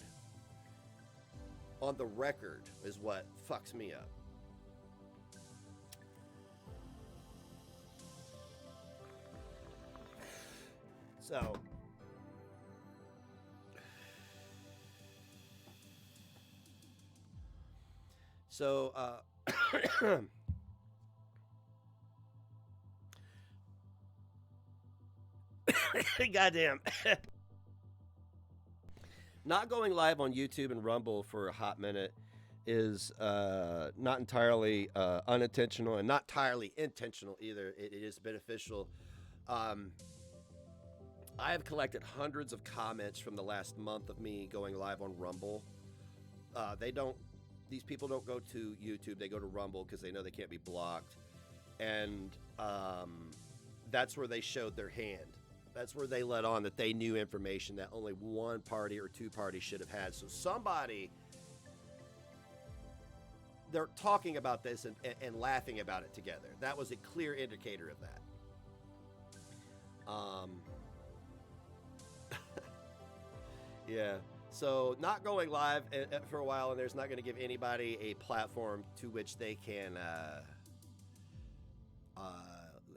on the record is what fucks me up. So goddamn. Not going live on YouTube and Rumble for a hot minute is not entirely unintentional and not entirely intentional either. It is beneficial. I have collected hundreds of comments from the last month of me going live on Rumble. These people don't go to YouTube. They go to Rumble because they know they can't be blocked. And that's where they showed their hand. That's where they let on that they knew information that only one party or two parties should have had. So they're talking about this and laughing about it together. That was a clear indicator of that. Yeah. So not going live for a while, and there's not going to give anybody a platform to which they can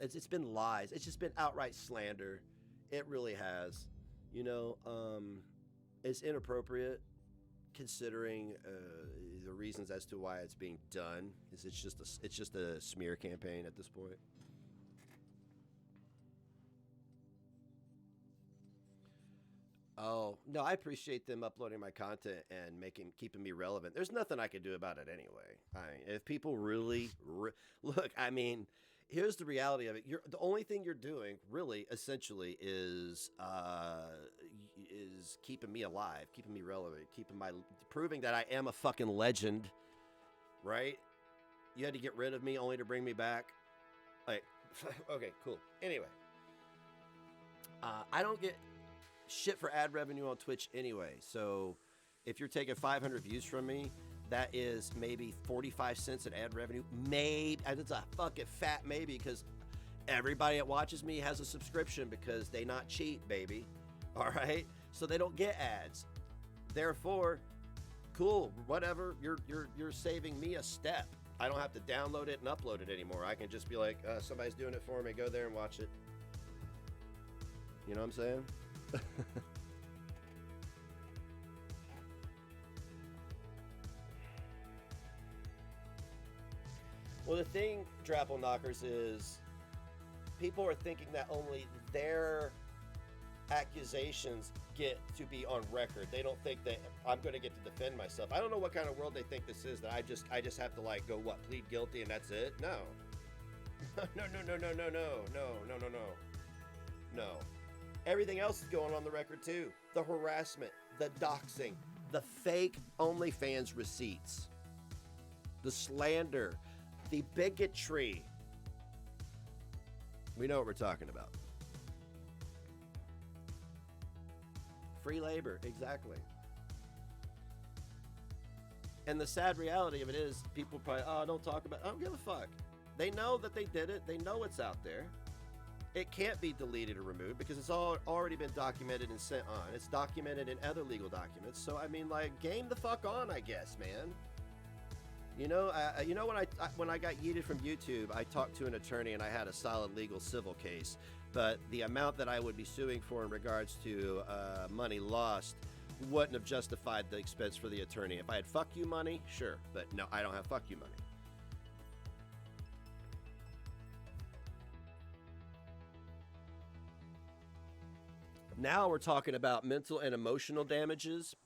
it's been lies. It's just been outright slander. It really has. You know, it's inappropriate considering the reasons as to why it's being done. It's just a smear campaign at this point. Oh, no, I appreciate them uploading my content and keeping me relevant. There's nothing I can do about it anyway. If people really look, I mean, here's the reality of it. The only thing you're doing, really, essentially, is keeping me alive, keeping me relevant, proving that I am a fucking legend, right? You had to get rid of me only to bring me back. Like, okay, cool. Anyway, I don't get shit for ad revenue on Twitch anyway. So if you're taking 500 views from me, that is maybe 45 cents in ad revenue. Maybe, and it's a fucking fat maybe, because everybody that watches me has a subscription because they not cheat, baby. All right, so they don't get ads. Therefore, cool, whatever. You're saving me a step. I don't have to download it and upload it anymore. I can just be like, somebody's doing it for me. Go there and watch it. You know what I'm saying? Well, the thing, Drapple Knockers, is people are thinking that only their accusations get to be on record. They don't think that I'm going to get to defend myself. I don't know what kind of world they think this is, that I just have to, like, go, what, plead guilty and that's it? No. No. Everything else is going on the record too. The harassment, the doxing, the fake OnlyFans receipts, the slander, the bigotry. We know what we're talking about. Free labor, exactly. And the sad reality of it is people probably, don't talk about it. I don't give a fuck. They know that they did it. They know it's out there. It can't be deleted or removed because it's all already been documented and sent on. It's documented in other legal documents. So I mean, like, game the fuck on, I guess, man. You know, when I got yeeted from YouTube, I talked to an attorney and I had a solid legal civil case. But the amount that I would be suing for in regards to money lost wouldn't have justified the expense for the attorney. If I had fuck you money, sure, but no, I don't have fuck you money. Now we're talking about mental and emotional damages,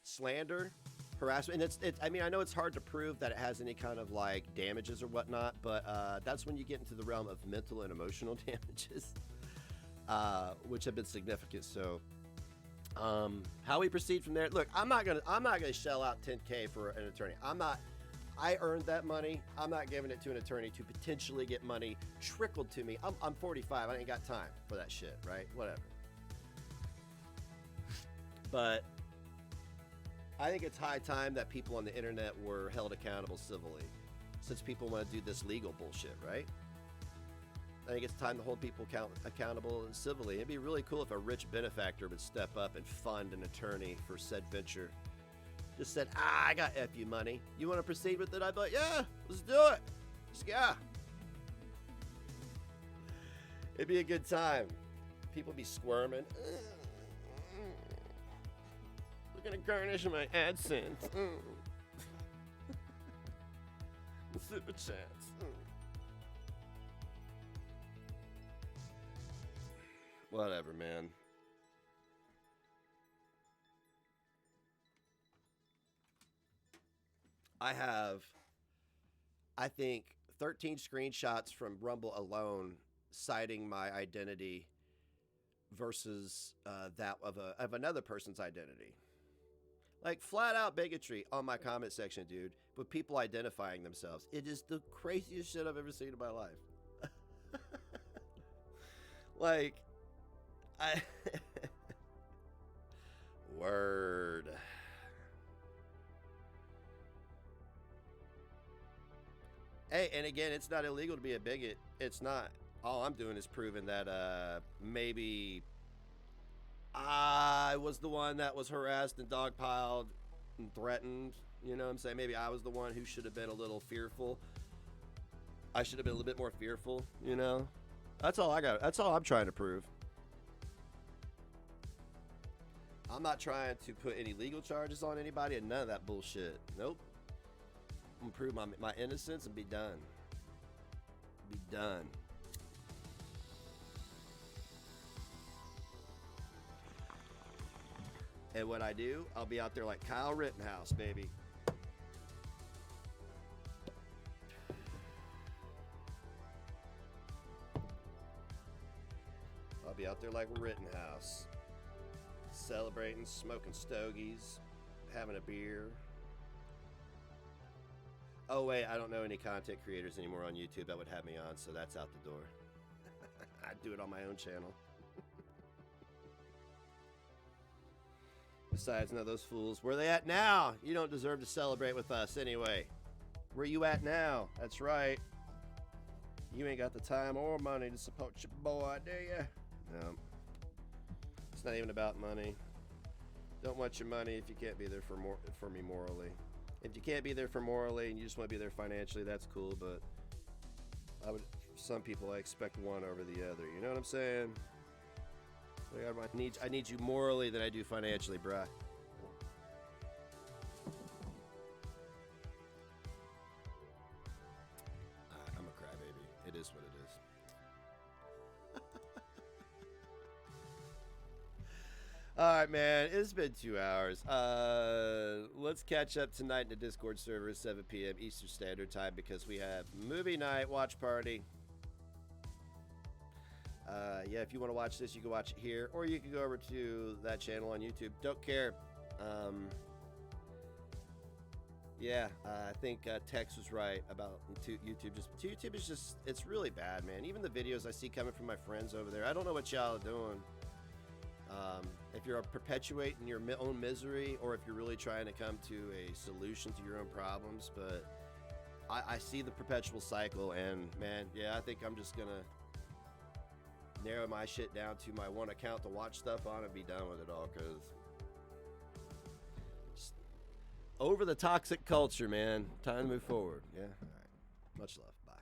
slander, harassment. And I mean, I know it's hard to prove that it has any kind of like damages or whatnot, but that's when you get into the realm of mental and emotional damages, which have been significant. So how we proceed from there, look, I'm not gonna shell out $10K for an attorney. I earned that money. I'm not giving it to an attorney to potentially get money trickled to me. I'm 45. I ain't got time for that shit, right? Whatever. But I think it's high time that people on the internet were held accountable civilly, since people want to do this legal bullshit, right? I think it's time to hold people accountable civilly. It'd be really cool if a rich benefactor would step up and fund an attorney for said venture. Just said, I got FU money. You want to proceed with it? I'd be like, yeah, let's do it. Just, yeah. It'd be a good time. People be squirming. We're gonna garnish my AdSense. Super chats. Whatever, man. I have, I think, 13 screenshots from Rumble alone citing my identity versus that of another person's identity. Like, flat out bigotry on my comment section, dude, with people identifying themselves. It is the craziest shit I've ever seen in my life. Like, word. Hey, and again, it's not illegal to be a bigot. It's not. All I'm doing is proving that maybe I was the one that was harassed and dogpiled and threatened. You know what I'm saying? Maybe I was the one who should have been a little fearful. I should have been a little bit more fearful, you know? That's all I got. That's all I'm trying to prove. I'm not trying to put any legal charges on anybody and none of that bullshit. Nope. I'm gonna prove my innocence and be done. Be done. And what I do, I'll be out there like Kyle Rittenhouse, baby. I'll be out there like Rittenhouse. Celebrating, smoking stogies, having a beer. Oh wait, I don't know any content creators anymore on YouTube that would have me on, so that's out the door. I'd do it on my own channel. Besides, no, those fools, where they at now? You don't deserve to celebrate with us anyway. Where you at now? That's right. You ain't got the time or money to support your boy, do you? No. It's not even about money. Don't want your money if you can't be there for me morally. If you can't be there for morally and you just want to be there financially, that's cool, but some people I expect one over the other. You know what I'm saying? I need you morally than I do financially, bruh. I'm a crybaby. It is what it is. All right, man. It's been 2 hours. Let's catch up tonight in the Discord server at 7 p.m. Eastern Standard Time because we have movie night watch party. Yeah, if you want to watch this, you can watch it here, or you can go over to that channel on YouTube. Don't care. Yeah, I think Tex was right about YouTube. YouTube is just, it's really bad, man. Even the videos I see coming from my friends over there, I don't know what y'all are doing. If you're perpetuating your own misery, or if you're really trying to come to a solution to your own problems, but I see the perpetual cycle, and man, yeah, I think I'm just gonna narrow my shit down to my one account to watch stuff on and be done with it all, because over the toxic culture, man. Time to move forward. Yeah, all right. Much love. Bye.